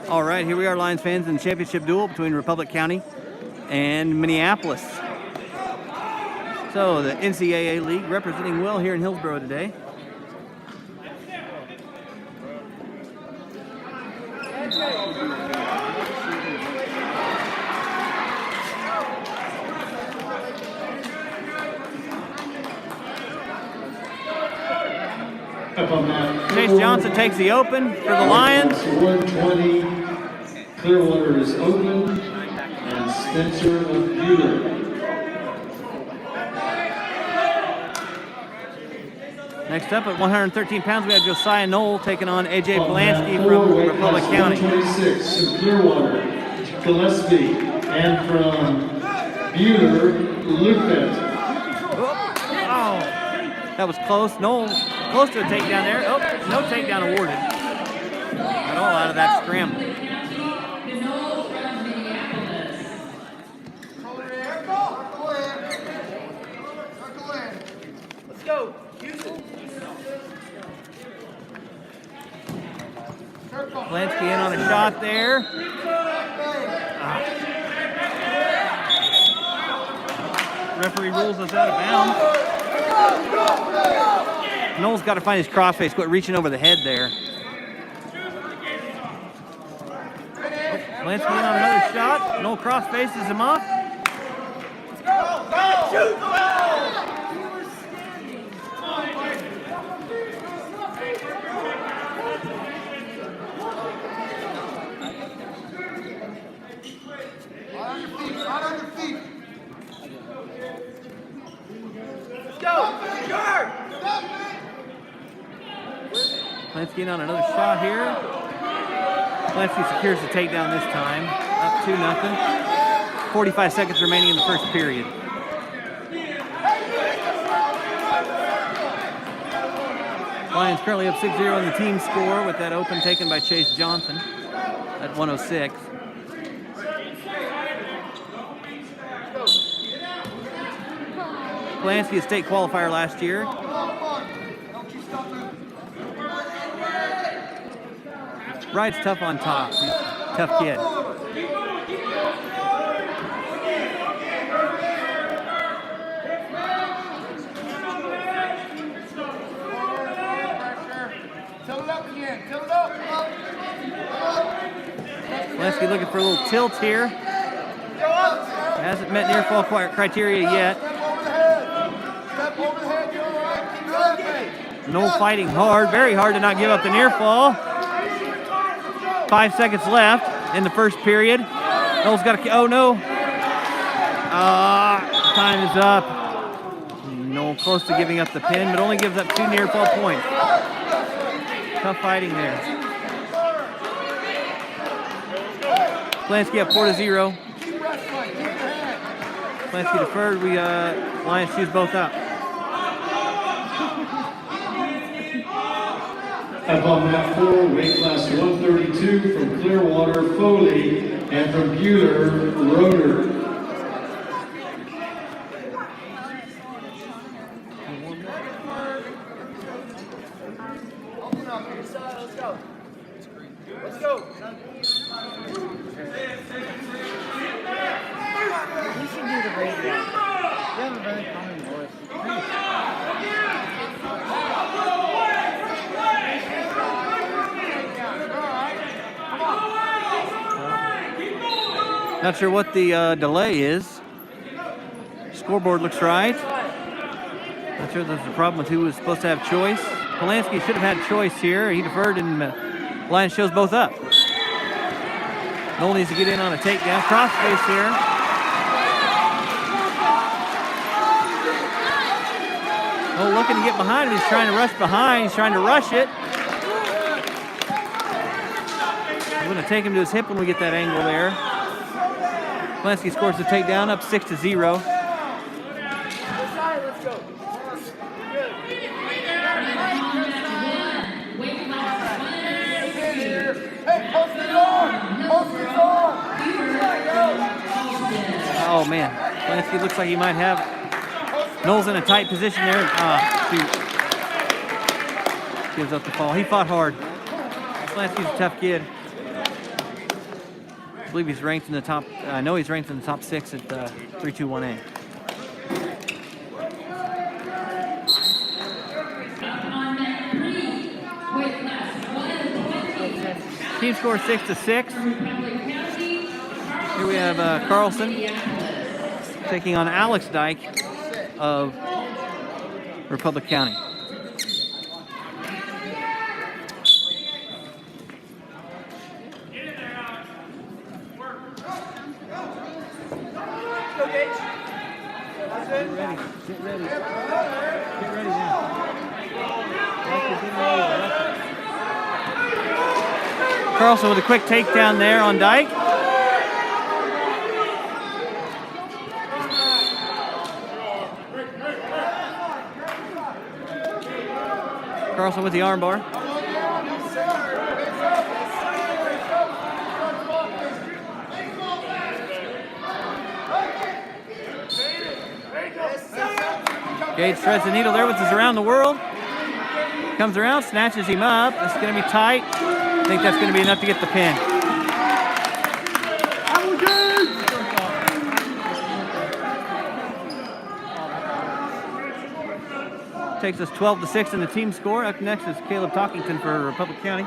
All right, here we are, Lions fans, in the championship duel between Republic County and Minneapolis. So the NCAA League representing Will here in Hillsboro today. Chase Johnson takes the open for the Lions. 120, Clearwater is open, and Spencer of Buehler. Next up at 113 pounds, we have Josiah Knoll taking on AJ Polanski from Republic County. 126 from Clearwater, Gillespie, and from Buehler, Lupet. Oh, that was close. Knoll close to a takedown there. Oh, no takedown awarded at all out of that scramble. Let's go. Use it. Polanski in on a shot there. Referee rules us out of bounds. Knoll's got to find his crossface, quit reaching over the head there. Polanski in on another shot. Knoll crossfaces him off. Not on your feet. Polanski in on another shot here. Polanski secures the takedown this time. Up 2-0. 45 seconds remaining in the first period. Lions currently up 6-0 in the team score with that open taken by Chase Johnson at 106. Polanski, a state qualifier last year. Wright's tough on top. He's a tough kid. Tilt it up again. Tilt it up. Polanski looking for a little tilt here. Hasn't met near fall criteria yet. Step over the head. You're all right. Keep your Knoll fighting hard, very hard to not give up the near fall. 5 seconds left in the first period. Knoll's got to, oh no. Time is up. Knoll close to giving up the pin, but only gives up 2 near fall points. Tough fighting there. Polanski up 4-0. Polanski deferred. Lions choose both up. Up on mat 4, weight class 132 from Clearwater, Foley, and from Buehler, Roeder. Let's go. You should do the radio. You have a very calming voice. Not sure what the delay is. Scoreboard looks right. Not sure there's a problem with who was supposed to have choice. Polanski should have had choice here. He deferred and Lions shows both up. Knoll needs to get in on a takedown. Crossface here. Oh, looking to get behind him. He's trying to rush behind. He's trying to rush it. We're going to take him to his hip when we get that angle there. Polanski scores the takedown, up 6-0. Oh man, Polanski looks like he might have. Knoll's in a tight position there. Shoot. Gives up the fall. He fought hard. Polanski's a tough kid. I believe he's ranked in the top. I know he's ranked in the top 6 at 321A. Team score 6-6. Here we have Carlson taking on Alex Dyke of Republic County. Get ready. Get ready. Get ready now. Carlson with a quick takedown there on Dyke. Carlson with the armbar. Gage threads the needle there with his around the world. Comes around, snatches him up. It's going to be tight. I think that's going to be enough to get the pin. Takes us 12-6 in the team score. Up next is Caleb Talkington for Republic County.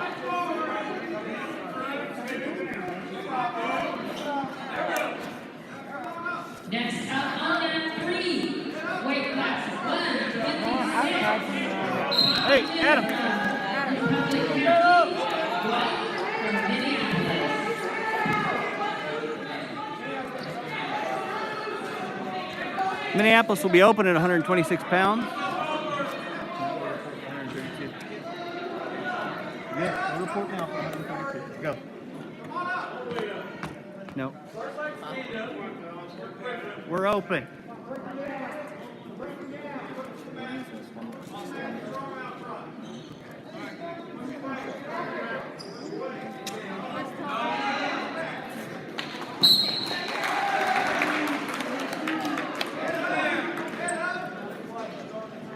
Next up on that 3, weight class 156. Hey, Adam. Minneapolis will be open at 126 pounds. Yeah, no report now. Go. No. We're open.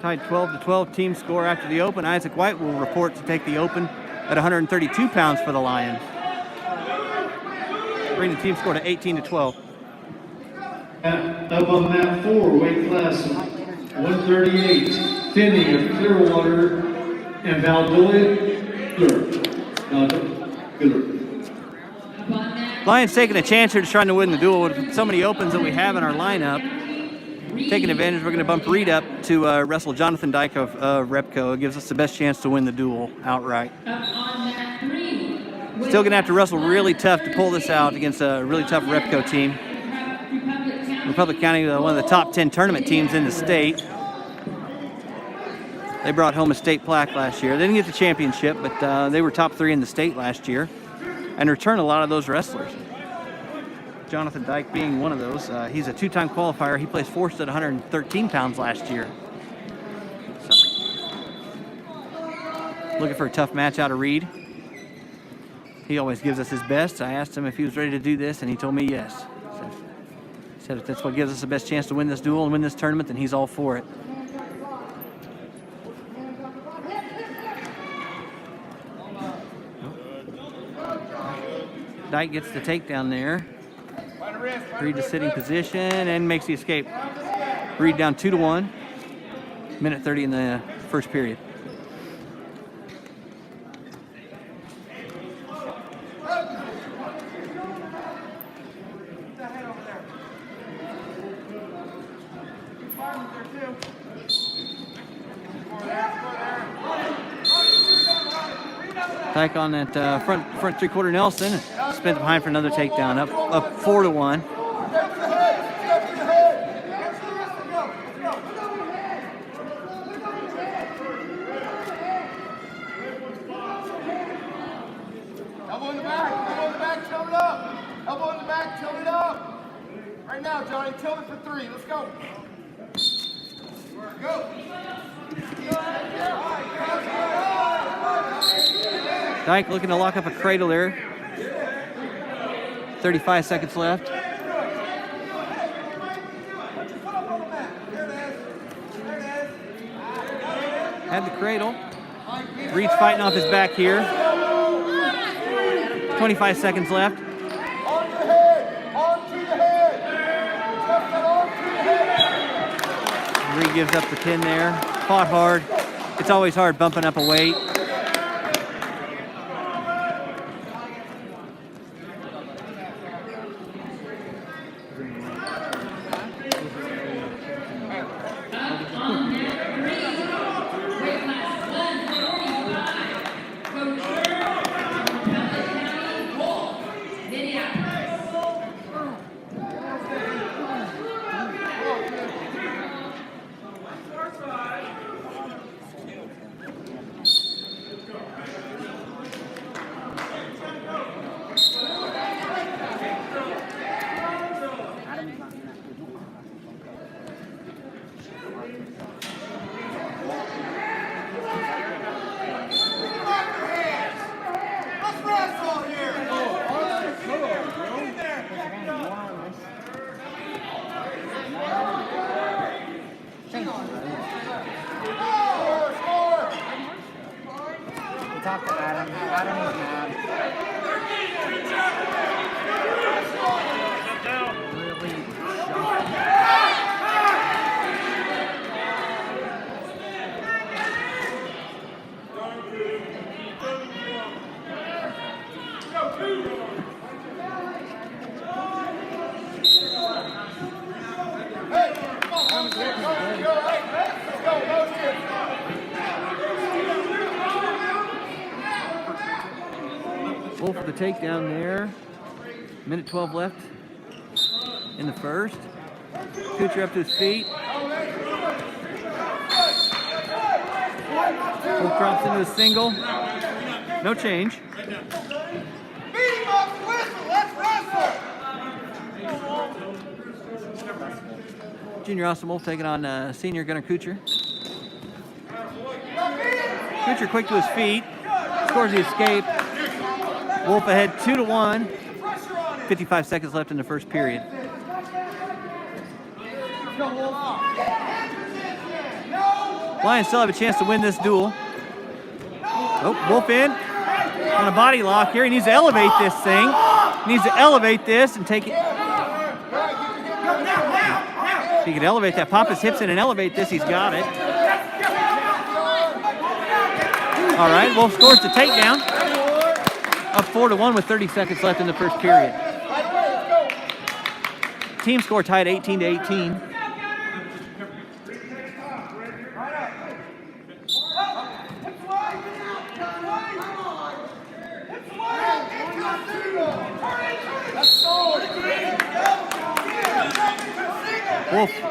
Tied 12-12 team score after the open. Isaac White will report to take the open at 132 pounds for the Lions. Bring the team score to 18-12. Up on mat 4, weight class 138, Finney of Clearwater and Buehler. Lions taking a chance here to trying to win the duel with so many opens that we have in our lineup. Taking advantage, we're going to bump Reed up to wrestle Jonathan Dyke of Repco. It gives us the best chance to win the duel outright. Still going to have to wrestle really tough to pull this out against a really tough Repco team. Republic County, one of the top 10 tournament teams in the state. They brought home a state plaque last year. They didn't get the championship, but they were top 3 in the state last year and returned a lot of those wrestlers. Jonathan Dyke being one of those. He's a 2-time qualifier. He placed 4th at 113 pounds last year. So, looking for a tough match out of Reed. He always gives us his best. I asked him if he was ready to do this, and he told me yes. So, he said if that's what gives us the best chance to win this duel and win this tournament, then he's all for it. Dyke gets the takedown there. Reed to sitting position and makes the escape. Reed down 2-1. Minute 30 in the first period. Dyke on that front 3-quarter Nelson. Spins behind for another takedown. Up 4-1. Elbow in the back, tilt it up. Elbow in the back, tilt it up. Right now, Johnny, tilt it for 3. Let's go. Go. Dyke looking to lock up a cradle there. 35 seconds left. Had the cradle. Reed's fighting off his back here. 25 seconds left. Referee gives up the pin there. Fought hard. It's always hard bumping up a weight. Talk to Adam. Adam is mad. Wolf for the takedown there. Minute 12 left in the first. Kuchar up to his feet. Wolf drops into a single. No change. Junior Austin Wolf taking on senior Gunnar Kuchar. Kuchar quick to his feet. Scores the escape. Wolf ahead 2-1. 55 seconds left in the first period. Lions still have a chance to win this duel. Oh, Wolf in on a body lock here. He needs to elevate this thing. He needs to elevate this and take it. If he can elevate that, pop his hips in and elevate this, he's got it. All right, Wolf scores the takedown. Up 4-1 with 30 seconds left in the first period. Team score tied 18-18.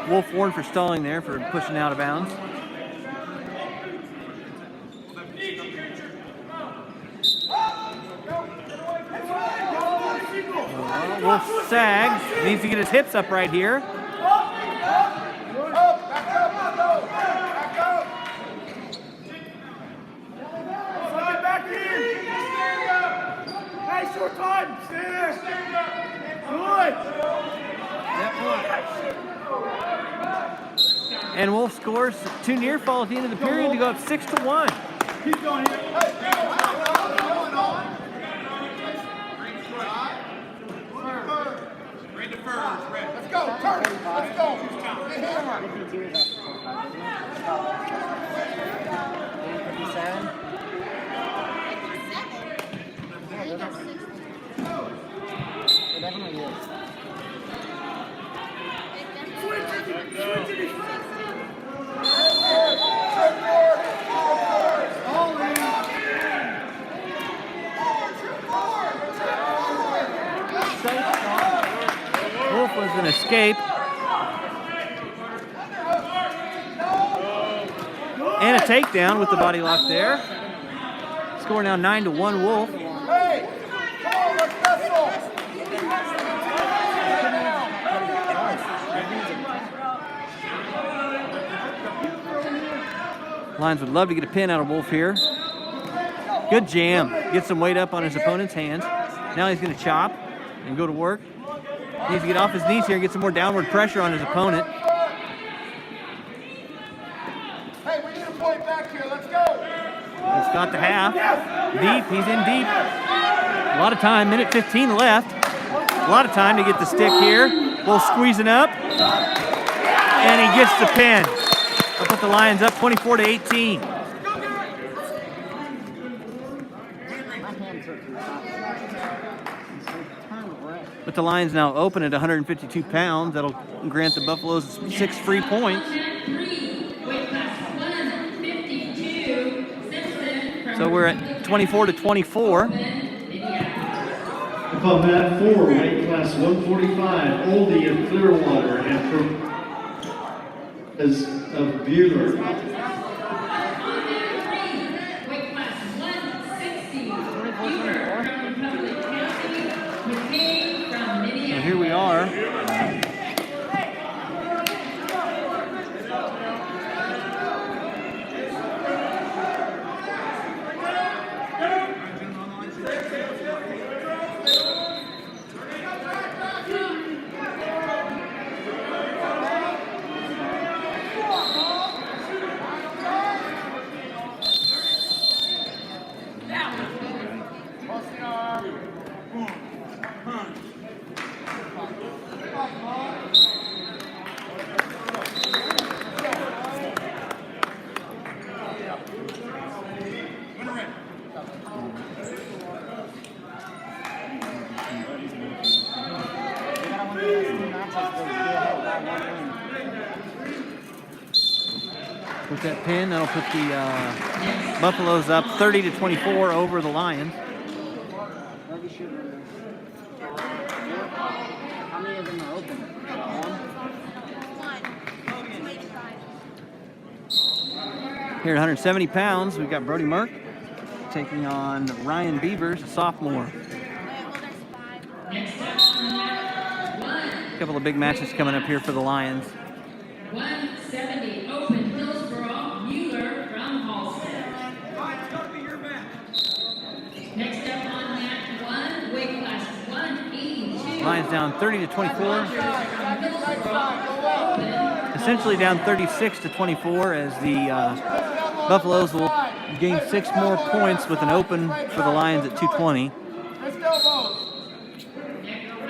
Wolf warned for stalling there, for pushing out of bounds. Wolf sags, needs to get his hips up right here. Nice short time, stay there. Good. And Wolf scores 2 near fall at the end of the period to go up 6-1. Keep going here. Let's go, turn it. Let's go. Get hammer. 57. It definitely is. Wolf was an escape. And a takedown with the body lock there. Score now 9-1 Wolf. Hey, come on, let's wrestle. Lions would love to get a pin out of Wolf here. Good jam. Gets some weight up on his opponent's hands. Now he's going to chop and go to work. He needs to get off his knees here and get some more downward pressure on his opponent. Hey, we need a point back here. Let's go. It's got the half. Deep. He's in deep. A lot of time. Minute 15 left. A lot of time to get the stick here. Wolf squeezing up. And he gets the pin. They'll put the Lions up 24-18. But the Lions now open at 152 pounds. That'll grant the Buffaloes 6 free points. So we're at 24-24. Upon mat 4, weight class 145, Oldie of Clearwater and of Buehler. So here we are. With that pin, that'll put the Buffaloes up 30-24 over the Lions. How many of them are open? Here at 170 pounds, we've got Brody Merck taking on Ryan Beavers, a sophomore. A couple of big matches coming up here for the Lions. 170 open Hillsboro, Buehler from Carlson. Next up on mat 1, weight class 182. Lions down 30-24. Essentially down 36-24 as the Buffaloes will gain 6 more points with an open for the Lions at 220. Next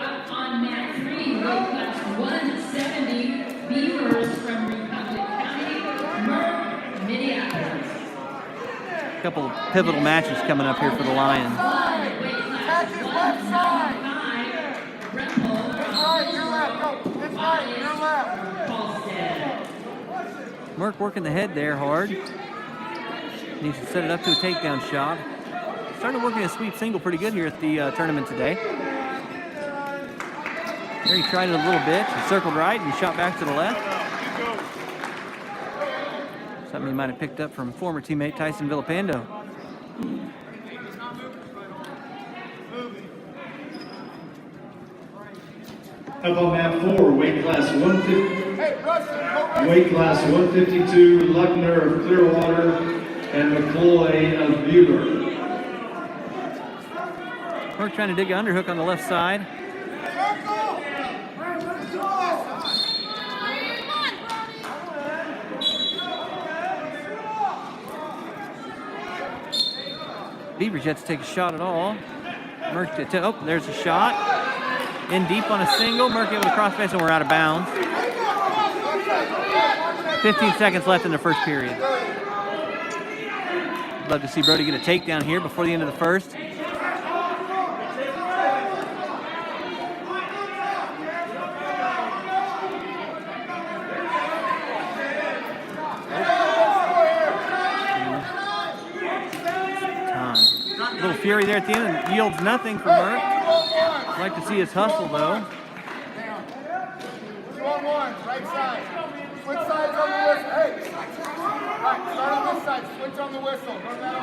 up on mat 3, weight class 170, Beavers from Republic County, Merck, Minneapolis. A couple of pivotal matches coming up here for the Lions. Catch his left side. That's right, your left. Go. That's right, your left. Merck working the head there hard. Needs to set it up to a takedown shot. Started working his sweep single pretty good here at the tournament today. There he tried it a little bit. He circled right and shot back to the left. Something he might have picked up from former teammate Tyson Villapando. Up on mat 4, weight class 152, Luckner of Clearwater and McCloy of Buehler. Merck trying to dig an underhook on the left side. Beavers yet to take a shot at all. Merck oh, there's a shot. In deep on a single. Merck able to cross face and we're out of bounds. 15 seconds left in the first period. Love to see Brody get a takedown here before the end of the first. A little fury there at the end and yields nothing for Merck. I'd like to see his hustle though. 2-on-1, right side. Switch sides on the whistle. Hey! Right, start on this side. Switch on the whistle. Run that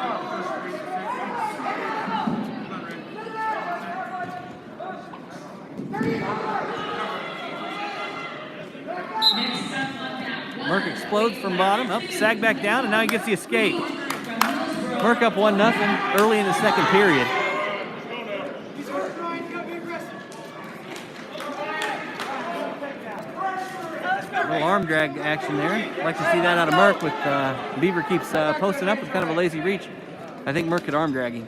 Next up on mat 1. Merck explodes from bottom, up, sag back down, and now he gets the escape. Merck up 1-0 early in the second period. A little arm drag action there. I'd like to see that out of Merck with Beaver keeps posting up with kind of a lazy reach. I think Merck could arm drag him.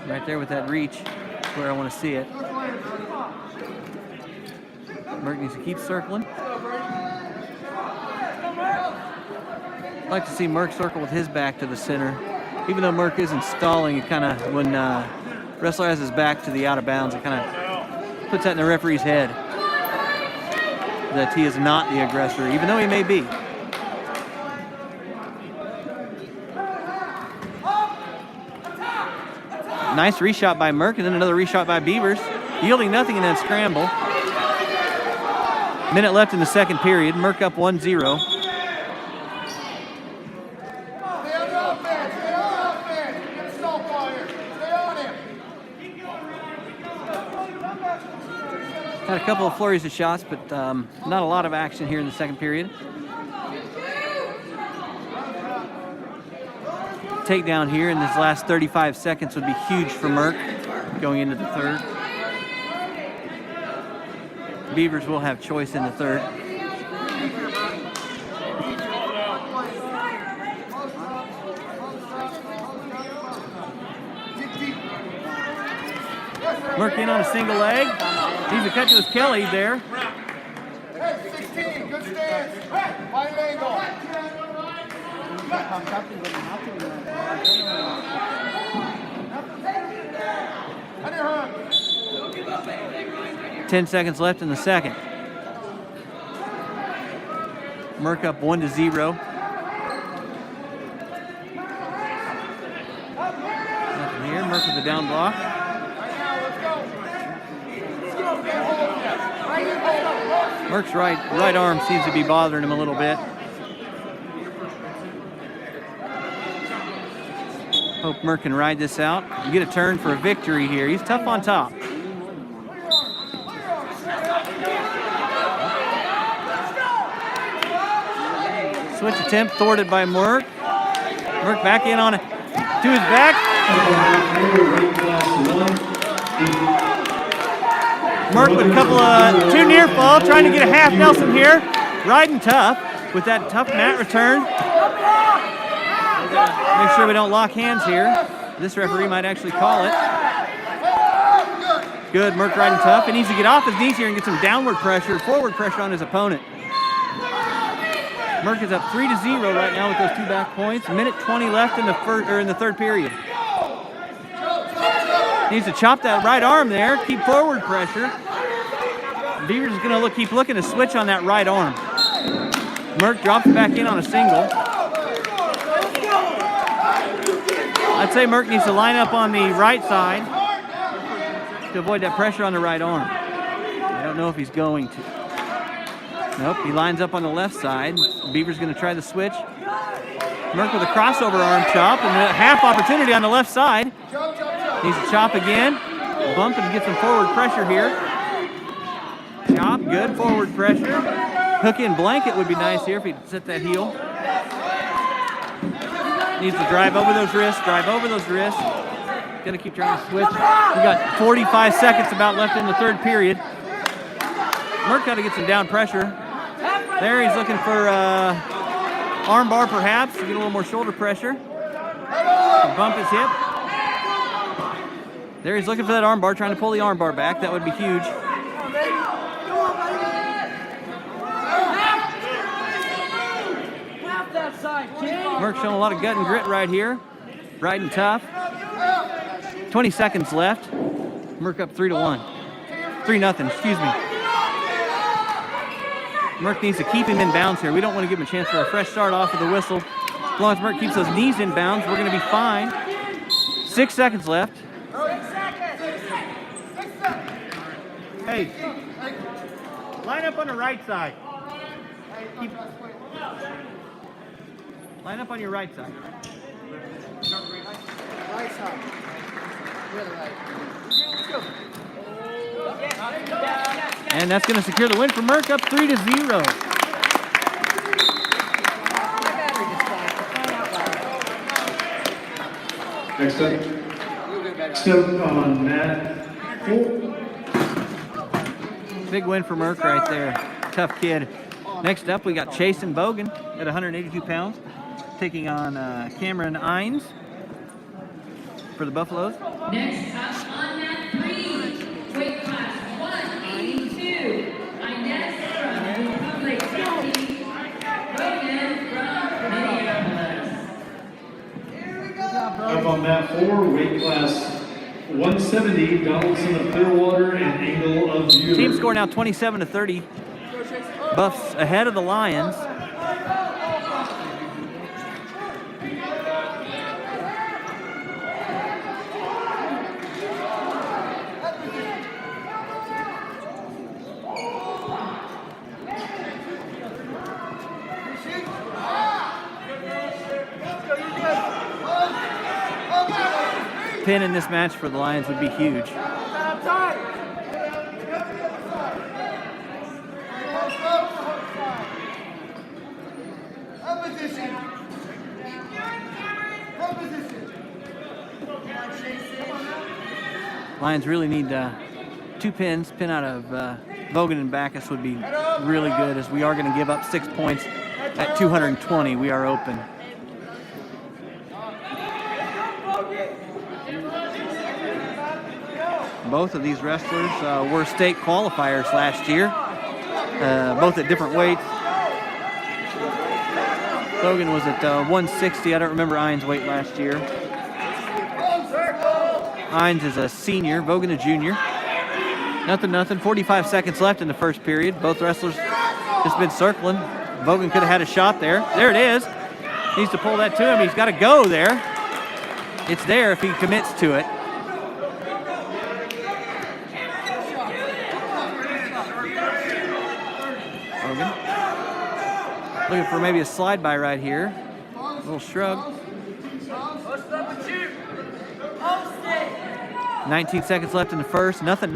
Right there with that reach, that's where I want to see it. Merck needs to keep circling. like to see Merck circle with his back to the center. Even though Merck isn't stalling, it kind of, when wrestler has his back to the out of bounds, it kind of puts that in the referee's head that he is not the aggressor, even though he may be. Nice reshot by Merck, and then another reshot by Beavers, yielding nothing in that scramble. Minute left in the second period. Merck up 1-0. Had a couple of flurries of shots, but not a lot of action here in the second period. Takedown here in this last 35 seconds would be huge for Merck going into the third. Beavers will have choice in the third. Merck in on a single leg. Needs to cut to his Kelly there. Hey, 16, good stance. Find an angle. On your hook. 10 seconds left in the second. Merck up 1-0. Nothing here. Merck with the down block. Merck's right arm seems to be bothering him a little bit. Hope Merck can ride this out and get a turn for a victory here. He's tough on top. Switch attempt thwarted by Merck. Merck back in on it to his back. Merck with a couple of two near fall, trying to get a half Nelson here. Riding tough with that tough mat return. Make sure we don't lock hands here. This referee might actually call it. Good, Merck riding tough. He needs to get off his knees here and get some downward pressure, forward pressure on his opponent. Merck is up 3-0 right now with those two back points. Minute 20 left in the third period. Needs to chop that right arm there, keep forward pressure. Beavers is going to keep looking to switch on that right arm. Merck drops back in on a single. I'd say Merck needs to line up on the right side to avoid that pressure on the right arm. I don't know if he's going to. Nope, he lines up on the left side. Beaver's going to try the switch. Merck with a crossover arm chop and a half opportunity on the left side. Needs to chop again. Bump and get some forward pressure here. Chop, good forward pressure. Hook in blanket would be nice here if he'd set that heel. Needs to drive over those wrists, Gonna keep trying to switch. We got 45 seconds about left in the third period. Merck got to get some down pressure. There he's looking for arm bar perhaps to get a little more shoulder pressure. Bump his hip. There he's looking for that arm bar, trying to pull the arm bar back. That would be huge. Merck showing a lot of gut and grit right here. Riding tough. 20 seconds left. Merck up 3-1. 3-0, excuse me. Merck needs to keep him in bounds here. We don't want to give him a chance for a fresh start off with the whistle. As long as Merck keeps those knees in bounds, we're going to be fine. 6 seconds left. Hey, line up on the right side. Line up on your right side. Right side. Really right. And that's going to secure the win for Merck, up 3-0. Next up on mat 4. Big win for Merck right there. Tough kid. Next up, we got Chase and Bogan at 182 pounds, taking on Cameron Ines for the Buffaloes. Next up on mat 3, weight class 182, Ines from Republic City, Rogan from Minneapolis. Up on mat 4, weight class 170, Donaldson of Clearwater and Engel of Buehler. Team score now 27-30. Buffs ahead of the Lions. Pin in this match for the Lions would be huge. Lions really need 2 pins. Pin out of Vogan and Backus would be really good, as we are going to give up 6 points at 220. We are open. Both of these wrestlers were state qualifiers last year, both at different weights. Vogan was at 160. I don't remember Ian's weight last year. Hines is a senior, Vogan a junior. Nothing. 45 seconds left in the first period. Both wrestlers just been circling. Vogan could have had a shot there. There it is. Needs to pull that to him. He's got to go there. It's there if he commits to it. Vogan looking for maybe a slide by right here. A little shrug. 19 seconds left in the first. Nothing.